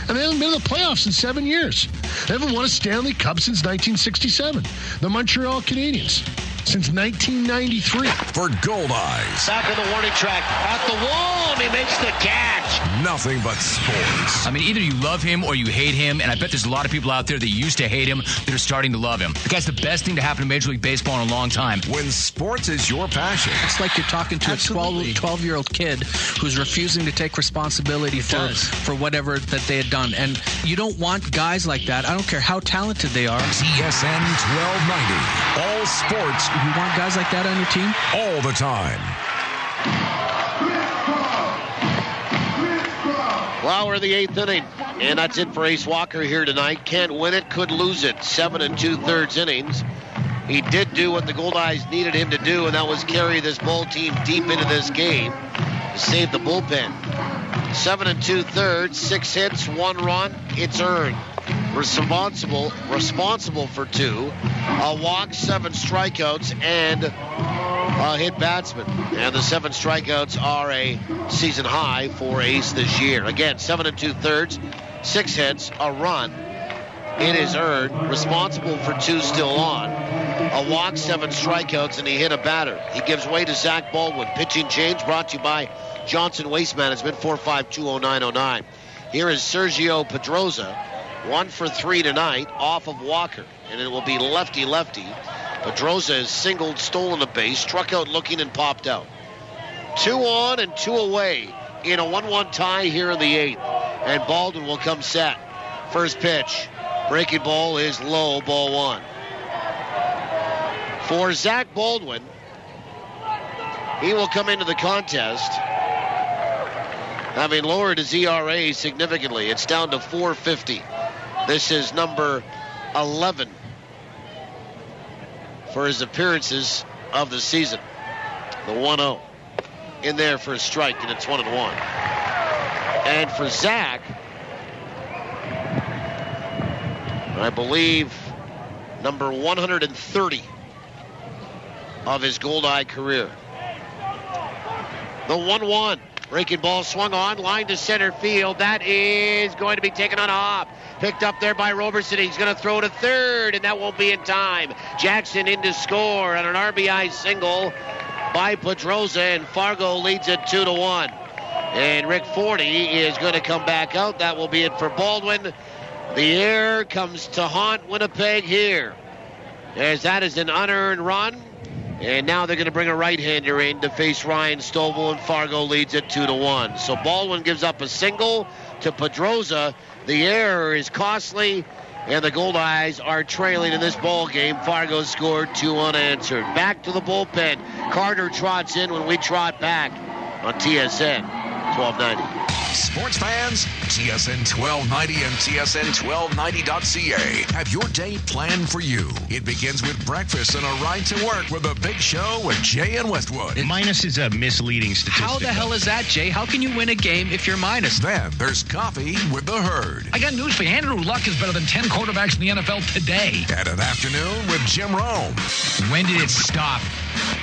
and they haven't been in the playoffs in 7 years. They haven't won a Stanley Cup since 1967. The Montreal Canadiens since 1993. For Goldeyes. Back in the warning track, at the wall, and he makes the catch. Nothing but sports. I mean, either you love him or you hate him, and I bet there's a lot of people out there that used to hate him that are starting to love him. The guy's the best thing to happen to Major League Baseball in a long time. When sports is your passion. It's like you're talking to a 12-year-old kid who's refusing to take responsibility for whatever that they had done. And you don't want guys like that. I don't care how talented they are. TSN 1290. All sports. You want guys like that on your team? All the time. Well, we're in the 8th inning, and that's it for Ace Walker here tonight. Can't win it, could lose it. 7 2/3 innings. He did do what the Goldeyes needed him to do, and that was carry this ball team deep into this game to save the bullpen. 7 2/3, 6 hits, 1 run. It's earned. Responsible for 2, a walk, 7 strikeouts, and a hit batsman. And the 7 strikeouts are a season high for Ace this year. Again, 7 2/3, 6 hits, a run. It is earned. Responsible for 2 still on. A walk, 7 strikeouts, and he hit a batter. He gives way to Zach Baldwin. Pitching change brought to you by Johnson Waste Management, 4520909. Here is Sergio Pedroza. 1 for 3 tonight off of Walker, and it will be lefty-lefty. Pedroza has singled, stolen a base, struck out looking, and popped out. 2 on and 2 away in a 1-1 tie here in the 8th, and Baldwin will come set. First pitch, breaking ball is low, ball 1. For Zach Baldwin, he will come into the contest having lowered his ERA significantly. It's down to 4.50. This is number 11 for his appearances of the season. The 1-0 in there for a strike, and it's 1-1. And for Zach, I believe number 130 of his Goldeye career. The 1-1. Breaking ball swung on, line to center field. That is going to be taken on a hop. Picked up there by Roberson. He's going to throw to third, and that won't be in time. Jackson in to score on an RBI single by Pedroza, and Fargo leads it 2-1. And Rick Forney is going to come back out. That will be it for Baldwin. The error comes to haunt Winnipeg here, as that is an unearned run. And now they're going to bring a right-hander in to face Ryan Stovall, and Fargo leads it 2-1. So Baldwin gives up a single to Pedroza. The error is costly, and the Goldeyes are trailing in this ball game. Fargo scored 2 unanswered. Back to the bullpen. Carter trots in when we trot back on TSN 1290. Sports fans, TSN 1290 and TSN1290.ca have your day planned for you. It begins with breakfast and a ride to work with a big show with Jay and Westwood. Minus is a misleading statistic. How the hell is that, Jay? How can you win a game if you're minus? Then there's coffee with the herd. I got news for you. Andrew Luck is better than 10 quarterbacks in the NFL today. And an afternoon with Jim Rome. When did it stop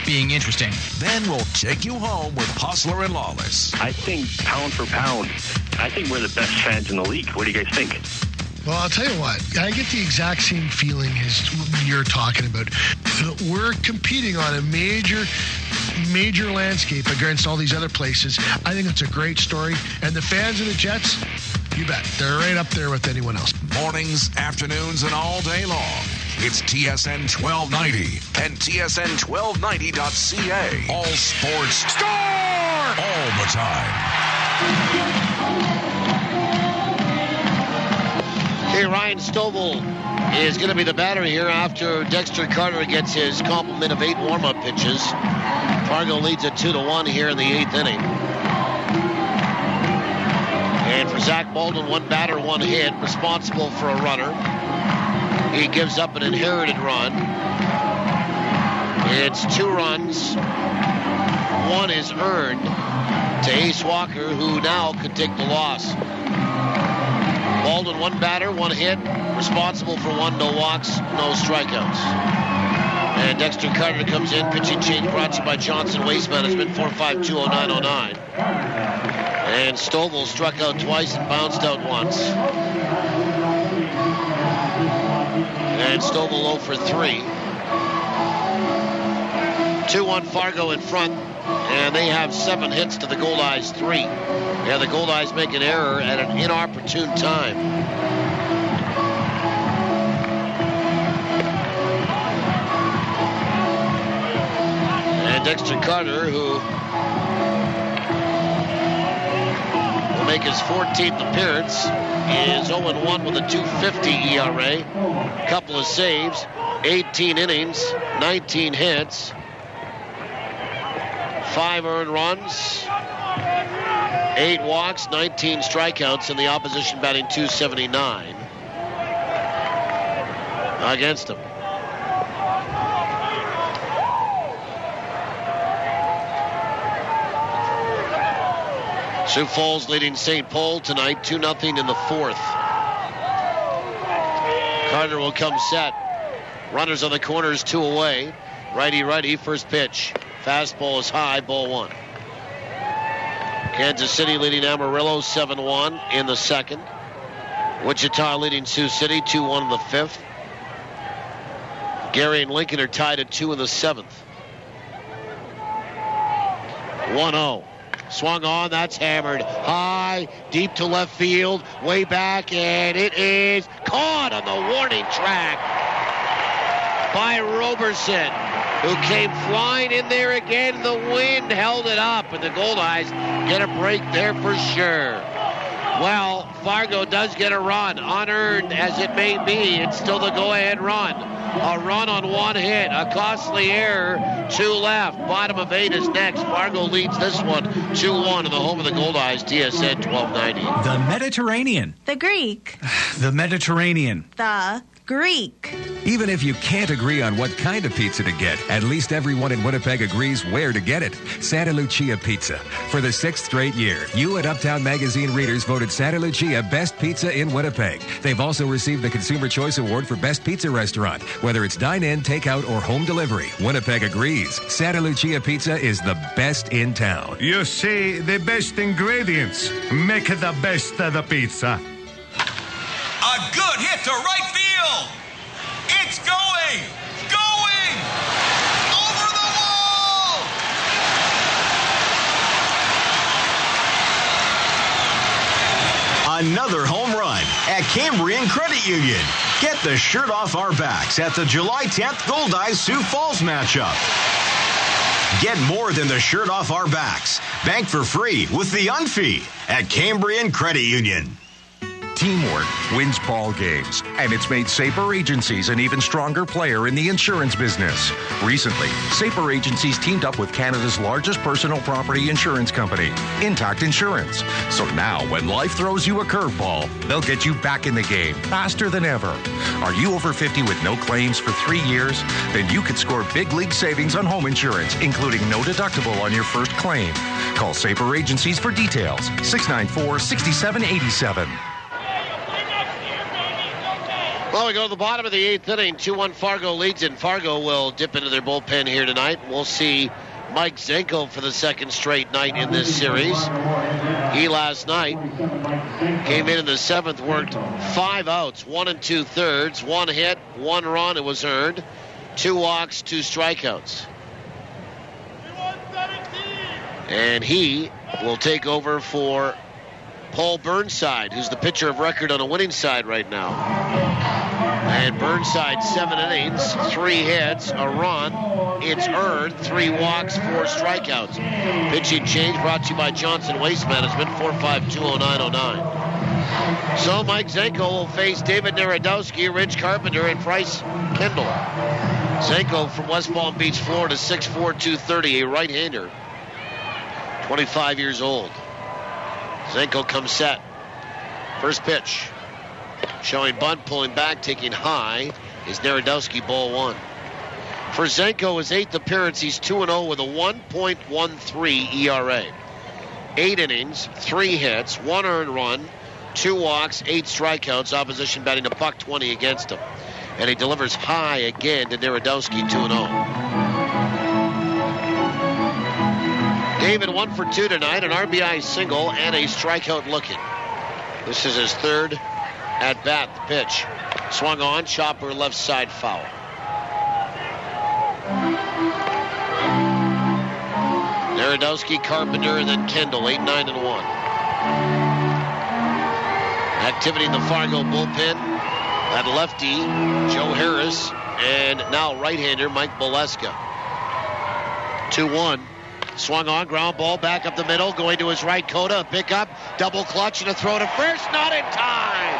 being interesting? Then we'll take you home with Hustler and Lawless. I think pound for pound, I think we're the best fans in the league. What do you guys think? Well, I'll tell you what. I get the exact same feeling as you're talking about. We're competing on a major landscape against all these other places. I think it's a great story. And the fans of the Jets, you bet. They're right up there with anyone else. Mornings, afternoons, and all day long. It's TSN 1290 and TSN1290.ca. All sports. Score! All the time. Okay, Ryan Stovall is going to be the batter here after Dexter Carter gets his complement of 8 warm-up pitches. Fargo leads it 2-1 here in the 8th inning. And for Zach Baldwin, 1 batter, 1 hit, responsible for a runner. He gives up an inherited run. It's 2 runs. 1 is earned to Ace Walker, who now could take the loss. Baldwin, 1 batter, 1 hit, responsible for 1 no walks, no strikeouts. And Dexter Carter comes in, pitching change brought to you by Johnson Waste Management, 4520909. And Stovall struck out twice and bounced out once. And Stovall 0 for 3. 2-1 Fargo in front, and they have 7 hits to the Goldeyes 3. Yeah, the Goldeyes make an error at an inopportune time. And Dexter Carter, who will make his 14th appearance, is 0-1 with a 2.50 ERA. Couple of saves, 18 innings, 19 hits, 5 earned runs, 8 walks, 19 strikeouts, and the opposition batting .279 against him. Sioux Falls leading St. Paul tonight, 2-0 in the 4th. Carter will come set. Runners on the corners, 2 away. Righty, first pitch. Fastball is high, ball 1. Kansas City leading Amarillo 7-1 in the 2nd. Wichita leading Sioux City 2-1 in the 5th. Gary and Lincoln are tied at 2 in the 7th. 1-0. Swung on, that's hammered high, deep to left field, way back, and it is caught on the warning track by Roberson, who came flying in there again. The wind held it up, and the Goldeyes get a break there for sure. Well, Fargo does get a run, unearned as it may be. It's still the go-ahead run. A run on 1 hit, a costly error, 2 left. Bottom of 8 is next. Fargo leads this one 2-1 in the home of the Goldeyes, TSN 1290. The Mediterranean. The Greek. The Mediterranean. The Greek. Even if you can't agree on what kind of pizza to get, at least everyone in Winnipeg agrees where to get it. Santa Lucia Pizza. For the 6th straight year, you and Uptown Magazine readers voted Santa Lucia Best Pizza in Winnipeg. They've also received the Consumer Choice Award for Best Pizza Restaurant. Whether it's dine-in, takeout, or home delivery, Winnipeg agrees. Santa Lucia Pizza is the best in town. You see, the best ingredients make the best of the pizza. A good hit to right field. It's going, over the wall. Another home run at Cambrian Credit Union. Get the shirt off our backs at the July 10th Goldeyes Sioux Falls matchup. Get more than the shirt off our backs. Bank for free with the Unfee at Cambrian Credit Union. Teamwork wins ball games, and it's made Saper Agencies an even stronger player in the insurance business. Recently, Saper Agencies teamed up with Canada's largest personal property insurance company, Intact Insurance. So now, when life throws you a curveball, they'll get you back in the game faster than ever. Are you over 50 with no claims for 3 years? Then you could score big league savings on home insurance, including no deductible on your first claim. Call Saper Agencies for details. 694-6787. Well, we go to the bottom of the 8th inning. 2-1 Fargo leads, and Fargo will dip into their bullpen here tonight. We'll see Mike Zenko for the second straight night in this series. He last night came in the 7th, worked 5 outs, 1 2/3, 1 hit, 1 run. It was earned, 2 walks, 2 strikeouts. And he will take over for Paul Burnside, who's the pitcher of record on a winning side right now. And Burnside, 7 innings, 3 hits, a run. It's earned, 3 walks, 4 strikeouts. Pitching change brought to you by Johnson Waste Management, 4520909. So Mike Zenko will face David Narodowski, Ridge Carpenter, and Bryce Kendall. Zenko from West Palm Beach, Florida, 6'4", 230, a right-hander, 25 years old. Zenko comes set. First pitch. Showing bunt, pulling back, taking high is Narodowski, ball 1. For Zenko, his 8th appearance, he's 2-0 with a 1.13 ERA. 8 innings, 3 hits, 1 earned run, 2 walks, 8 strikeouts. Opposition batting a .20 against him. And he delivers high again to Narodowski, 2-0. David 1 for 2 tonight, an RBI single and a strikeout looking. This is his 3rd at bat. The pitch swung on, chopper left side foul. Narodowski, Carpenter, and then Kendall, 8, 9, and 1. Activity in the Fargo bullpen. That lefty, Joe Harris, and now right-hander Mike Boleska. 2-1. Swung on, ground ball, back up the middle, going to his right, Cota, a pickup, double clutch, and a throw to first, not in time.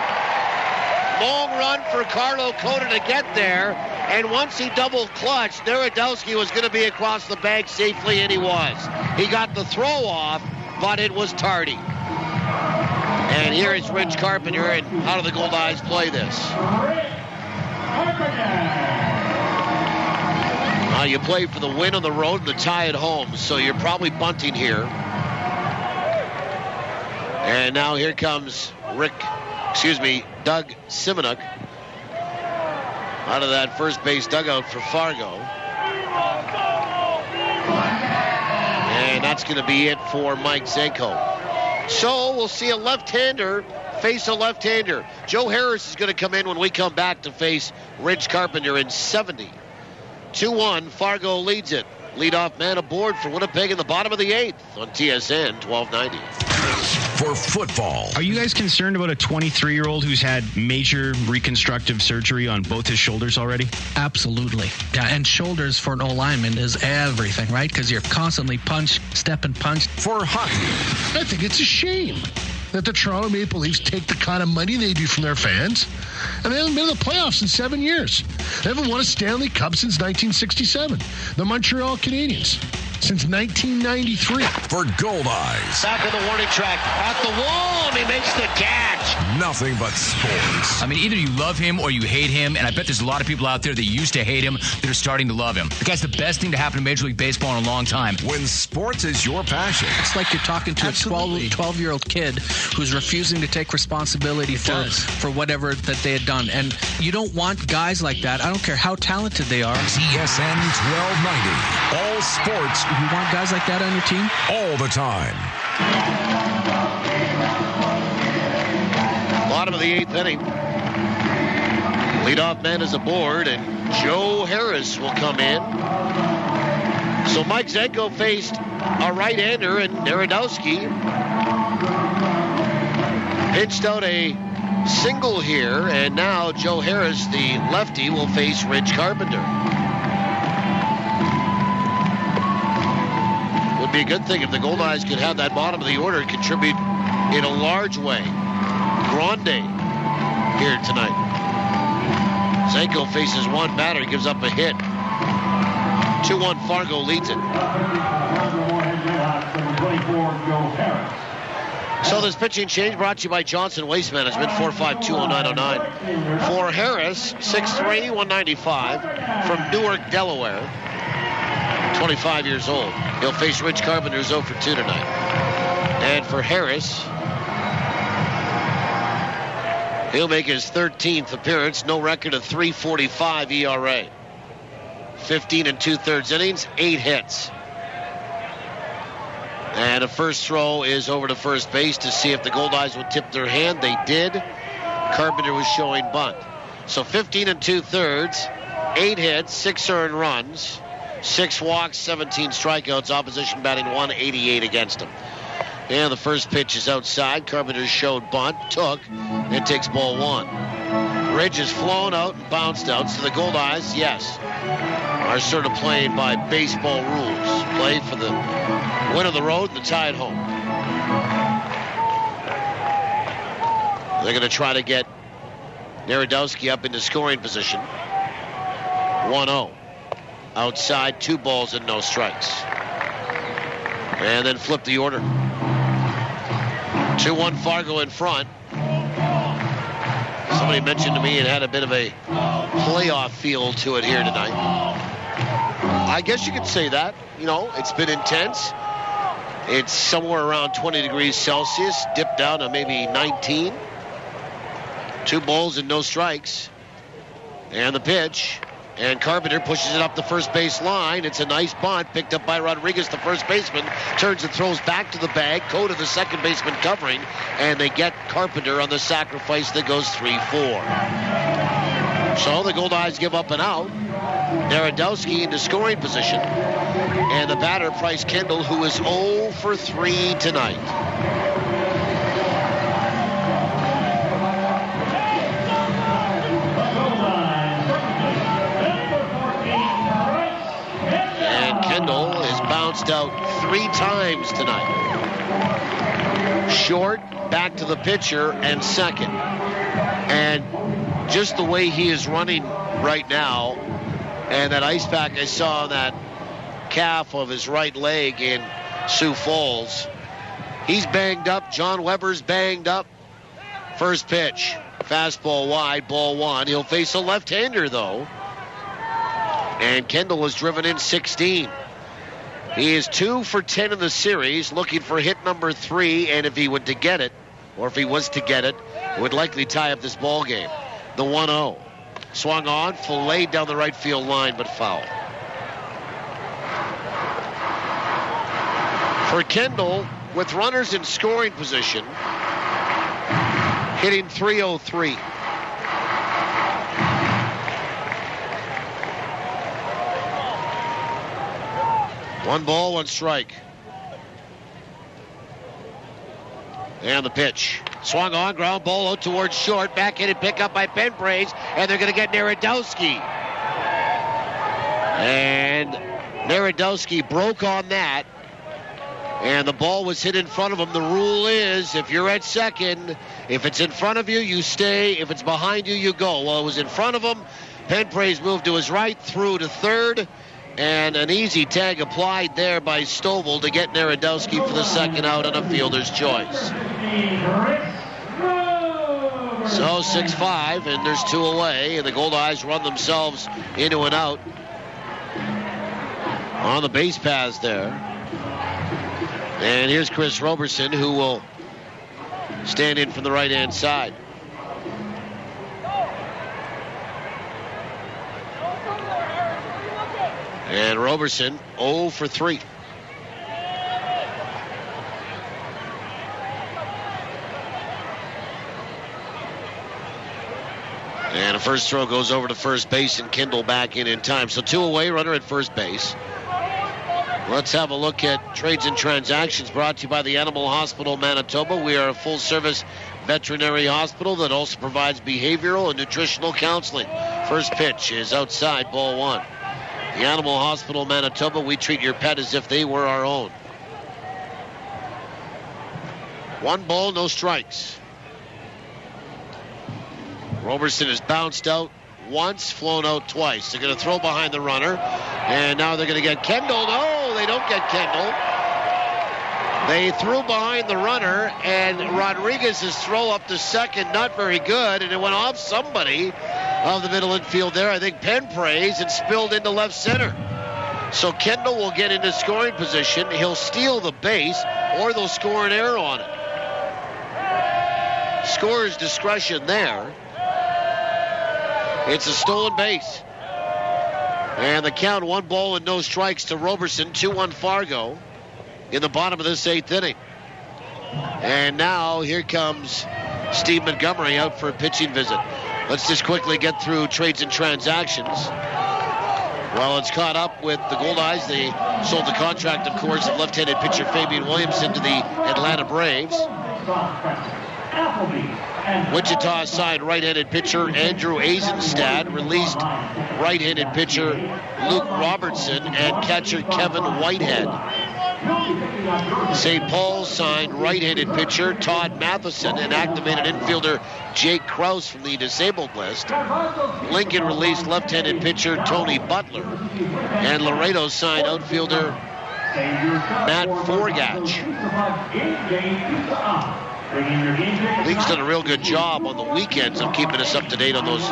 Long run for Carlo Cota to get there, and once he double clutched, Narodowski was going to be across the bag safely, and he was. He got the throw off, but it was tardy. And here is Ridge Carpenter, and how do the Goldeyes play this? You play for the win on the road and the tie at home, so you're probably bunting here. And now here comes Doug Simonuk out of that first base dugout for Fargo. And that's going to be it for Mike Zenko. So we'll see a left-hander face a left-hander. Joe Harris is going to come in when we come back to face Ridge Carpenter in 70. 2-1, Fargo leads it. Leadoff man aboard for Winnipeg in the bottom of the 8th on TSN 1290. For football. Are you guys concerned about a 23-year-old who's had major reconstructive surgery on both his shoulders already? Absolutely. Yeah, and shoulders for an O-lineman is everything, right? Because you're constantly step and punch. For hockey. I think it's a shame that the Toronto Maple Leafs take the kind of money they do from their fans, and they haven't been in the playoffs in 7 years. They haven't won a Stanley Cup since 1967. The Montreal Canadiens. since 1993. For Goldeyes. Back of the warning track. At the wall, and he makes the catch. Nothing but sports. I mean, either you love him or you hate him, and I bet there's a lot of people out there that used to hate him that are starting to love him. The guy's the best thing to happen to Major League Baseball in a long time. When sports is your passion. It's like you're talking to a 12-year-old kid who's refusing to take responsibility for whatever that they had done. And you don't want guys like that. I don't care how talented they are. TSN 1290. All sports. You want guys like that on your team? All the time. Bottom of the 8th inning. Leadoff man is aboard, and Joe Harris will come in. So Mike Zenko faced a right-hander, and Narodowski pitched out a single here, and now Joe Harris, the lefty, will face Rich Carpenter. Would be a good thing if the Goldeyes could have that bottom of the order contribute in a large way. Grande here tonight. Zenko faces one batter, gives up a hit. 2-1 Fargo leads it. So this pitching change brought to you by Johnson Waste Management, 4520909. For Harris, 6'3", 195, from Newark, Delaware. 25 years old. He'll face Rich Carpenter, 0 for 2 tonight. And for Harris, he'll make his 13th appearance. No record of 3.45 ERA. 15 2/3 innings, 8 hits. And a first throw is over to first base to see if the Goldeyes would tip their hand. They did. Carpenter was showing bunt. So 15 2/3, 8 hits, 6 earned runs, 6 walks, 17 strikeouts. Opposition batting 188 against him. And the first pitch is outside. Carpenter showed bunt, took, and takes ball 1. Ridge is flown out and bounced out. So the Goldeyes, yes, are sort of playing by baseball rules. Play for the win of the road and the tie at home. They're going to try to get Narodowski up into scoring position. 1-0. Outside, 2 balls and no strikes. And then flip the order. 2-1 Fargo in front. Somebody mentioned to me it had a bit of a playoff feel to it here tonight. I guess you could say that. You know, it's been intense. It's somewhere around 20 degrees Celsius, dipped down to maybe 19. 2 balls and no strikes. And the pitch. And Carpenter pushes it up the first base line. It's a nice bunt picked up by Rodriguez, the first baseman. Turns and throws back to the bag. Cota, the second baseman, covering. And they get Carpenter on the sacrifice that goes 3-4. So the Goldeyes give up an out. Narodowski into scoring position. And the batter, Price Kendall, who is 0 for 3 tonight. Kendall is bounced out 3 times tonight. Short, back to the pitcher, and second. And just the way he is running right now, and that ice pack I saw on that calf of his right leg in Sioux Falls, he's banged up. John Weber's banged up. First pitch, fastball wide, ball 1. He'll face a left-hander, though. And Kendall was driven in 16. He is 2 for 10 in the series, looking for hit number 3, and if he was to get it, it would likely tie up this ball game. The 1-0. Swung on, filleted down the right field line, but foul. For Kendall, with runners in scoring position, hitting .303. One ball, 1 strike. And the pitch. Swung on, ground ball out towards short. Backhanded pickup by Penpraise, and they're going to get Narodowski. And Narodowski broke on that. And the ball was hit in front of him. The rule is, if you're at second, if it's in front of you, you stay. If it's behind you, you go. Well, it was in front of him. Penpraise moved to his right, threw to third. And an easy tag applied there by Stovall to get Narodowski for the second out on a fielder's choice. So 6-5, and there's 2 away, and the Goldeyes run themselves into an out on the base paths there. And here's Chris Roberson, who will stand in from the right-hand side. And Roberson 0 for 3. And a first throw goes over to first base, and Kendall back in time. So 2 away, runner at first base. Let's have a look at trades and transactions brought to you by the Animal Hospital Manitoba. We are a full-service veterinary hospital that also provides behavioral and nutritional counseling. First pitch is outside, ball 1. The Animal Hospital Manitoba, we treat your pet as if they were our own. 1 ball, no strikes. Roberson has bounced out once, flown out twice. They're going to throw behind the runner, and now they're going to get Kendall. No, they don't get Kendall. They threw behind the runner, and Rodriguez's throw up to second, not very good, and it went off somebody of the middle infield there. I think Penpraise, and spilled into left center. So Kendall will get into scoring position. He'll steal the base, or they'll score an error on it. Scorer's discretion there. It's a stolen base. And the count, 1 ball and no strikes to Roberson, 2-1 Fargo in the bottom of this 8th inning. And now here comes Steve Montgomery out for a pitching visit. Let's just quickly get through trades and transactions. Well, it's caught up with the Goldeyes. They sold the contract, of course, of left-handed pitcher Fabian Williamson to the Atlanta Braves. Wichita signed right-handed pitcher Andrew Eisenstadt, released right-handed pitcher Luke Robertson, and catcher Kevin Whitehead. St. Paul signed right-handed pitcher Todd Matheson and activated infielder Jake Krause from the disabled list. Lincoln released left-handed pitcher Tony Butler, and Laredo signed outfielder Matt Forgach. League's done a real good job on the weekends of keeping us up to date on those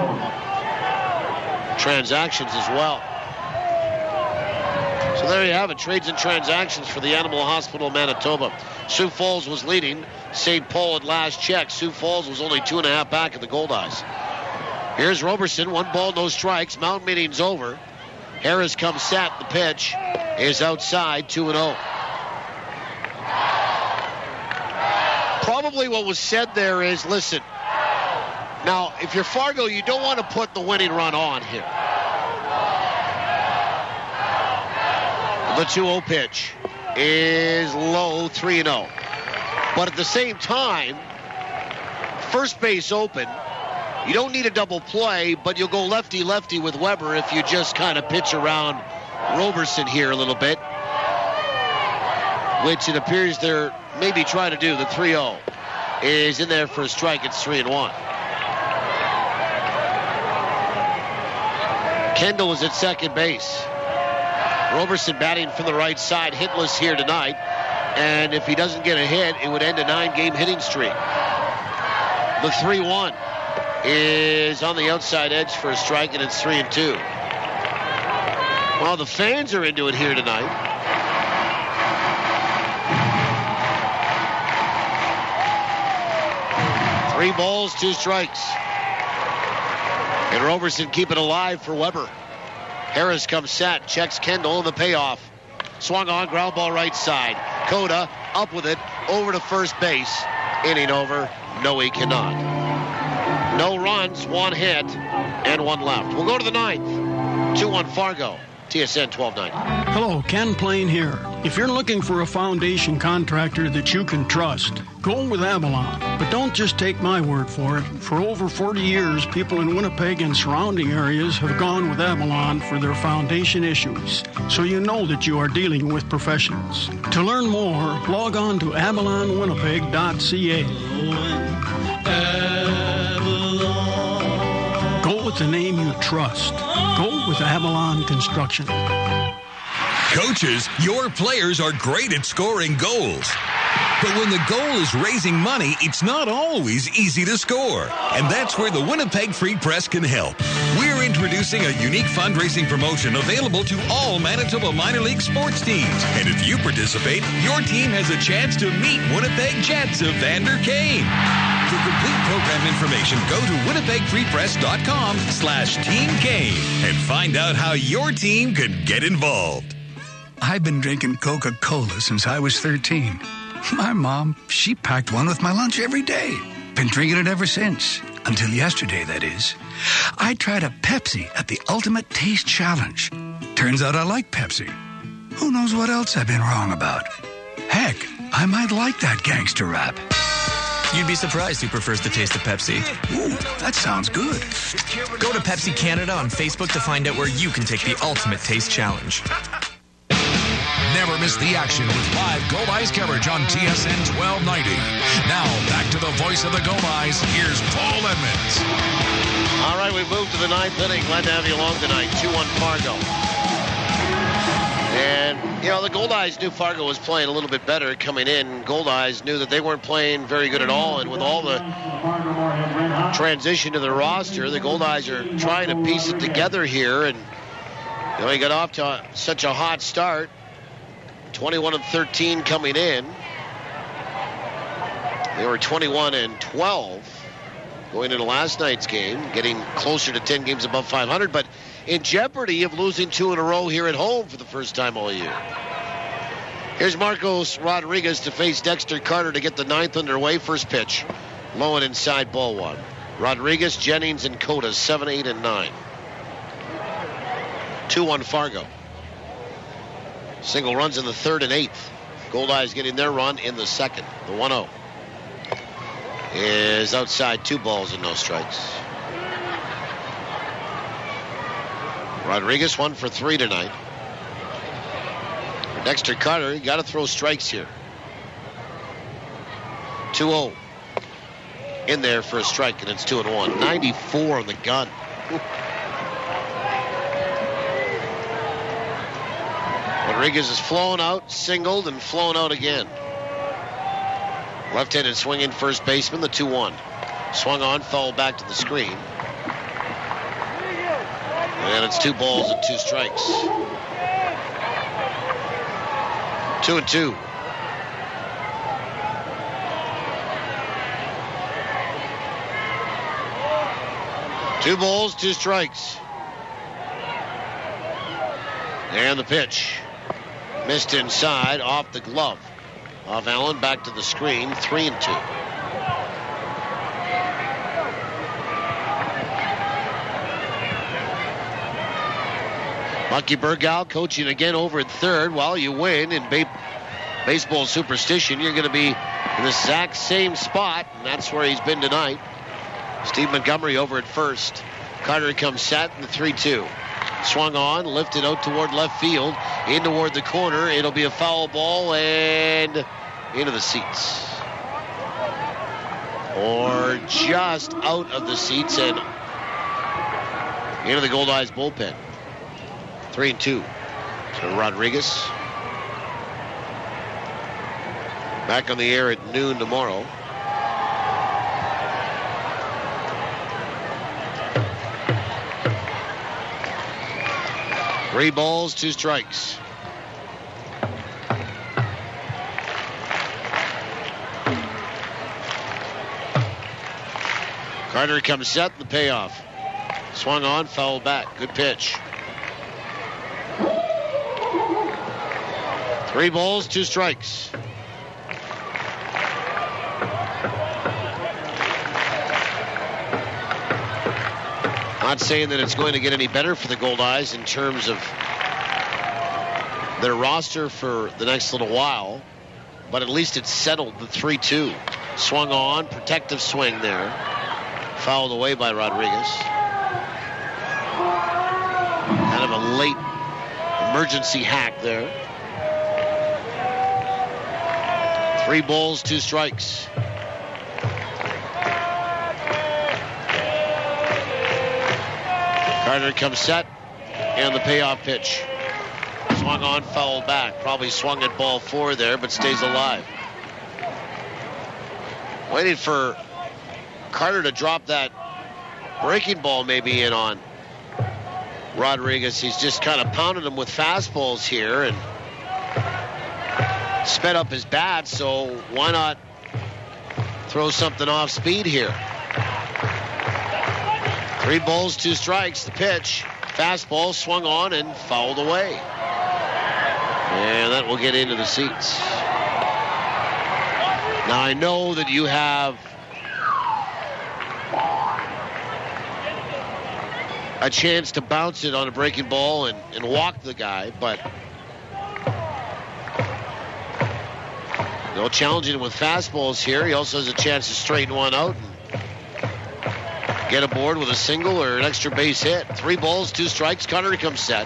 transactions as well. So there you have it, trades and transactions for the Animal Hospital Manitoba. Sioux Falls was leading St. Paul at last check. Sioux Falls was only 2.5 back at the Goldeyes. Here's Roberson, 1 ball, no strikes. Mound meeting's over. Harris comes set. The pitch is outside, 2-0. Probably what was said there is, listen, now, if you're Fargo, you don't want to put the winning run on here. The 2-0 pitch is low, 3-0. But at the same time, first base open. You don't need a double play, but you'll go lefty-lefty with Weber if you just kind of pitch around Roberson here a little bit, which it appears they're maybe trying to do. The 3-0 is in there for a strike. It's 3-1. Kendall is at second base. Roberson batting from the right side, hitless here tonight. And if he doesn't get a hit, it would end a 9-game hitting streak. The 3-1 is on the outside edge for a strike, and it's 3-2. Well, the fans are into it here tonight. Three balls, 2 strikes. And Roberson keep it alive for Weber. Harris comes set, checks Kendall, and the payoff. Swung on, ground ball right side. Coda up with it, over to first base. Inning over. No, he cannot. No runs, 1 hit, and 1 left. We'll go to the 9th. 2-1 Fargo. TSN 1290. Hello, Ken Plain here. If you're looking for a foundation contractor that you can trust, go with Avalon. But don't just take my word for it. For over 40 years, people in Winnipeg and surrounding areas have gone with Avalon for their foundation issues. So you know that you are dealing with professionals. To learn more, log on to avalonwinnipeg.ca. Go with with a name you trust. Go with Avalon Construction. Coaches, your players are great at scoring goals. But when the goal is raising money, it's not always easy to score. And that's where the Winnipeg Free Press can help. We're introducing a unique fundraising promotion available to all Manitoba minor league sports teams. And if you participate, your team has a chance to meet Winnipeg Jets of Vander Kane. For complete program information, go to winnipegfreepress.com/Team Kane and find out how your team can get involved. I've been drinking Coca-Cola since I was 13. My mom, she packed one with my lunch every day. Been drinking it ever since. Until yesterday, that is. I tried a Pepsi at the Ultimate Taste Challenge. Turns out I like Pepsi. Who knows what else I've been wrong about? Heck, I might like that gangster rap. You'd be surprised who prefers the taste of Pepsi. Ooh, that sounds good. Go to Pepsi Canada on Facebook to find out where you can take the Ultimate Taste Challenge. Never miss the action with live Goldeyes coverage on TSN 1290. Now, back to the voice of the Goldeyes. Here's Paul Edmonds. All right, we've moved to the ninth inning. Glad to have you along tonight. 2-1 Fargo. And, you know, the Goldeyes knew Fargo was playing a little bit better coming in. Goldeyes knew that they weren't playing very good at all. And with all the transition to the roster, the Goldeyes are trying to piece it together here. And, you know, he got off to such a hot start. 21-13 coming in. They were 21-12 going into last night's game, getting closer to 10 games above 500, but in jeopardy of losing 2 in a row here at home for the first time all year. Here's Marcos Rodriguez to face Dexter Carter to get the ninth underway. First pitch, low and inside, ball one. Rodriguez, Jennings, and Cota, 7, 8, and 9. 2-1 Fargo. Single runs in the third and eighth. Goldeyes getting their run in the second. The 1-0 is outside, 2 balls and no strikes. Rodriguez 1 for 3 tonight. For Dexter Carter, you got to throw strikes here. 2-0 in there for a strike, and it's 2-1. 94 on the gun. Rodriguez is flown out, singled, and flown out again. Left-handed swinging first baseman, the 2-1. Swung on, fouled back to the screen. And it's 2 balls and 2 strikes. 2-2. Two balls, 2 strikes. And the pitch. Missed inside, off the glove. Off Alen, back to the screen, 3-2. Bucky Burgal coaching again over at third. While you win in baseball superstition, you're going to be in the exact same spot, and that's where he's been tonight. Steve Montgomery over at first. Carter comes set in the 3-2. Swung on, lifted out toward left field, in toward the corner. It'll be a foul ball and into the seats. Or just out of the seats and into the Goldeyes bullpen. 3-2 to Rodriguez. Back on the air at noon tomorrow. Three balls, 2 strikes. Carter comes set, the payoff. Swung on, fouled back. Good pitch. 3 balls, 2 strikes. Not saying that it's going to get any better for the Goldeyes in terms of their roster for the next little while, but at least it's settled the 3-2. Swung on, protective swing there. Fouled away by Rodriguez. Kind of a late emergency hack there. 3 balls, 2 strikes. Carter comes set, and the payoff pitch. Swung on, fouled back. Probably swung at ball 4 there, but stays alive. Waiting for Carter to drop that breaking ball maybe in on Rodriguez. He's just kind of pounded him with fastballs here and sped up his bat, so why not throw something off speed here? 3 balls, 2 strikes. The pitch. Fastball swung on and fouled away. And that will get into the seats. Now I know that you have a chance to bounce it on a breaking ball and walk the guy, but no challenging him with fastballs here. He also has a chance to straighten one out and get aboard with a single or an extra base hit. 3 balls, 2 strikes. Carter comes set.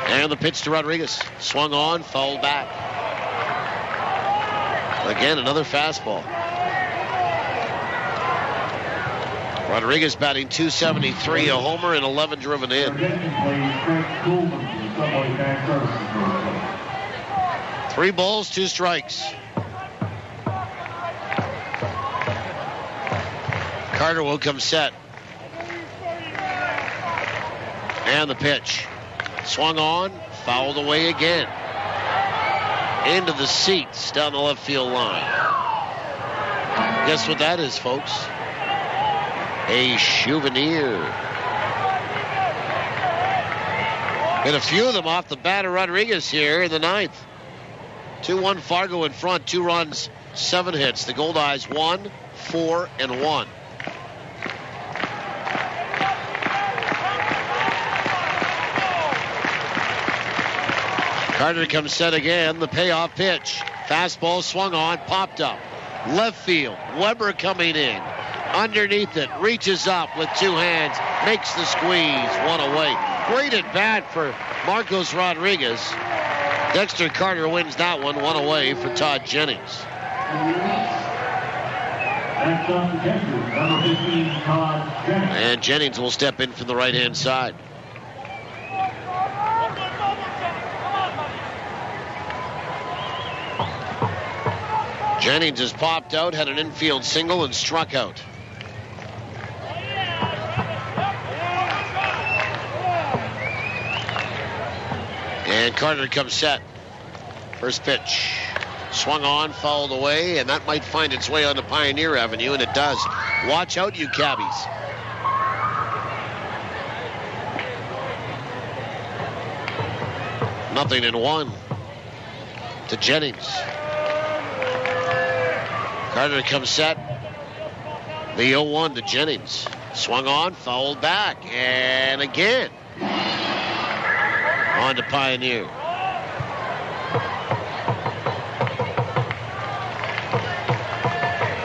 And the pitch to Rodriguez. Swung on, fouled back. Again, another fastball. Rodriguez batting .273, a homer and 11 driven in. 3 balls, 2 strikes. Carter will come set. And the pitch. Swung on, fouled away again. Into the seats down the left field line. Guess what that is, folks? A souvenir. Been a few of them off the bat of Rodriguez here in the 9th. 2-1 Fargo in front, 2 runs, 7 hits. The Goldeyes 1, 4, and 1. Carter comes set again. The payoff pitch. Fastball swung on, popped up. Left field. Weber coming in. Underneath it. Reaches up with 2 hands. Makes the squeeze. 1 away. Great at bat for Marcos Rodriguez. Dexter Carter wins that one. 1 away for Todd Jennings. And Jennings will step in from the right-hand side. Jennings has popped out, had an infield single, and struck out. And Carter comes set. First pitch. Swung on, fouled away, and that might find its way onto Pioneer Avenue, and it does. Watch out, you cabbies. Nothing in 1 to Jennings. Carter comes set. The 0-1 to Jennings. Swung on, fouled back, and again. On to Pioneer.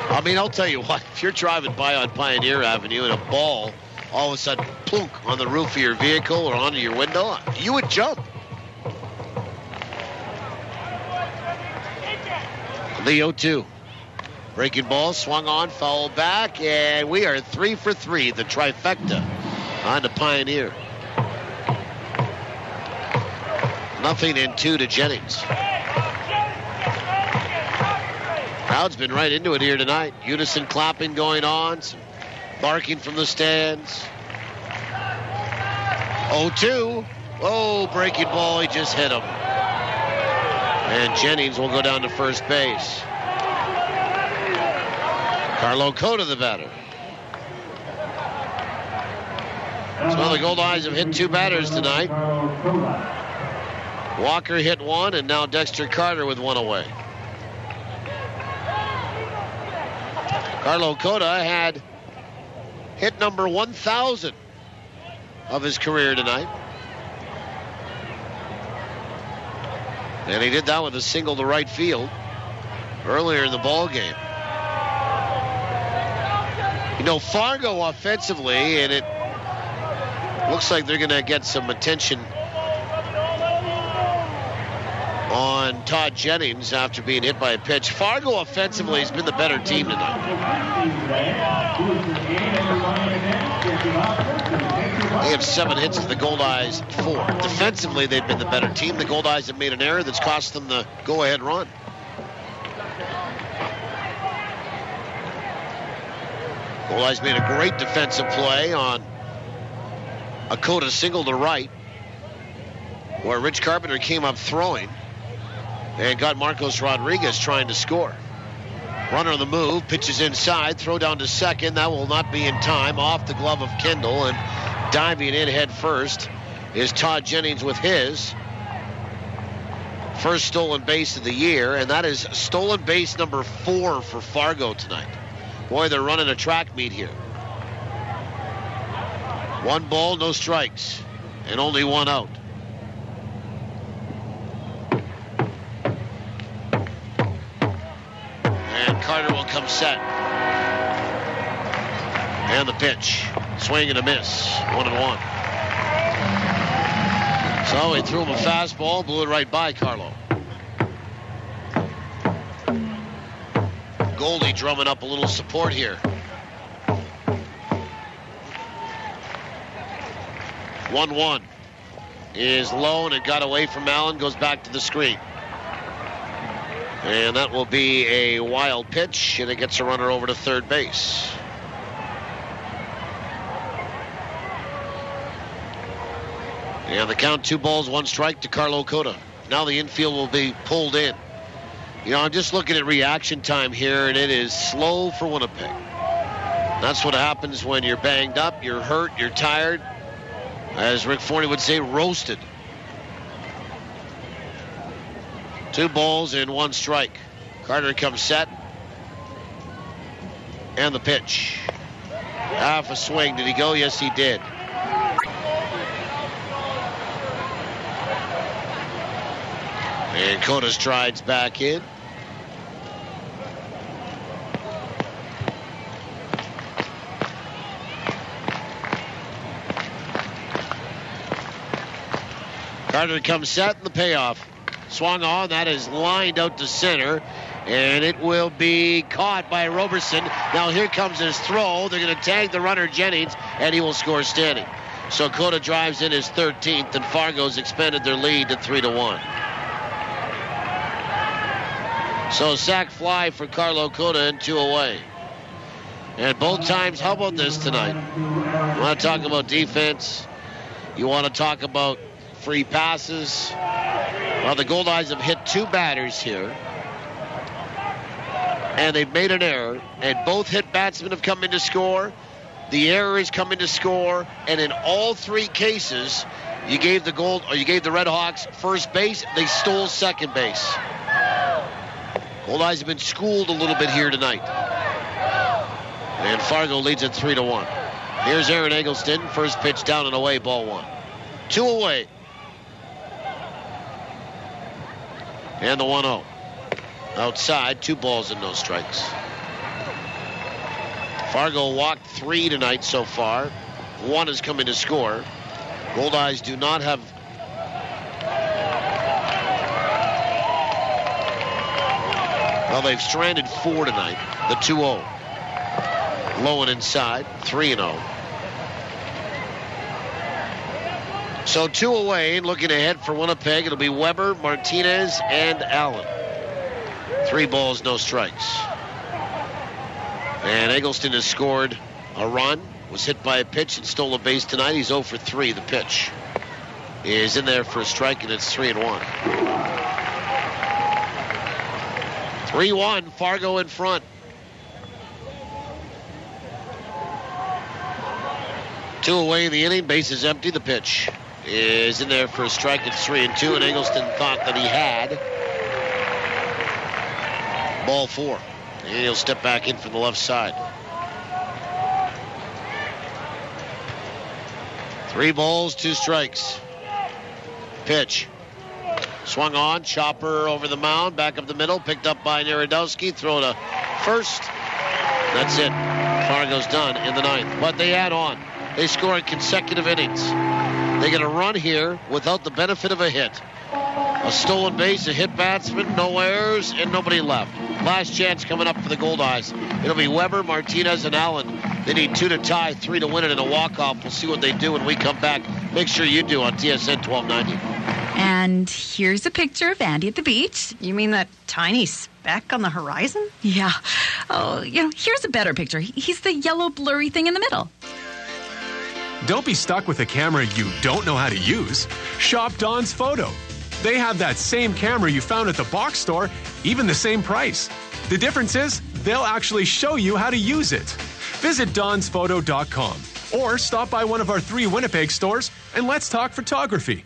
I mean, I'll tell you what, if you're driving by on Pioneer Avenue and a ball all of a sudden plunk on the roof of your vehicle or onto your window, you would jump. The 0-2. Breaking ball, swung on, fouled back, and we are 3 for 3, the trifecta on to Pioneer. Nothing in 2 to Jennings. Crowd's been right into it here tonight. Unison clapping going on, some barking from the stands. 0-2. Oh, breaking ball, he just hit him. And Jennings will go down to first base. Carlo Cota, the batter. So the Goldeyes have hit 2 batters tonight. Walker hit 1, and now Dexter Carter with 1 away. Carlo Cota had hit number 1,000 of his career tonight. And he did that with a single to right field earlier in the ball game. You know, Fargo offensively, and it looks like they're going to get some attention on Todd Jennings after being hit by a pitch. Fargo offensively has been the better team tonight. They have 7 hits to the Goldeyes 4. Defensively, they've been the better team. The Goldeyes have made an error that's cost them the go-ahead run. Goldeyes made a great defensive play on a Cota single to right, where Rich Carpenter came up throwing and got Marcos Rodriguez trying to score. Runner on the move, pitches inside, throw down to second. That will not be in time. Off the glove of Kendall, and diving in head first is Todd Jennings with his first stolen base of the year, and that is stolen base number 4 for Fargo tonight. Boy, they're running a track meet here. 1 ball, no strikes, and only 1 out. And Carter will come set. And the pitch. Swing and a miss. 1-1. So he threw him a fastball, blew it right by Carlo. Goldie drumming up a little support here. 1-1 is low, and it got away from Alen, goes back to the screen. And that will be a wild pitch, and it gets a runner over to third base. And the count, 2 balls, 1 strike to Carlo Cota. Now the infield will be pulled in. You know, I'm just looking at reaction time here, and it is slow for Winnipeg. That's what happens when you're banged up, you're hurt, you're tired. As Rick Forney would say, roasted. 2 balls and 1 strike. Carter comes set. And the pitch. Half a swing. Did he go? Yes, he did. And Cota strides back in. Carter comes set, and the payoff. Swung on, that is lined out to center, and it will be caught by Roberson. Now here comes his throw. They're going to tag the runner Jennings, and he will score standing. So Cota drives in his 13th, and Fargo's expanded their lead to 3-1. So sac fly for Carlo Cota and 2 away. And both times, how about this tonight? You want to talk about defense? You want to talk about free passes? Well, the Goldeyes have hit 2 batters here. And they've made an error. And both hit batsmen have come in to score. The error is coming to score. And in all 3 cases, you gave the RedHawks first base. They stole second base. Goldeyes have been schooled a little bit here tonight. And Fargo leads at 3-1. Here's Aaron Eggleston. First pitch down and away, ball 1. 2 away. And the 1-0. Outside, 2 balls and no strikes. Fargo walked 3 tonight so far. 1 has come in to score. Goldeyes do not have... Well, they've stranded 4 tonight. The 2-0. Low and inside, 3-0. So 2 away, and looking ahead for Winnipeg, it'll be Weber, Martinez, and Alen. 3 balls, no strikes. And Eggleston has scored a run, was hit by a pitch, and stole a base tonight. He's 0 for 3. The pitch is in there for a strike, and it's 3-1. 3-1, Fargo in front. 2 away in the inning, base is empty. The pitch is in there for a strike. It's 3-2, and Eggleston thought that he had. Ball 4. And he'll step back in from the left side. 3 balls, 2 strikes. Pitch. Swung on, chopper over the mound, back up the middle, picked up by Narodowski, throw to first. That's it. Fargo's done in the 9th. But they add on. They score in consecutive innings. They get a run here without the benefit of a hit. A stolen base, a hit batsman, no errors, and nobody left. Last chance coming up for the Goldeyes. It'll be Weber, Martinez, and Alen. They need 2 to tie, 3 to win it, and a walk-off. We'll see what they do when we come back. Make sure you do on TSN 1290. And here's a picture of Andy at the beach. You mean that tiny speck on the horizon? Yeah. Oh, here's a better picture. He's the yellow blurry thing in the middle. Don't be stuck with a camera you don't know how to use. Shop Don's Photo. They have that same camera you found at the box store, even the same price. The difference is they'll actually show you how to use it. Visit donsphoto.com or stop by one of our 3 Winnipeg stores and let's talk photography.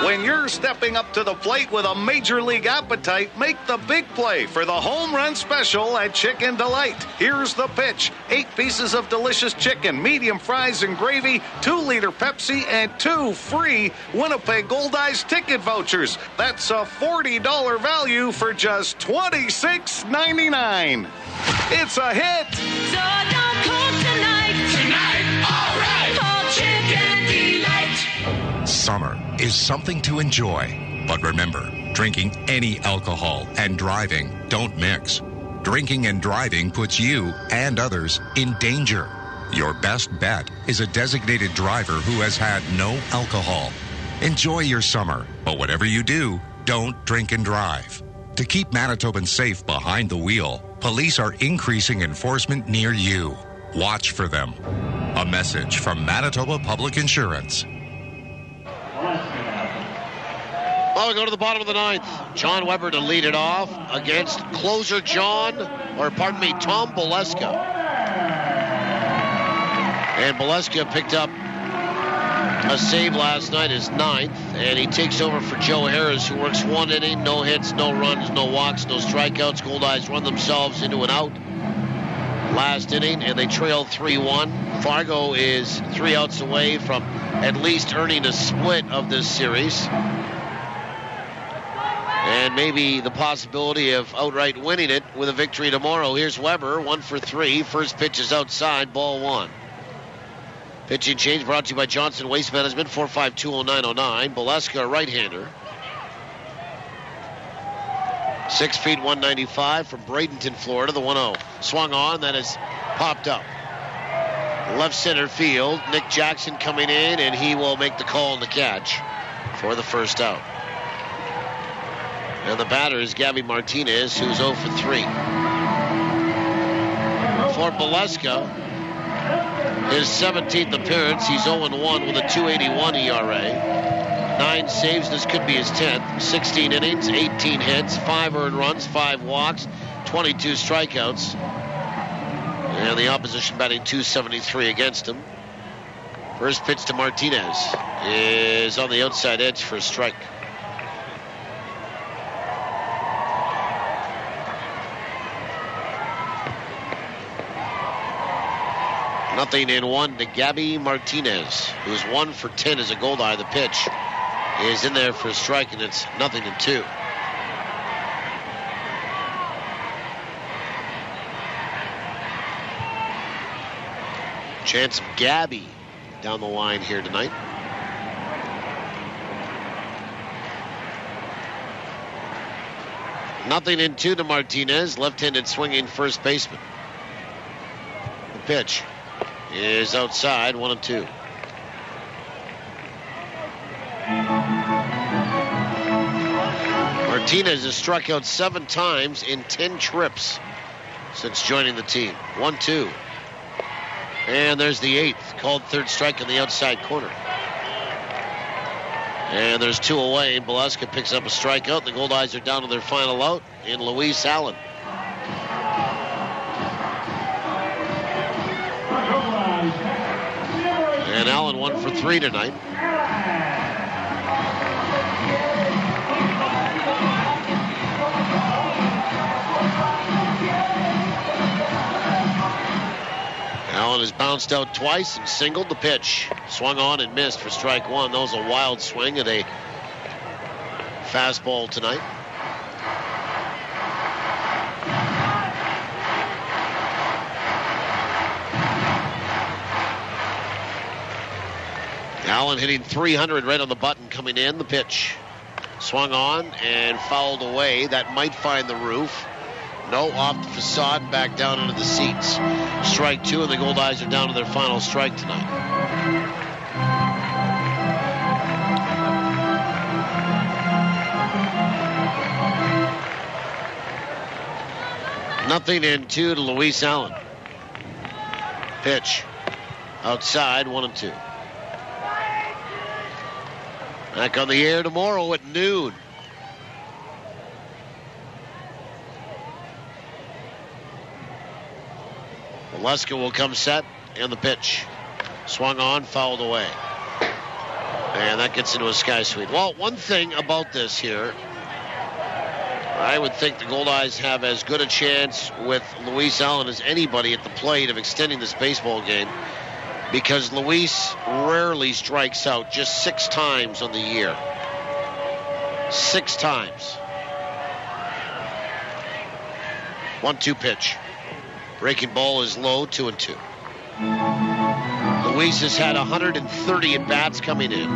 When you're stepping up to the plate with a major league appetite, make the big play for the home run special at Chicken Delight. Here's the pitch. 8 pieces of delicious chicken, medium fries and gravy, 2-liter Pepsi, and 2 free Winnipeg Goldeyes ticket vouchers. That's a $40 value for just $26.99. It's a hit. So don't cook tonight. Tonight, all right. Call Chicken Delight. Summer is something to enjoy. But remember, drinking any alcohol and driving don't mix. Drinking and driving puts you and others in danger. Your best bet is a designated driver who has had no alcohol. Enjoy your summer, but whatever you do, don't drink and drive. To keep Manitobans safe behind the wheel, police are increasing enforcement near you. Watch for them. A message from Manitoba Public Insurance. Well, we go to the bottom of the 9th. John Weber to lead it off against closer Tom Boleska. And Boleska picked up a save last night, his 9th, and he takes over for Joe Harris, who works 1 inning, no hits, no runs, no walks, no strikeouts. Goldeyes run themselves into an out last inning, and they trail 3-1. Fargo is 3 outs away from at least earning a split of this series. And maybe the possibility of outright winning it with a victory tomorrow. Here's Weber, 1 for 3. First pitch is outside, ball 1. Pitching change brought to you by Johnson Waste Management, 4520909. Boleska, right-hander. 6 feet, 195 from Bradenton, Florida, the 1-0. Swung on, that is popped up. Left center field, Nic Jackson coming in, and he will make the call on the catch for the first out. And the batter is Gabby Martinez, who's 0 for 3. For Boleska, his 17th appearance, he's 0-1 with a 2.81 ERA. 9 saves, this could be his 10th. 16 innings, 18 hits, 5 earned runs, 5 walks, 22 strikeouts. And the opposition batting .273 against him. First pitch to Martinez is on the outside edge for a strike. Nothing in 1 to Gabby Martinez, who's 1 for 10 as a Goldeye. The pitch is in there for a strike, and it's nothing in 2. Chance of Gabby down the line here tonight. Nothing in 2 to Martinez, left-handed swinging first baseman. The pitch is outside, 1-2. Martinez has struck out 7 times in 10 trips since joining the team. 1-2. And there's the 8th, called third strike in the outside corner. And there's 2 away. Boleska picks up a strikeout. The Goldeyes are down to their final out in Luis Alen. And Alen 1 for 3 tonight. Alen has bounced out twice and singled. The pitch. Swung on and missed for strike 1. That was a wild swing at a fastball tonight. Alen hitting 300 right on the button coming in. The pitch Swung on and fouled away. That might find the roof. No, off the facade, back down into the seats. Strike 2, and the Goldeyes are down to their final strike tonight. Nothing in 2 to Luis Alen. Pitch. Outside, 1-2. Back on the air tomorrow at noon. Valeska will come set, and the pitch. Swung on, fouled away. And that gets into a sky suite. Well, one thing about this here, I would think the Goldeyes have as good a chance with Luis Alen as anybody at the plate of extending this baseball game, because Luis rarely strikes out, just 6 times on the year. 6 times. 1-2 pitch. Breaking ball is low, 2-2. Luis has had 130 at-bats coming in.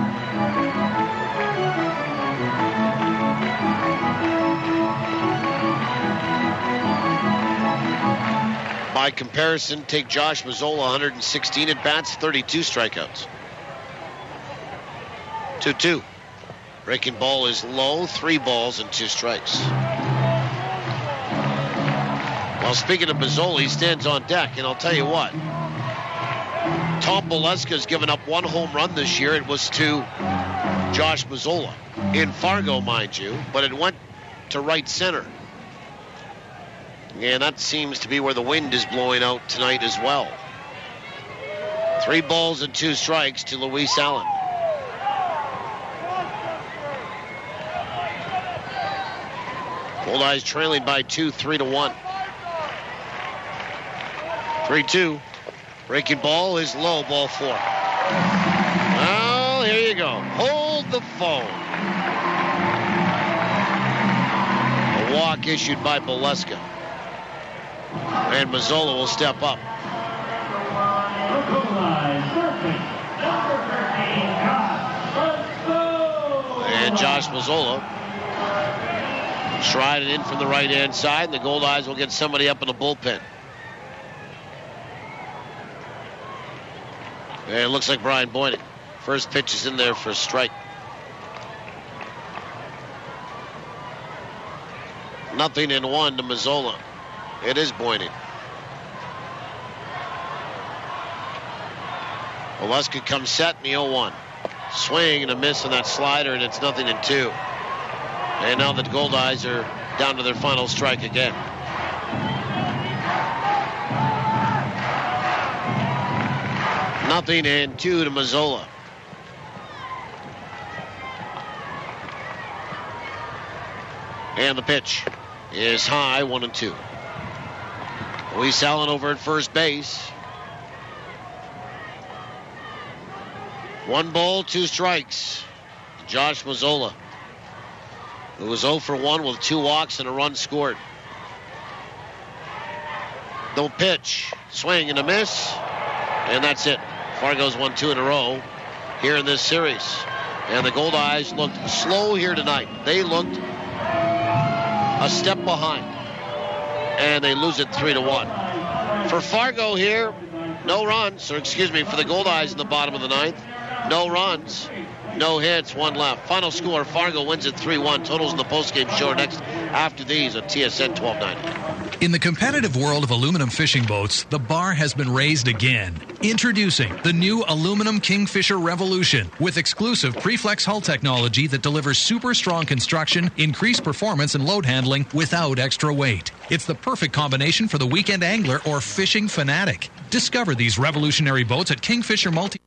By comparison, take Josh Mazzola, 116 at-bats, 32 strikeouts. 2-2. Breaking ball is low, 3 balls and 2 strikes. Well, speaking of Mazzola, he stands on deck, and I'll tell you what. Tom Valeska's given up 1 home run this year. It was to Josh Mazzola in Fargo, mind you, but it went to right center. And that seems to be where the wind is blowing out tonight as well. 3 balls and 2 strikes to Luis Alen. Goldeyes trailing by 2, 3-1. 3-2. Breaking ball is low, ball 4. Well, here you go. Hold the phone. A walk issued by Valeska. And Mazzola will step up. And Josh Mazzola striding in from the right-hand side, and the Goldeyes will get somebody up in the bullpen. And it looks like Brian Boyning. First pitch is in there for a strike. Nothing in 1 to Mazzola. It is Boyning. Valeska comes set in the 0-1. Swing and a miss on that slider, and it's nothing in 2. And now the Goldeyes are down to their final strike again. Nothing in 2 to Mazzola. And the pitch is high, 1-2. Luis Alen over at first base. 1 ball, 2 strikes. Josh Mazzola, who was 0 for 1 with 2 walks and a run scored. No pitch. Swing and a miss. And that's it. Fargo's won 2 in a row here in this series. And the Goldeyes looked slow here tonight. They looked a step behind. And they lose it 3-1. For Fargo here, no runs. Or excuse me, for the Goldeyes in the bottom of the 9th, no runs, no hits, 1 left. Final score, Fargo wins it 3-1. Totals in the postgame show are next after these on TSN 1290. In the competitive world of aluminum fishing boats, the bar has been raised again. Introducing the new Aluminum Kingfisher Revolution with exclusive Preflex hull technology that delivers super strong construction, increased performance, and load handling without extra weight. It's the perfect combination for the weekend angler or fishing fanatic. Discover these revolutionary boats at Kingfisher Multi.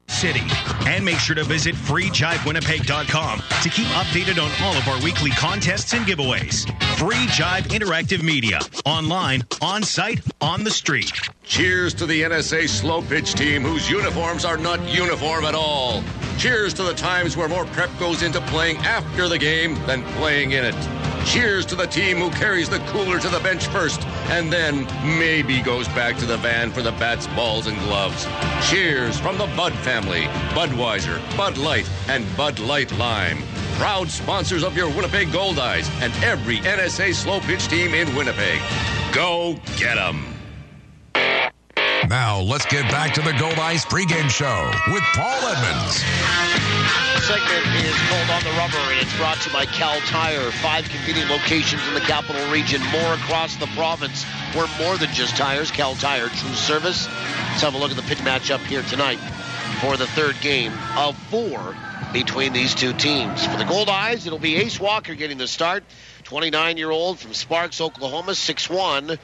City. And make sure to visit freejivewinnipeg.com to keep updated on all of our weekly contests and giveaways. Free Jive Interactive Media. Online, on site, on the street. Cheers to the NSA slow pitch team whose uniforms are not uniform at all. Cheers to the times where more prep goes into playing after the game than playing in it. Cheers to the team who carries the cooler to the bench first and then maybe goes back to the van for the bats, balls, and gloves. Cheers from the Bud family, Budweiser, Bud Light, and Bud Light Lime. Proud sponsors of your Winnipeg Goldeyes and every NSA slow pitch team in Winnipeg. Go get 'em. Now, let's get back to the Goldeyes pregame show with Paul Edmonds. Segment is called On the Rubber, and it's brought to you by Cal Tire. 5 convenient locations in the capital region, more across the province. We're more than just tires. Cal Tire, true service. Let's have a look at the pitch matchup here tonight for the third game of 4 between these two teams. For the Goldeyes, it'll be Ace Walker getting the start. 29-year-old from Sparks, Oklahoma, 6'1".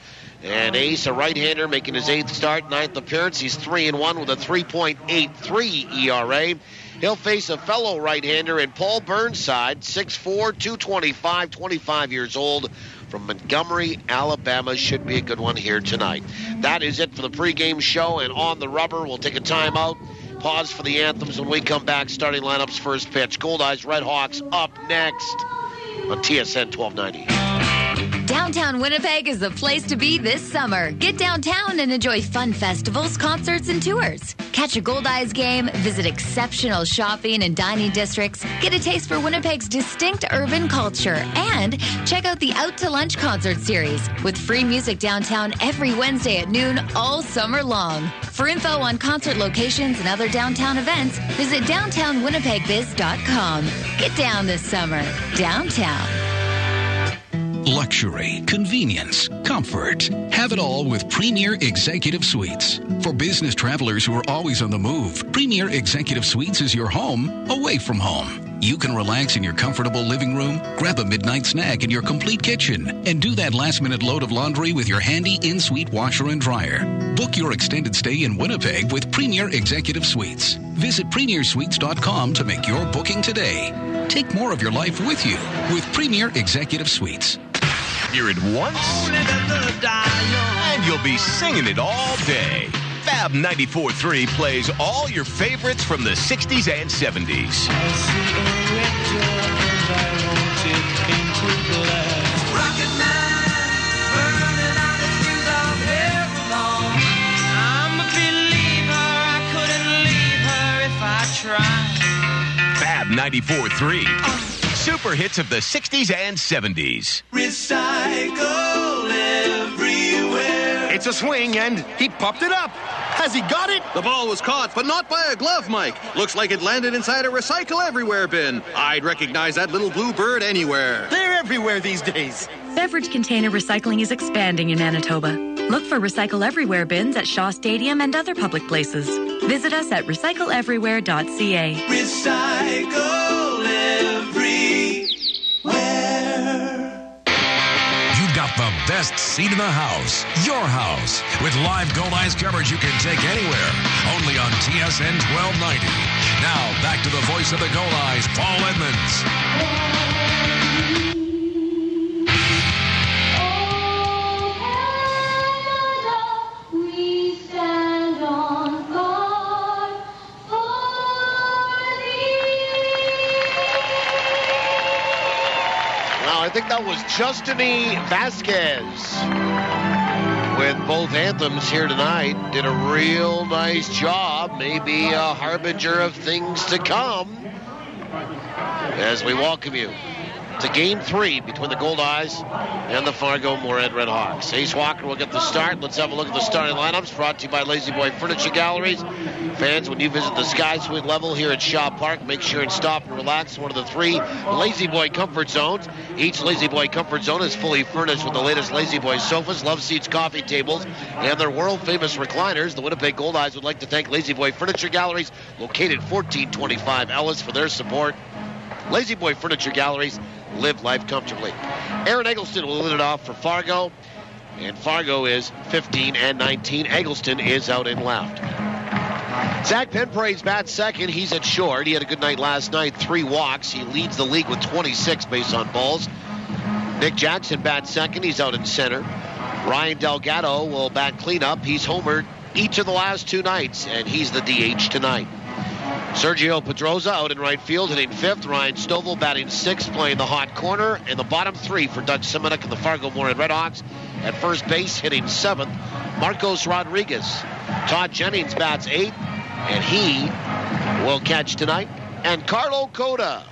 And Ace, a right-hander, making his 8th start, 9th appearance. He's 3-1 with a 3.83 ERA. He'll face a fellow right-hander in Paul Burnside, 6'4", 225, 25 years old, from Montgomery, Alabama. Should be a good one here tonight. That is it for the pregame show, and On the Rubber, we'll take a timeout. Pause for the anthems when we come back. Starting lineups, first pitch. Goldeyes RedHawks up next on TSN 1290. Downtown Winnipeg is the place to be this summer. Get downtown and enjoy fun festivals, concerts, and tours. Catch a Goldeyes game, visit exceptional shopping and dining districts, get a taste for Winnipeg's distinct urban culture, and check out the Out to Lunch concert series with free music downtown every Wednesday at noon all summer long. For info on concert locations and other downtown events, visit downtownwinnipegbiz.com. Get down this summer. Downtown. Luxury, convenience, comfort. Have it all with Premier Executive Suites. For business travelers who are always on the move, Premier Executive Suites is your home away from home. You can relax in your comfortable living room, grab a midnight snack in your complete kitchen, and do that last-minute load of laundry with your handy in-suite washer and dryer. Book your extended stay in Winnipeg with Premier Executive Suites. Visit premiersuites.com to make your booking today. Take more of your life with you with Premier Executive Suites. Hear it once, and you'll be singing it all day. Fab 94.3 plays all your favorites from the 60s and 70s. Fab 94.3. Super hits of the 60s and 70s. Recycle everywhere. It's a swing, and he popped it up. Has he got it? The ball was caught, but not by a glove, Mike. Looks like it landed inside a Recycle Everywhere bin. I'd recognize that little blue bird anywhere. They're everywhere these days. Beverage container recycling is expanding in Manitoba. Look for Recycle Everywhere bins at Shaw Stadium and other public places. Visit us at recycleeverywhere.ca. Recycle everywhere. You've got the best seat in the house, your house, with live Goldeyes coverage you can take anywhere. Only on TSN 1290. Now, back to the voice of the Goldeyes, Paul Edmonds. I think that was Justini Vasquez with both anthems here tonight. Did a real nice job, maybe a harbinger of things to come as we welcome you to Game 3 between the Goldeyes and the Fargo-Moorhead RedHawks. Ace Walker will get the start. Let's have a look at the starting lineups brought to you by Lazy Boy Furniture Galleries. Fans, when you visit the Sky Suite level here at Shaw Park, make sure and stop and relax in one of the 3 Lazy Boy Comfort Zones. Each Lazy Boy Comfort Zone is fully furnished with the latest Lazy Boy sofas, love seats, coffee tables, and their world-famous recliners. The Winnipeg Goldeyes would like to thank Lazy Boy Furniture Galleries, located 1425 Ellis, for their support. Lazy Boy Furniture Galleries, live life comfortably. Aaron Eggleston will lead it off for Fargo, and Fargo is 15-19. Eggleston is out in left. Zach Penpraise bats second. He's at short. He had a good night last night, 3 walks. He leads the league with 26 base on balls. Nic Jackson bats second. He's out in center. Ryan Delgado will bat cleanup. He's homered each of the last 2 nights, and he's the DH tonight. Sergio Pedroza out in right field, hitting 5th. Ryan Stovall batting 6th, playing the hot corner. And the bottom 3 for Doug Simonek and the Fargo-Moorhead RedHawks. At first base, hitting 7th, Marcos Rodriguez. Todd Jennings bats 8th, and he will catch tonight. And Carlo Cota,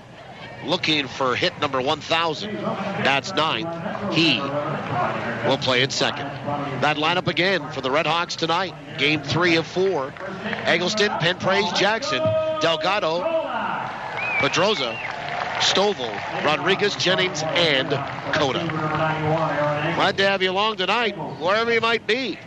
looking for hit number 1,000. That's 9th. He will play at 2nd. That lineup again for the Redhawks tonight. Game 3 of 4. Eggleston, Penpraise, Jackson, Delgado, Pedroza, Stovall, Rodriguez, Jennings, and Cota. Glad to have you along tonight, wherever you might be.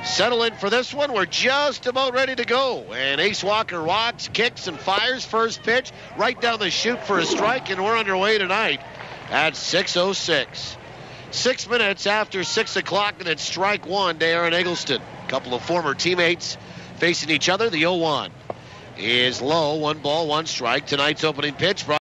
Settle in for this one. We're just about ready to go. And Ace Walker rocks, kicks, and fires. First pitch right down the chute for a strike, and we're underway tonight at 6:06. 6 minutes after 6 o'clock, and it's strike one to Aaron Eggleston. A couple of former teammates facing each other. The 0-1 is low. 1 ball, 1 strike. Tonight's opening pitch brought